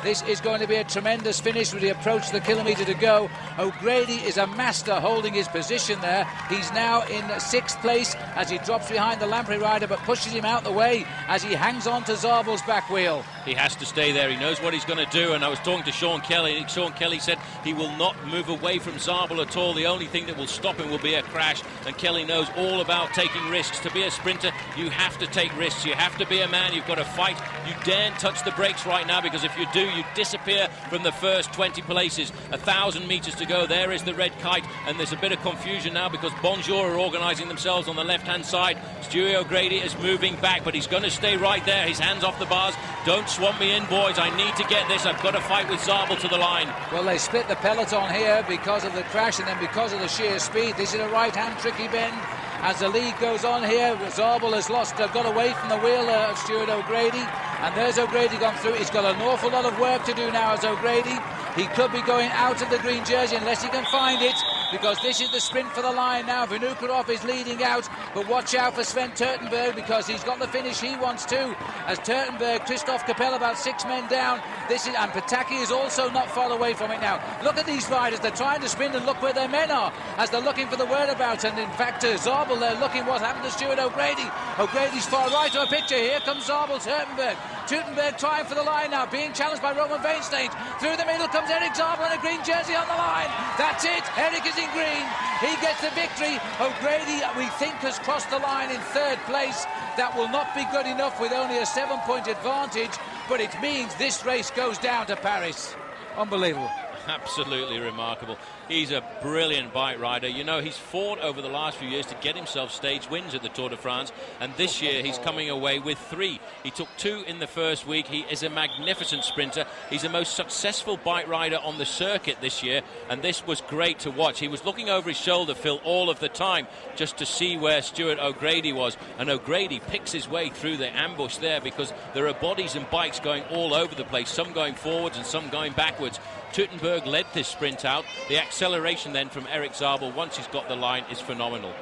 This is going to be a tremendous finish as we approach the kilometre to go. O'Grady is a master holding his position there. He's now in 6th place as he drops behind the Lamprey rider, but pushes him out the way as he hangs on to Zabel's back wheel. He has to stay there. He knows what he's going to do. And I was talking to Sean Kelly, and Sean Kelly said he will not move away from Zabel at all. The only thing that will stop him will be a crash. And Kelly knows all about taking risks. To be a sprinter, you have to take risks. You have to be a man. You've got to fight. You daren't touch the brakes right now, because if you do, you disappear from the first 20 places. 1,000 metres to go. There is the red kite, and there's a bit of confusion now because Bonjour are organising themselves on the left-hand side. Stewie O'Grady is moving back, but he's going to stay right there. His hands off the bars. Don't swamp me in, boys. I need to get this. I've got to fight with Zabel to the line. Well, they split the peloton here because of the crash and then because of the sheer speed. This is a right-hand tricky bend. As the lead goes on here, Zabel has got away from the wheel of Stuart O'Grady, and there's O'Grady gone through. He's got an awful lot of work to do now as O'Grady. He could be going out of the green jersey unless he can find it, because this is the sprint for the line now. Vinokurov is leading out, but watch out for Sven Turtenberg, because he's got the finish he wants to. As Turtenberg, Christoph Capel about 6 men down. And Pataki is also not far away from it now. Look at these riders. They're trying to sprint, and look where their men are as they're looking for the whereabouts. And in fact, Zabel, they're looking what happened to Stuart O'Grady. O'Grady's far right of a picture. Here comes Zabel, Turtenberg trying for the line now, being challenged by Roman Weinstein. Through the middle comes Erik Zabel in a green jersey on the line. That's it. Erik is in green. He gets the victory. O'Grady, we think, has crossed the line in third place. That will not be good enough with only a 7-point advantage, but it means this race goes down to Paris. Unbelievable. Absolutely remarkable. He's a brilliant bike rider. You know, he's fought over the last few years to get himself stage wins at the Tour de France, and this year he's coming away with 3. He took 2 in the first week. He is a magnificent sprinter. He's the most successful bike rider on the circuit this year, and this was great to watch. He was looking over his shoulder, Phil, all of the time just to see where Stuart O'Grady was, and O'Grady picks his way through the ambush there because there are bodies and bikes going all over the place, some going forwards and some going backwards. Turtenberg led this sprint out. The acceleration then from Erik Zabel once he's got the line is phenomenal.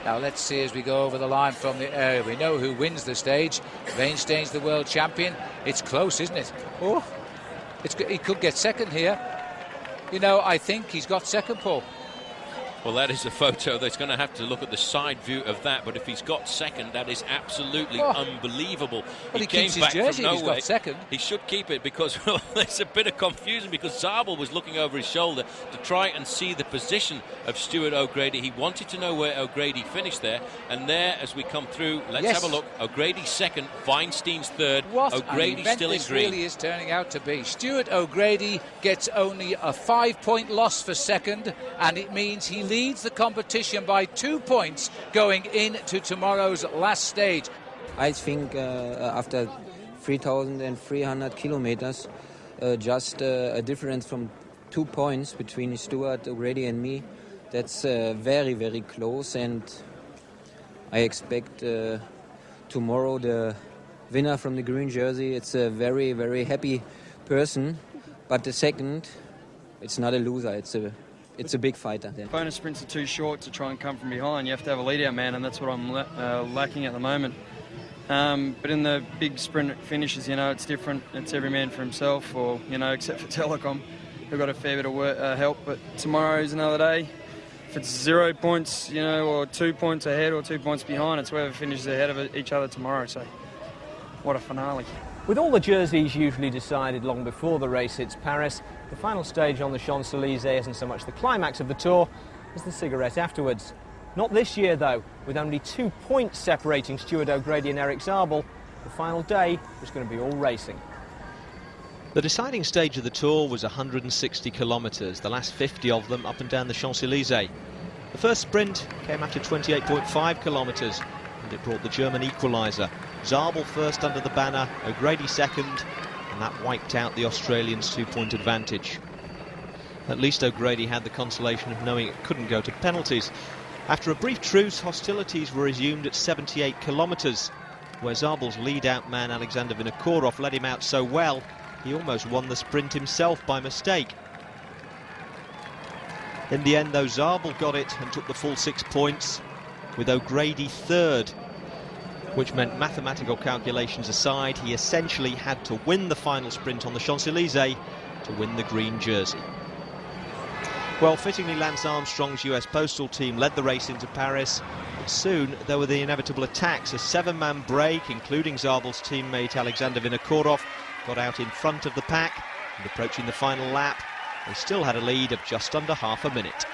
Now let's see as we go over the line from the area. We know who wins the stage. Weinstein's the world champion. It's close, isn't it? Oh, he could get second here. You know, I think he's got second, Paul. Well, that is a photo that's going to have to look at the side view of that, but if he's got second, that is absolutely unbelievable. Well, he keeps his jersey if he's got second. He should keep it because well, there's a bit of confusion because Zabel was looking over his shoulder to try and see the position of Stuart O'Grady. He wanted to know where O'Grady finished there, and there, as we come through, let's have a look. O'Grady second, Weinstein's third, O'Grady still in green. This really is turning out to be. Stuart O'Grady gets only a 5-point loss for second, and it means he leads the competition by 2 points going into tomorrow's last stage. I think after 3,300 kilometers, just a difference from 2 points between Stuart O'Grady and me, that's very, very close, and I expect tomorrow the winner from the green jersey. It's a very, very happy person, but the second, it's not a loser, it's a big fighter. Bonus sprints are too short to try and come from behind. You have to have a lead-out man, and that's what I'm lacking at the moment. But in the big sprint finishes, you know, it's different. It's every man for himself, or, you know, except for Telecom, who got a fair bit of help. But tomorrow's another day. If it's 0 points, you know, or 2 points ahead or 2 points behind, it's whoever finishes ahead of each other tomorrow. So, what a finale. With all the jerseys usually decided long before the race hits Paris, the final stage on the Champs-Élysées isn't so much the climax of the Tour as the cigarette afterwards. Not this year, though. With only 2 points separating Stuart O'Grady and Erik Zabel, the final day was going to be all racing. The deciding stage of the Tour was 160 kilometres, the last 50 of them up and down the Champs-Élysées. The first sprint came after 28.5 kilometres, and it brought the German equaliser. Zabel first under the banner, O'Grady second, and that wiped out the Australians' 2-point advantage. At least O'Grady had the consolation of knowing it couldn't go to penalties. After a brief truce, hostilities were resumed at 78 kilometres, where Zabel's lead-out man Alexander Vinokurov led him out so well, he almost won the sprint himself by mistake. In the end, though, Zabel got it and took the full 6 points, with O'Grady third, which meant mathematical calculations aside, he essentially had to win the final sprint on the Champs-Élysées to win the green jersey. Well, fittingly, Lance Armstrong's US Postal team led the race into Paris, but soon there were the inevitable attacks. A 7-man break, including Zabel's teammate Alexander Vinokurov, got out in front of the pack, and approaching the final lap, they still had a lead of just under half a minute.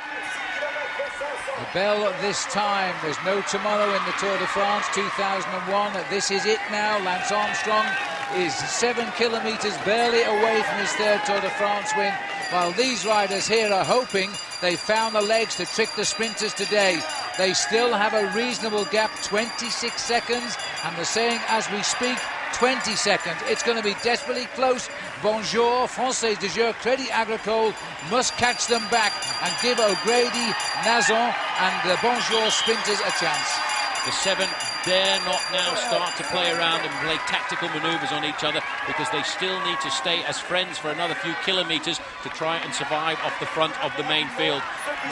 The bell this time. There's no tomorrow in the Tour de France 2001. This is it now. Lance Armstrong is 7 kilometres barely away from his third Tour de France win, while these riders here are hoping they found the legs to trick the sprinters today. They still have a reasonable gap, 26 seconds, and the saying as we speak, 20 seconds. It's going to be desperately close. Bonjour, Français de Jeu, Crédit Agricole must catch them back and give O'Grady, Nazon and the Bonjour sprinters a chance. The 7 dare not now start to play around and play tactical manoeuvres on each other, because they still need to stay as friends for another few kilometres to try and survive off the front of the main field.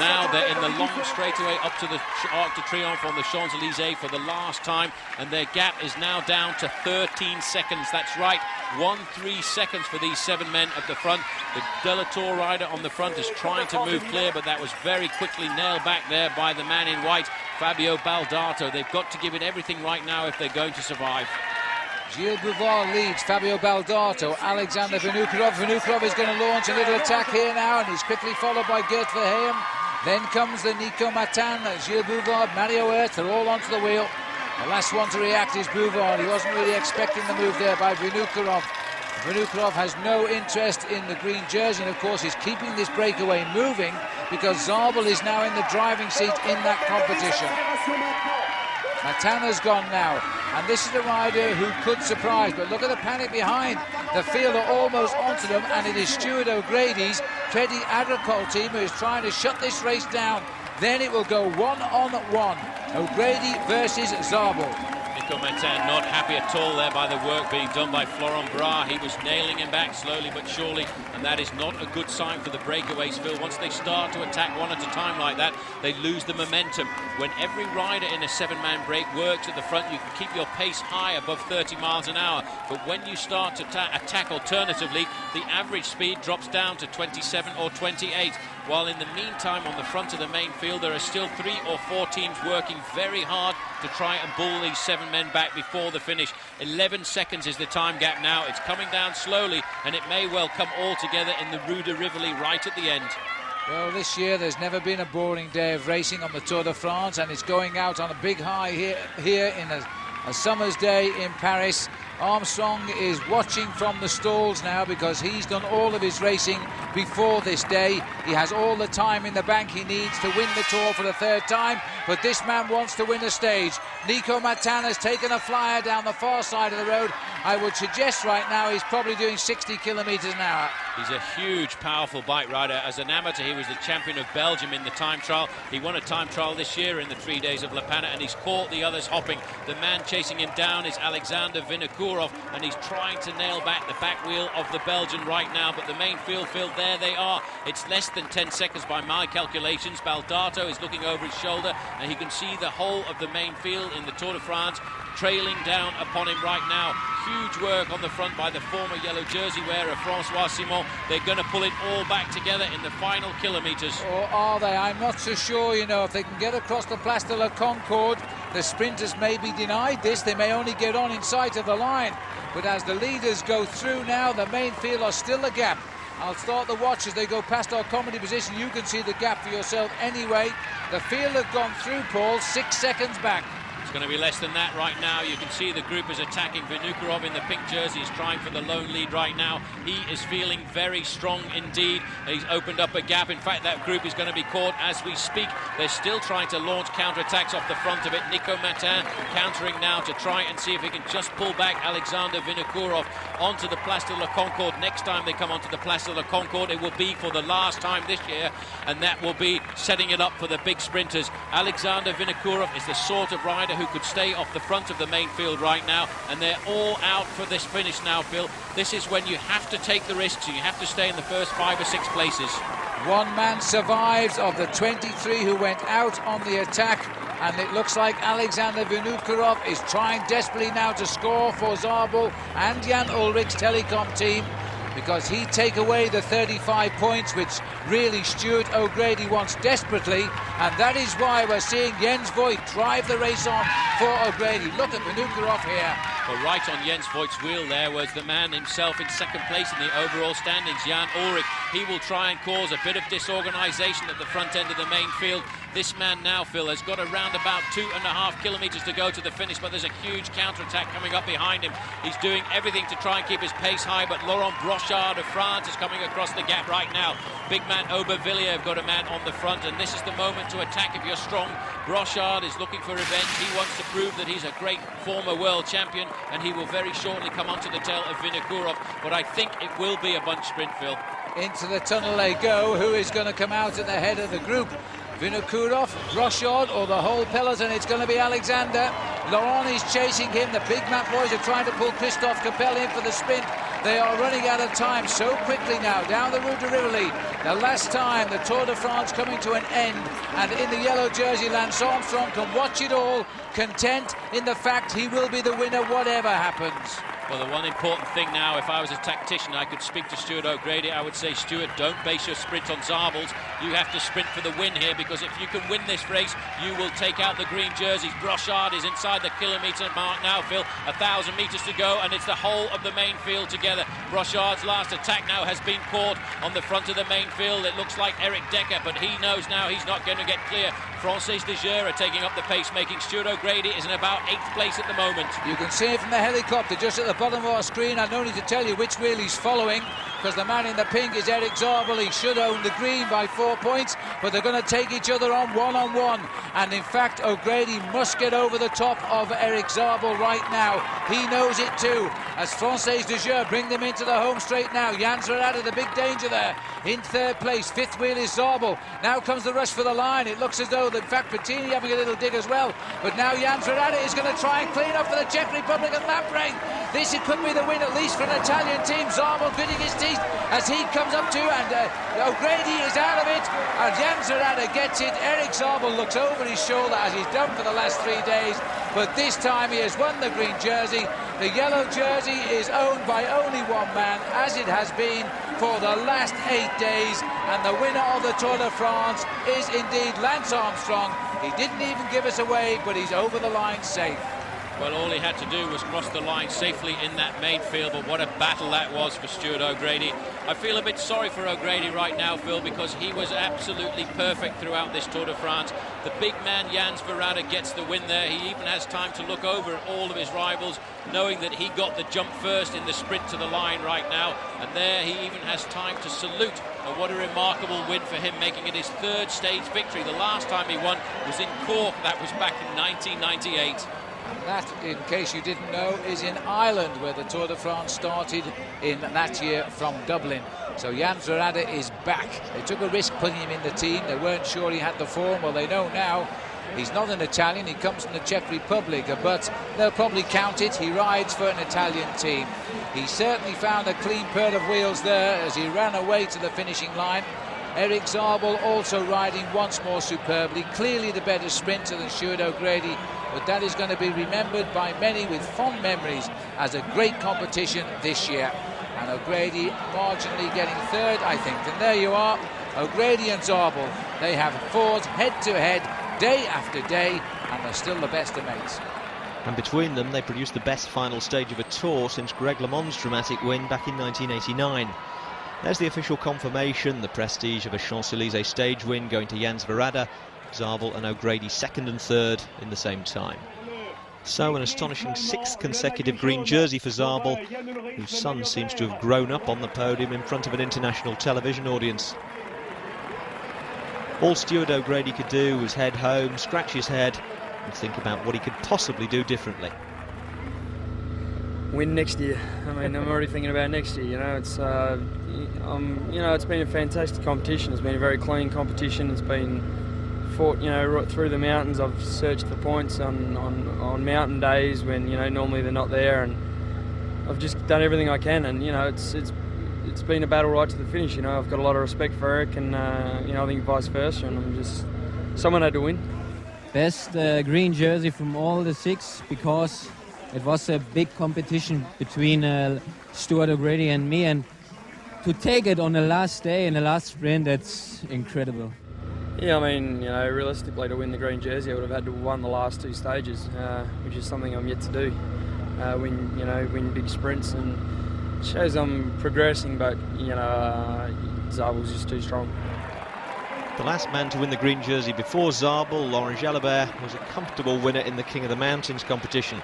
Now they're in the long straightaway up to the Arc de Triomphe on the Champs-Élysées for the last time, and their gap is now down to 13 seconds. That's right, 13 seconds for these 7 men at the front. The De La Tour rider on the front is trying to move clear, but that was very quickly nailed back there by the man in white, Fabio Baldato. They've got to give it everything right now if they're going to survive. Gilles Bouvard leads Fabio Baldato, Alexander Vinokurov. Vinokurov is going to launch a little attack here now, and he's quickly followed by Gert Verheyen. Then comes the Nico Matin, Gilles Bouvard, Mario Hertz, they're all onto the wheel. The last one to react is Bouvard. He wasn't really expecting the move there by Vinokurov. Vinokurov has no interest in the green jersey, and of course he's keeping this breakaway moving because Zabel is now in the driving seat in that competition. Matana's gone now, and this is a rider who could surprise, but look at the panic behind. The field are almost onto them, and it is Stuart O'Grady's Crédit Agricole team who is trying to shut this race down. Then it will go 1-on-1. O'Grady versus Zabel. Nico Matin not happy at all there by the work being done by Florent Bras. He was nailing him back slowly but surely, and that is not a good sign for the breakaways, Phil. Once they start to attack one at a time like that, they lose the momentum. When every rider in a 7-man break works at the front, you can keep your pace high above 30 miles an hour. But when you start to attack alternatively, the average speed drops down to 27 or 28. While in the meantime, on the front of the main field, there are still 3 or 4 teams working very hard to try and bull these 7 men back before the finish. 11 seconds is the time gap now. It's coming down slowly, and it may well come all together in the Rue de Rivoli right at the end. Well, this year there's never been a boring day of racing on the Tour de France, and it's going out on a big high here in a summer's day in Paris. Armstrong is watching from the stalls now because he's done all of his racing before this day. He has all the time in the bank he needs to win the Tour for the 3rd time, but this man wants to win a stage. Nico Matin has taken a flyer down the far side of the road. I would suggest right now he's probably doing 60 kilometres an hour. He's a huge, powerful bike rider. As an amateur, he was the champion of Belgium in the time trial. He won a time trial this year in the 3 days of La Panne, and he's caught the others hopping. The man chasing him down is Alexander Vinokurov, and he's trying to nail back the back wheel of the Belgian right now, but the main field, there they are. It's less than 10 seconds by my calculations. Baldato is looking over his shoulder, and he can see the whole of the main field in the Tour de France trailing down upon him right now. Huge work on the front by the former yellow jersey wearer, Francois Simon. They're going to pull it all back together in the final kilometres. Or are they? I'm not so sure, you know, if they can get across the Place de la Concorde. The sprinters may be denied this. They may only get on in sight of the line. But as the leaders go through now, the main field are still a gap. I'll start the watch as they go past our comedy position. You can see the gap for yourself anyway. The field have gone through, Paul, 6 seconds back. It's going to be less than that right now. You can see the group is attacking. Vinokurov in the pink jersey is trying for the lone lead right now. He is feeling very strong indeed. He's opened up a gap. In fact, that group is going to be caught as we speak. They're still trying to launch counterattacks off the front of it. Nico Matin countering now to try and see if he can just pull back Alexander Vinokurov onto the Place de la Concorde. Next time they come onto the Place de la Concorde, it will be for the last time this year, and that will be setting it up for the big sprinters. Alexander Vinokurov is the sort of rider who could stay off the front of the main field right now, and they're all out for this finish now, Phil. This is when you have to take the risks, and you have to stay in the first 5 or 6 places. One man survives of the 23 who went out on the attack, and it looks like Alexander Vinokurov is trying desperately now to score for Zabel and Jan Ullrich's Telecom team, because he'd take away the 35 points which really Stuart O'Grady wants desperately, and that is why we're seeing Jens Voigt drive the race on for O'Grady. Look at Vinokurov here. Well, right on Jens Voigt's wheel there was the man himself in second place in the overall standings, Jan Ullrich. He will try and cause a bit of disorganisation at the front end of the main field. This man now, Phil, has got around about 2.5 kilometres to go to the finish, but there's a huge counter-attack coming up behind him. He's doing everything to try and keep his pace high, but Laurent Brochard of France is coming across the gap right now. Big man Aubervilliers have got a man on the front, and this is the moment to attack if you're strong. Brochard is looking for revenge. He wants to prove that he's a great former world champion, and he will very shortly come onto the tail of Vinokourov, but I think it will be a bunch sprint, Phil. Into the tunnel they go. Who is going to come out at the head of the group? Vinokourov, Brochard, or the whole peloton? It's going to be Alexander. Laurent is chasing him. The big map boys are trying to pull Christophe Capel in for the sprint. They are running out of time so quickly now down the Route de Rivoli. The last time the Tour de France coming to an end, and in the yellow jersey Lance Armstrong can watch it all, content in the fact he will be the winner whatever happens. Well, the one important thing now, if I was a tactician, I could speak to Stuart O'Grady. I would say, Stuart, don't base your sprint on Zabel's. You have to sprint for the win here, because if you can win this race, you will take out the green jerseys. Brochard is inside the kilometre mark now, Phil. 1,000 metres to go, and it's the whole of the main field together. Brochard's last attack now has been caught on the front of the main field. It looks like Eric Decker, but he knows now he's not going to get clear. Francis de Jure are taking up the pace, making Stuart O'Grady is in about 8th place at the moment. You can see it from the helicopter just at the bottom of our screen. I don't need to tell you which wheel he's following, because the man in the pink is Erik Zabel. He should own the green by 4 points, but they're going to take each other on one-on-one. And in fact, O'Grady must get over the top of Erik Zabel right now. He knows it too, as Francis de Jure bring them into the home straight now. Jan Zerada, the big danger there, in 3rd place. 5th wheel is Zabel. Now comes the rush for the line. It looks as though, in fact, Bettini having a little dig as well. But now Jan Zerada is going to try and clean up for the Czech Republic and Lampre. This it could be the win, at least for an Italian team. Zabel gritting his teeth as he comes up to, and O'Grady is out of it, and Jan Zerada gets it. Erik Zabel looks over his shoulder, as he's done for the last 3 days, but this time he has won the green jersey. The yellow jersey is owned by only one man, as it has been for the last 8 days, and the winner of the Tour de France is indeed Lance Armstrong. He didn't even give us away, but he's over the line safe. Well, all he had to do was cross the line safely in that main field, but what a battle that was for Stuart O'Grady. I feel a bit sorry for O'Grady right now, Phil, because he was absolutely perfect throughout this Tour de France. The big man, Jans Verrada, gets the win there. He even has time to look over at all of his rivals, knowing that he got the jump first in the sprint to the line right now, and there he even has time to salute. And what a remarkable win for him, making it his 3rd stage victory. The last time he won was in Cork. That was back in 1998. And that, in case you didn't know, is in Ireland, where the Tour de France started in that year from Dublin. So Jan Zerada is back. They took a risk putting him in the team. They weren't sure he had the form. Well, they know now. He's not an Italian. He comes from the Czech Republic, but they'll probably count it. He rides for an Italian team. He certainly found a clean pair of wheels there as he ran away to the finishing line. Erik Zabel also riding once more superbly, clearly the better sprinter than Stuart O'Grady, but that is going to be remembered by many with fond memories as a great competition this year. And O'Grady marginally getting 3rd, I think. And there you are, O'Grady and Zabel. They have fought head-to-head day after day, and they're still the best of mates. And between them, they produced the best final stage of a Tour since Greg LeMond's dramatic win back in 1989. There's the official confirmation, the prestige of a Champs-Élysées stage win going to Jans Verrada, Zabel and O'Grady 2nd and 3rd in the same time. So an astonishing 6th consecutive green jersey for Zabel, whose son seems to have grown up on the podium in front of an international television audience. All Stuart O'Grady could do was head home, scratch his head and think about what he could possibly do differently. Win next year. I mean, I'm already thinking about next year. You know, it's it's been a fantastic competition. It's been a very clean competition. It's been fought, right through the mountains. I've searched for points on mountain days when normally they're not there, and I've just done everything I can. And it's been a battle right to the finish. I've got a lot of respect for Erik, and I think vice versa. And someone had to win. Best green jersey from all the 6 because it was a big competition between Stuart O'Grady and me, and to take it on the last day in the last sprint, that's incredible. Yeah, I mean, realistically to win the green jersey, I would have had to have won the last 2 stages, which is something I'm yet to do. win big sprints, and shows I'm progressing, but Zabel's just too strong. The last man to win the green jersey before Zabel, Laurent Jalabert, was a comfortable winner in the King of the Mountains competition,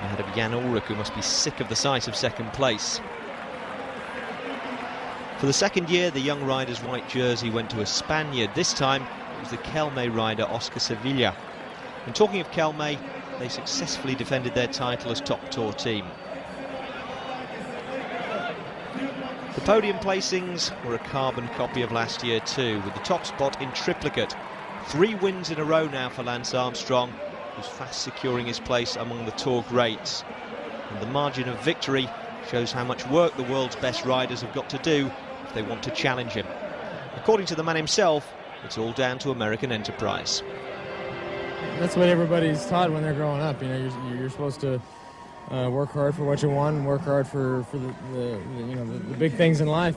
ahead of Jan Ullrich, who must be sick of the sight of second place. For the second year, the young rider's white jersey went to a Spaniard. This time, it was the Kelme rider, Oscar Sevilla. And talking of Kelme, they successfully defended their title as top tour team. The podium placings were a carbon copy of last year too, with the top spot in triplicate. 3 wins in a row now for Lance Armstrong, who's fast securing his place among the Tour greats. And the margin of victory shows how much work the world's best riders have got to do if they want to challenge him. According to the man himself, it's all down to American enterprise. That's what everybody's taught when they're growing up. You're supposed to work hard for what you want and work hard for the big things in life.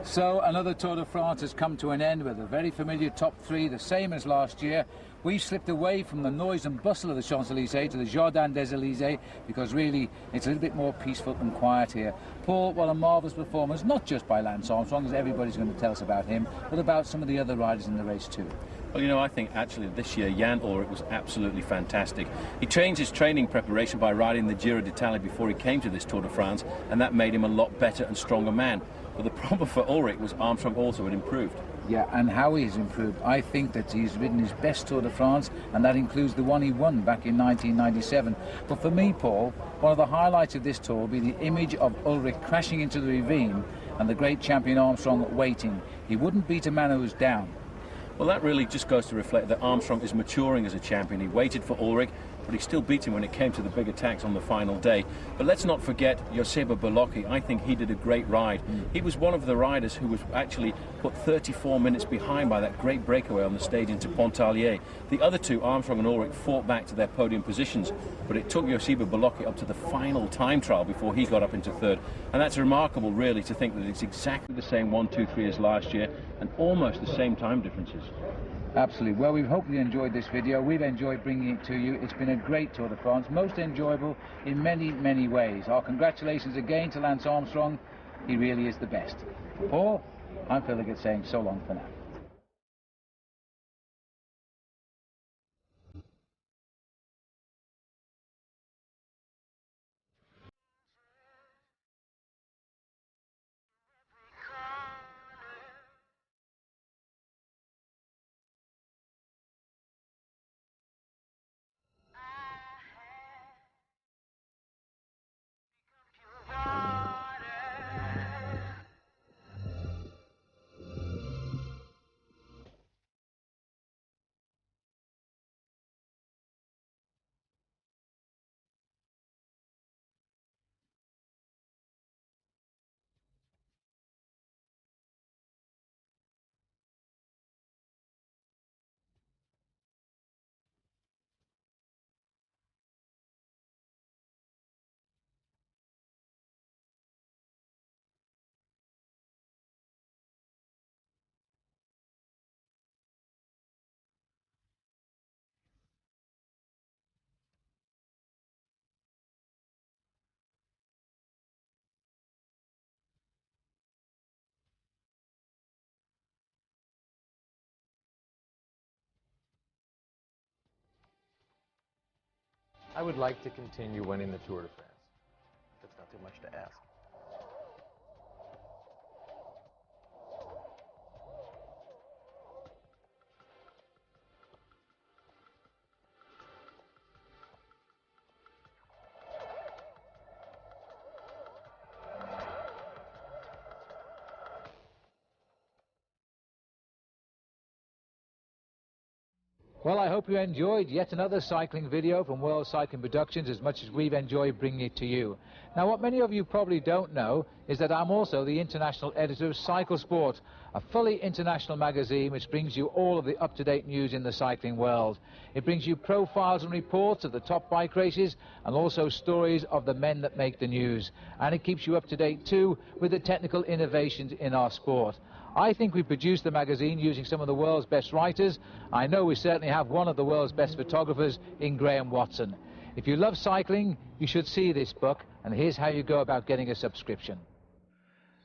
So another Tour de France has come to an end with a very familiar top 3, the same as last year. We've slipped away from the noise and bustle of the Champs-Élysées to the Jardin des Élysées, because really it's a little bit more peaceful and quiet here. Paul, what a marvellous performance, not just by Lance Armstrong, as everybody's going to tell us about him, but about some of the other riders in the race too. Well, I think actually this year Jan Ullrich was absolutely fantastic. He changed his training preparation by riding the Giro d'Italia before he came to this Tour de France, and that made him a lot better and stronger man. But the problem for Ullrich was Armstrong also had improved. Yeah, and how he's improved. I think that he's ridden his best Tour de France, and that includes the one he won back in 1997. But for me, Paul, one of the highlights of this tour will be the image of Ullrich crashing into the ravine and the great champion Armstrong waiting. He wouldn't beat a man who was down. Well, that really just goes to reflect that Armstrong is maturing as a champion. He waited for Ullrich, but he still beat him when it came to the big attacks on the final day. But let's not forget Joseba Bolocki. I think he did a great ride. He was one of the riders who was actually put 34 minutes behind by that great breakaway on the stage into Pontarlier. The other two, Armstrong and Ullrich, fought back to their podium positions, but it took Joseba Bolocki up to the final time trial before he got up into third. And that's remarkable, really, to think that it's exactly the same 1, 2, 3 as last year, and almost the same time differences. Absolutely. Well, we've hopefully enjoyed this video. We've enjoyed bringing it to you. It's been a great Tour de France, most enjoyable in many, many ways. Our congratulations again to Lance Armstrong. He really is the best. Paul, I'm Phil Liggett saying so long for now. I would like to continue winning the Tour de France. That's not too much to ask. Well, I hope you enjoyed yet another cycling video from World Cycling Productions as much as we've enjoyed bringing it to you. Now, what many of you probably don't know is that I'm also the international editor of Cycle Sport, a fully international magazine which brings you all of the up-to-date news in the cycling world. It brings you profiles and reports of the top bike races and also stories of the men that make the news. And it keeps you up to date too with the technical innovations in our sport. I think we produced the magazine using some of the world's best writers. I know we certainly have one of the world's best photographers in Graham Watson. If you love cycling, you should see this book, and here's how you go about getting a subscription.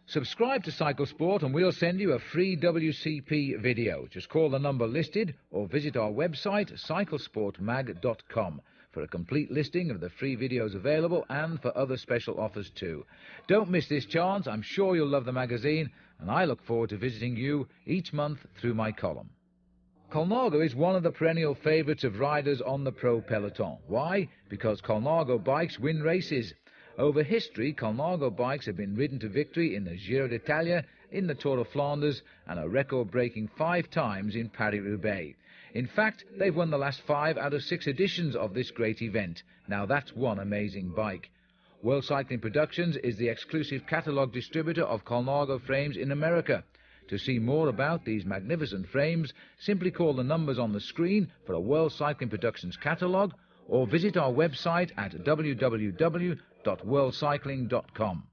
Subscribe to Cycle Sport and we'll send you a free WCP video. Just call the number listed or visit our website cyclesportmag.com for a complete listing of the free videos available and for other special offers too. Don't miss this chance. I'm sure you'll love the magazine, and I look forward to visiting you each month through my column. Colnago is one of the perennial favourites of riders on the pro peloton. Why? Because Colnago bikes win races. Over history, Colnago bikes have been ridden to victory in the Giro d'Italia, in the Tour of Flanders, and a record-breaking 5 times in Paris-Roubaix. In fact, they've won the last 5 out of 6 editions of this great event. Now that's one amazing bike. World Cycling Productions is the exclusive catalogue distributor of Colnago frames in America. To see more about these magnificent frames, simply call the numbers on the screen for a World Cycling Productions catalogue, or visit our website at www.worldcycling.com.